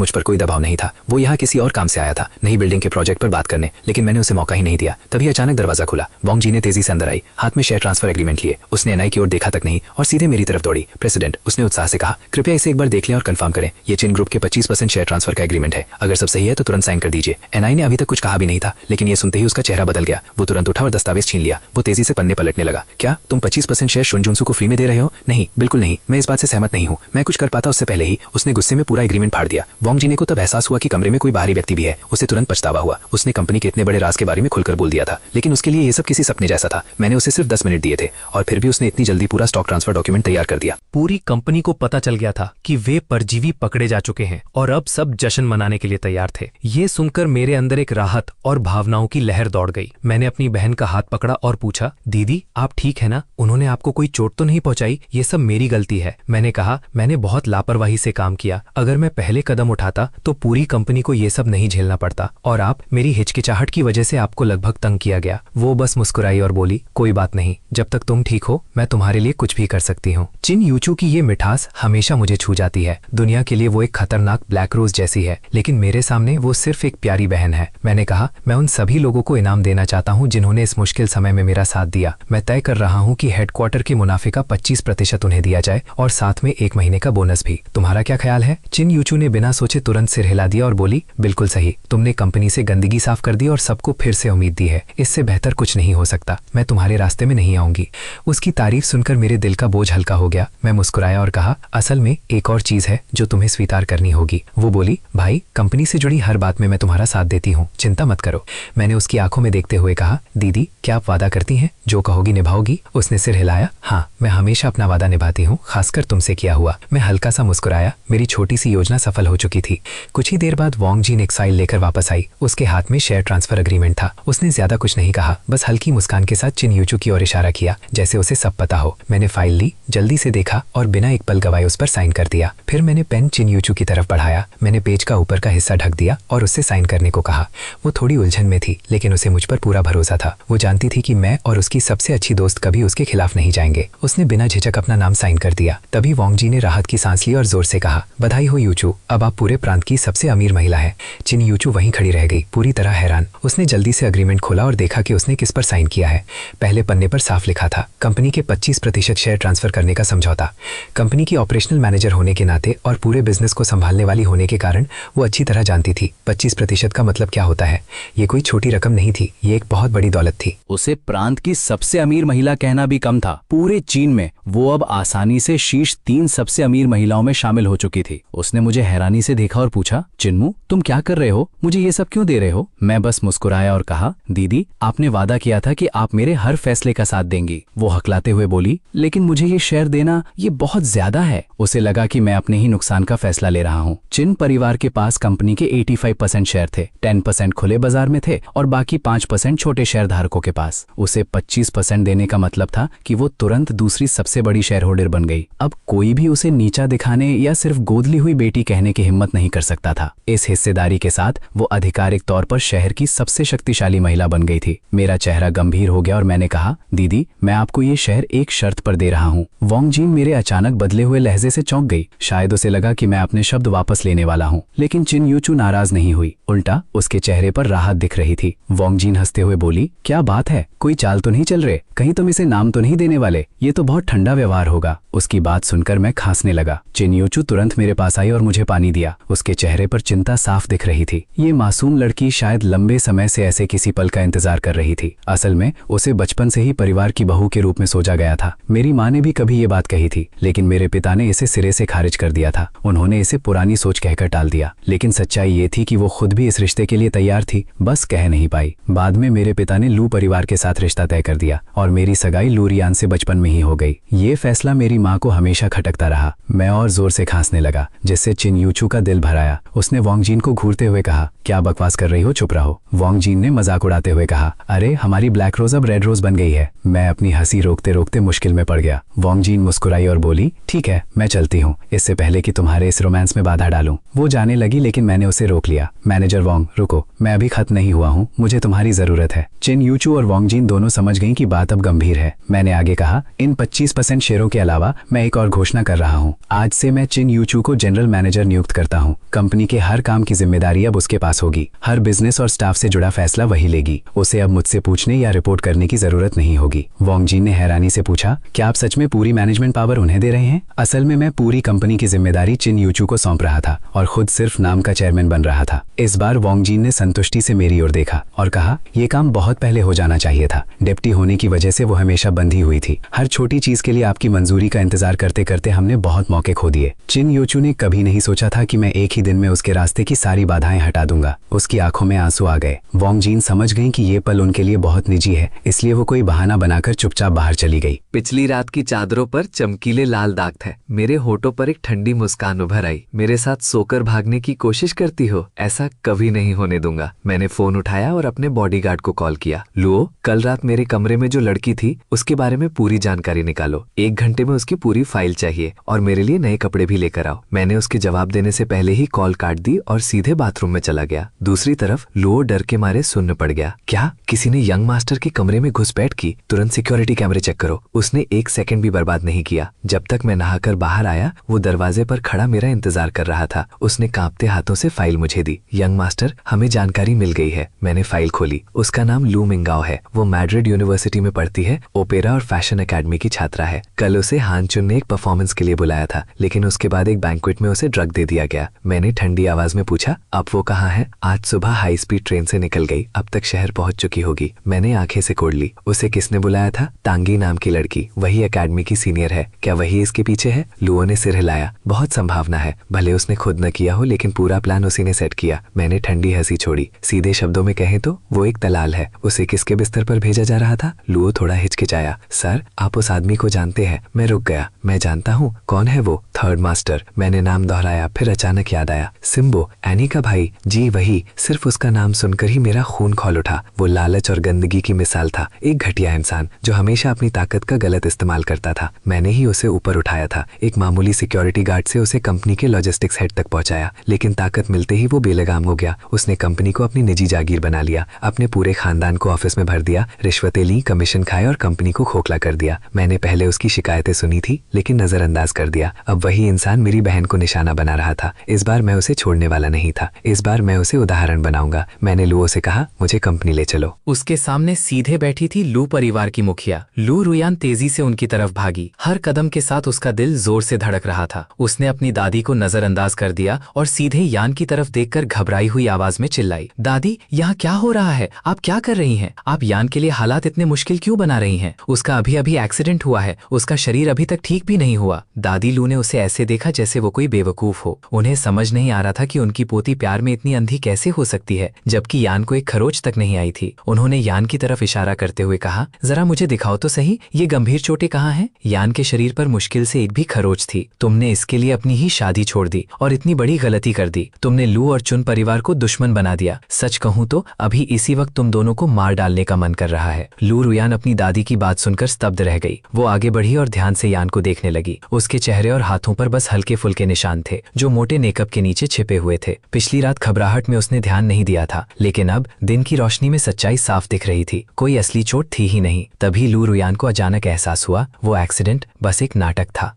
मुझ पर कोई दबाव नहीं था। वो यहाँ किसी और काम से आया था, नई बिल्डिंग के प्रोजेक्ट पर बात करने, लेकिन मैंने उसे मौका ही नहीं दिया। तभी अचानक दरवाजा खुला। वोंग जी ने तेजी से अंदर आई, हाथ में शेयर ट्रांसफर एग्रीमेंट लिए। उसने एनाई की ओर देखा तक नहीं और सीधे मेरी तरफ दौड़ी। प्रेसिडेंट, उसने उत्साह से कहा, कृपया इसे एक बार देख लें और कंफर्म करें। ये चिन ग्रुप के 25% शेयर ट्रांसफर का एग्रीमेंट है। अगर सब सही है तो तुरंत साइन कर दीजिए। एनाई ने अभी तक कुछ कहा भी नहीं था, लेकिन ये सुनते ही उसका चेहरा बदल गया। वो तुरंत उठा और दस्तावेज छीन लिया। वो तेजी से पन्ने पलटने लगा। क्या तुम 25% शेयर शुनजुनसु को फ्री में दे रहे हो? नहीं, बिल्कुल नहीं, मैं इस बात से सहमत नहीं हूँ। मैं कुछ कर पाता उससे पहले ही उसने गुस्से में पूरा एग्रीमेंट फाड़ दिया। वोंग जी ने को तब एहसास हुआ कि कमरे में कोई बाहरी व्यक्ति भी है। उसे तुरंत पछतावा हुआ। उसने कंपनी के इतने बड़े राज के बारे में खुलकर बोल दिया था, लेकिन उसके लिए ये सब किसी सपने जैसा था। मैंने उसे सिर्फ 10 मिनट दिए थे और फिर भी उसने इतनी जल्दी पूरा स्टॉक ट्रांसफर डॉक्यूमेंट तैयार कर दिया। पूरी कंपनी को पता चल गया था कि वे परजीवी पकड़े जा चुके हैं और अब सब जश्न मनाने के लिए तैयार थे। ये सुनकर मेरे अंदर एक राहत और भावनाओं की लहर दौड़ गई। मैंने अपनी बहन का हाथ पकड़ा और पूछा, दीदी आप ठीक है ना? उन्होंने आपको कोई चोट तो नहीं पहुंचाई? ये सब मेरी गलती है। मैंने कहा, मैंने बहुत लापरवाही से काम किया। अगर मैं पहले कदम उठाता तो पूरी कंपनी को ये सब नहीं झेलना पड़ता और आप मेरी हिचकिचाहट की की वजह से आपको लगभग तंग किया गया। वो बस मुस्कुराई और बोली, कोई बात नहीं, जब तक तुम ठीक हो मैं तुम्हारे लिए कुछ भी कर सकती हूँ। चिन यूचू की ये मिठास हमेशा मुझे छू जाती है। दुनिया के लिए वो एक खतरनाक ब्लैक रोज जैसी है, लेकिन मेरे सामने वो सिर्फ एक प्यारी बहन है। मैंने कहा, मैं उन सभी लोगों को इनाम देना चाहता हूँ जिन्होंने इस मुश्किल समय में मेरा साथ दिया। मैं तय कर रहा हूँ कि हेडक्वार्टर के मुनाफे का 25% उन्हें दिया जाए और साथ में 1 महीने का बोनस भी। तुम्हारा क्या ख्याल है? चिन यूचू ने बिना सोचे तुरंत सिर हिला दिया और बोली, बिल्कुल सही, तुमने कंपनी से गंदगी साफ कर दी और सबको फिर से उम्मीद दी है। इससे बेहतर कुछ नहीं हो सकता। मैं तुम्हारे रास्ते में नहीं आऊंगी। उसकी तारीफ सुनकर मेरे दिल का बोझ हल्का हो गया। मैं मुस्कुराया और कहा, असल में एक और चीज है जो तुम्हें स्वीकार करनी होगी। वो बोली, भाई, कंपनी से जुड़ी हर बात में मैं तुम्हारा साथ देती हूँ, चिंता मत करो। मैंने उसकी आंखों में देखते हुए कहा, दीदी, क्या आप वादा करती हैं? जो कहोगी निभाओगी? उसने सिर हिलाया। हाँ, मैं हमेशा अपना वादा निभाती हूँ, खासकर तुमसे किया हुआ। मैं हल्का सा मुस्कुराया। मेरी छोटी सी योजना सफल हो चुकी थी। कुछ ही देर बाद वॉन्ग जीन एक फाइल लेकर वापस आई। उसके हाथ में शेयर ट्रांसफर एग्रीमेंट था। उसने ज्यादा कुछ नहीं कहा, बस हल्की मुस्कान के साथ चिन यूचू की ओर इशारा किया, जैसे उसे सब पता हो। मैंने फाइल ली, जल्दी से देखा और बिना एक पल गवाए उस पर साइन कर दिया। फिर मैंने पेन चिन यूचू की तरफ बढ़ाया। मैंने पेज का ऊपर का हिस्सा ढक दिया और उससे साइन करने को कहा। वो थोड़ी उलझन में थी, लेकिन उसे मुझ पर पूरा भरोसा था। वो जानती थी कि मैं और उसकी सबसे अच्छी दोस्त कभी उसके खिलाफ नहीं जाएंगे। उसने बिना झिझक अपना नाम साइन कर दिया। तभी वॉन्ग जी ने राहत की सांस ली और जोर से कहा, बधाई हो यूचू, अब आप पूरे प्रांत की सबसे अमीर महिला है। चिन यूचू वहीं खड़ी रह गई, पूरी तरह हैरान। उसने जल्दी से अग्रीमेंट खोला और देखा कि उसने किस पर साइन किया है। पहले पन्ने पर साफ लिखा था, कंपनी के 25% शेयर ट्रांसफर करने का समझौता। कंपनी की ऑपरेशनल मैनेजर होने के नाते और पूरे बिजनेस को संभालने वाली होने के कारण वो अच्छी तरह जानती थी 25% का मतलब क्या होता है। ये कोई छोटी रकम नहीं थी, ये एक बहुत बड़ी दौलत थी। उसे प्रांत की सबसे अमीर महिला कहना भी कम था। पूरे चीन में वो अब आसानी से शीर्ष 3 सबसे अमीर महिलाओं में शामिल हो चुकी थी। उसने मुझे हैरानी से देखा और पूछा, चिन्मू, तुम क्या कर रहे हो? मुझे ये सब क्यों दे रहे हो? मैं बस मुस्कुराया और कहा, दीदी, आपने वादा किया था कि आप मेरे हर फैसले का साथ देंगी। वो हकलाते हुए बोली, लेकिन मुझे ये शेयर देना ये बहुत ज्यादा है। उसे लगा कि मैं अपने ही नुकसान का फैसला ले रहा हूँ। चिन परिवार के पास कंपनी के 85% शेयर थे, 10% खुले बाजार में थे और बाकी 5% छोटे शेयर धारकों के पास। उसे 25% देने का मतलब था कि वो तुरंत दूसरी सबसे बड़ी शेयर होल्डर बन गई। अब कोई भी उसे नीचा दिखाने या सिर्फ गोद ली हुई बेटी कहने की हिम्मत नहीं कर सकता था। इस हिस्सेदारी के साथ वो आधिकारिक तौर पर शहर की सबसे शक्तिशाली महिला बन गई थी। मेरा चेहरा गंभीर हो गया और मैंने कहा, दीदी, मैं आपको ये शहर एक शर्त पर दे रहा हूँ। वॉन्ग जीन मेरे अचानक बदले हुए लहजे से चौंक गई। शायद उसे लगा कि मैं अपने शब्द वापस लेने वाला हूँ, लेकिन चिन यूचू नाराज नहीं हुई। उल्टा उसके चेहरे पर राहत दिख रही थी। वॉन्ग जीन हंसते हुए बोली, क्या बात है, कोई चाल तो नहीं चल रहे? कहीं तुम इसे नाम तो नहीं देने वाले? ये तो बहुत ठंडा व्यवहार होगा। उसकी बात सुनकर मैं खांसने लगा। चिन यूचू तुरंत मेरे पास आई और मुझे पानी दिया। उसके चेहरे पर चिंता साफ दिख रही थी। ये मासूम लड़की शायद लंबे समय से ऐसे किसी पल का इंतजार कर रही थी। असल में उसे बचपन से ही परिवार की बहू के रूप में सोचा गया था। मेरी माँ ने भी कभी ये बात कही थी, लेकिन मेरे पिता ने इसे सिरे से खारिज कर दिया था। उन्होंने इसे पुरानी सोच कहकर टाल दिया। लेकिन सच्चाई ये थी कि वो खुद भी इस रिश्ते के लिए तैयार थी, बस कह नहीं पाई। बाद में मेरे पिता ने लू परिवार के साथ रिश्ता तय कर दिया और मेरी सगाई लू रियान से बचपन में ही हो गई। ये फैसला मेरी माँ को हमेशा खटकता रहा। मैं और जोर से खांसने लगा, जिससे चिन यूचू का दिल भर आया। उसने वॉन्ग जीन को घूरते हुए कहा, क्या बकवास कर रही हो, चुप रहो। वॉन्ग जीन ने मजाक उड़ाते हुए कहा, अरे हमारी ब्लैक रोज अब रेड रोज बन गई है। मैं अपनी हंसी रोकते रोकते मुश्किल में पड़ गया। वॉन्ग जीन मुस्कुराई और बोली, ठीक है, मैं चलती हूँ, इससे पहले कि तुम्हारे इस रोमांस में बाधा डालूं। वो जाने लगी, लेकिन मैंने उसे रोक लिया। मैनेजर वॉन्ग, रुको, मैं अभी खत्म नहीं हुआ हूँ, मुझे तुम्हारी जरूरत है। चिन यूचू और वॉन्ग जीन दोनों समझ गईं कि बात अब गंभीर है। मैंने आगे कहा, इन 25% शेयरों के अलावा मैं एक और घोषणा कर रहा हूँ। आज से मैं चिन यूचू को जनरल मैनेजर नियुक्त करता हूँ। कंपनी के हर काम की जिम्मेदारी अब उसके पास होगी। हर बिजनेस और स्टाफ से जुड़ा फैसला वही लेगी। उसे अब मुझसे पूछने या रिपोर्ट करने की जरूरत नहीं होगी। वॉन्ग जीन ने हैरानी से पूछा, क्या आप सच में पूरी मैनेजमेंट पावर उन्हें दे रहे हैं? असल में मैं पूरी कंपनी की जिम्मेदारी चिन यूचू को सौंप रहा था और खुद सिर्फ नाम का चेयरमैन बन रहा था। इस बार वॉन्ग जीन ने संतुष्टि से मेरी ओर देखा और कहा, यह काम बहुत पहले हो जाना चाहिए था। डिप्टी होने की वजह से वो हमेशा बंधी हुई थी। हर छोटी चीज के लिए आपकी मंजूरी का इंतजार करते करते हमने बहुत मौके खो दिए। चिन यूचू ने कभी नहीं सोचा था कि मैं एक ही दिन में उसके रास्ते की सारी बाधाएं हटा दूंगा। उसकी आंखों में आंसू आ गए। वॉन्ग जीन समझ गई कि ये पल उनके लिए बहुत निजी है, इसलिए वो कोई बहाना बनाकर चुपचाप बाहर चली गई। पिछली रात की चादरों पर चमकीले लाल दाग थे। मेरे होठों पर एक ठंडी मुस्कान उभर आई। मेरे साथ सोकर भागने की कोशिश करती हो? ऐसा कभी नहीं होने दूंगा। मैंने फोन उठाया और अपने बॉडीगार्ड को कॉल किया। लुओ, कल रात मेरे कमरे में जो लड़की थी उसके बारे में पूरी जानकारी निकालो। 1 घंटे में उसकी पूरी फाइल चाहिए और मेरे लिए नए कपड़े भी लेकर आओ। मैंने उसके जवाब देने से पहले ही कॉल काट दी और सीधे बाथरूम में चला गया। दूसरी तरफ लुओ डर के मारे सुन्न पड़ गया। क्या किसी ने यंग मास्टर के कमरे में घुसपैठ की? तुरंत सिक्योरिटी कैमरे चेक करो। उसने 1 सेकंड भी बर्बाद नहीं किया। जब तक मैं नहाकर बाहर आया वो दरवाजे पर खड़ा मेरा इंतजार कर रहा था। उसने कांपते हाथों से फाइल मुझे दी। यंग मास्टर, हमें जानकारी मिल गई है। मैंने फाइल खोली। उसका नाम लू मिंगाओ है। वो मैड्रिड यूनिवर्सिटी में पढ़ती है, ओपेरा और फैशन एकेडमी की छात्रा है। कल उसे हान चुन ने एक परफॉर्मेंस के लिए बुलाया था, लेकिन उसके बाद एक बैंक्वेट में उसे ड्रग दे दिया गया। मैंने ठंडी आवाज में पूछा, अब वो कहाँ है? आज सुबह हाई स्पीड ट्रेन से निकल गई, अब तक शहर पहुंच चुकी होगी। मैंने आंखें सिकोड़ ली। उसे किसने बुलाया था? तांगी नाम की लड़की, वही एकेडमी की सीनियर है। क्या वही इसके पीछे है? लुओ ने सिर हिलाया। बहुत संभावना है, भले उसने खुद न किया हो, लेकिन पूरा प्लान उसी ने सेट किया। मैंने ठंडी हंसी छोड़ी। सीधे शब्दों में कहें तो वो एक दलाल है। उसे किसके बिस्तर पर भेजा जा रहा था? लुओ थोड़ा हिचकिचाया। सर, आप उस आदमी को जानते हैं? मैं रुक गया। मैं जानता हूँ। कौन है वो? Third master. मैंने नाम दोहराया, फिर अचानक याद आया, सिम्बो, एनी का भाई। जी वही। सिर्फ उसका नाम सुनकर ही मेरा खून खौल उठा। वो लालच और गंदगी की मिसाल था। एक घटिया इंसान जो हमेशा अपनी ताकत का गलत इस्तेमाल करता था। मैंने ही उसे ऊपर उठाया था। एक मामूली सिक्योरिटी गार्ड से उसे कंपनी के लॉजिस्टिक्स हेड तक पहुंचाया, लेकिन ताकत मिलते ही वो बेलगाम हो गया। उसने कंपनी को अपनी निजी जागीर बना लिया, अपने पूरे खानदान को ऑफिस में भर दिया, रिश्वतें ली, कमीशन खाए और कंपनी को खोखला कर दिया। मैंने पहले उसकी शिकायतें सुनी थी, लेकिन नजरअंदाज कर दिया। अब वही इंसान मेरी बहन को निशाना बना रहा था। इस बार मैं उसे छोड़ने वाला नहीं था। इस बार मैं उसे उदाहरण बनाऊंगा। मैंने लुओ से कहा, मुझे कंपनी ले चलो। उसके सामने सीधे बैठी थी लू परिवार की मुखिया। लू रुयान तेजी से उनकी तरफ भागी। हर कदम के साथ उसका दिल जोर से धड़क रहा था। उसने अपनी दादी को नजरअंदाज कर दिया और सीधे यान की तरफ देखकर घबराई हुई आवाज में चिल्लाई, दादी, यहाँ क्या हो रहा है? आप क्या कर रही हैं? आप यान के लिए हालात इतने मुश्किल क्यों बना रही हैं? उसका अभी अभी एक्सीडेंट हुआ है, उसका शरीर अभी तक ठीक भी नहीं हुआ। दादी लू ने उसे ऐसे देखा जैसे वो कोई बेवकूफ हो। उन्हें समझ नहीं आ रहा था कि उनकी पोती प्यार में इतनी अंधी कैसे हो सकती है, जबकि यान को एक खरोच तक नहीं आई थी। उन्होंने यान की तरफ इशारा करते हुए कहा, जरा मुझे दिखाओ तो सही, ये गंभीर चोटें कहाँ हैं? यान के शरीर पर मुश्किल से एक भी खरोच थी। तुमने इसके लिए अपनी ही शादी छोड़ दी और इतनी बड़ी गलती कर दी। तुमने लू और चुन परिवार को दुश्मन बना दिया। सच कहूं तो अभी इसी वक्त तुम दोनों को मार डालने का मन कर रहा है। लू रुयान अपनी दादी की बात सुनकर स्तब्ध रह गई। वो आगे बढ़ी और ध्यान से यान को देखने लगी। उसके चेहरे और हाथों पर बस हल्के फुल्के निशान थे, जो मोटे मेकअप के नीचे छिपे हुए थे। पिछली रात घबराहट में उसने ध्यान नहीं दिया था, लेकिन अब दिन की रोशनी में सच्चाई साफ दिख रही थी। कोई असली चोट थी ही नहीं। तभी लू रुयान को अचानक एहसास हुआ, वो एक्सीडेंट बस एक नाटक था।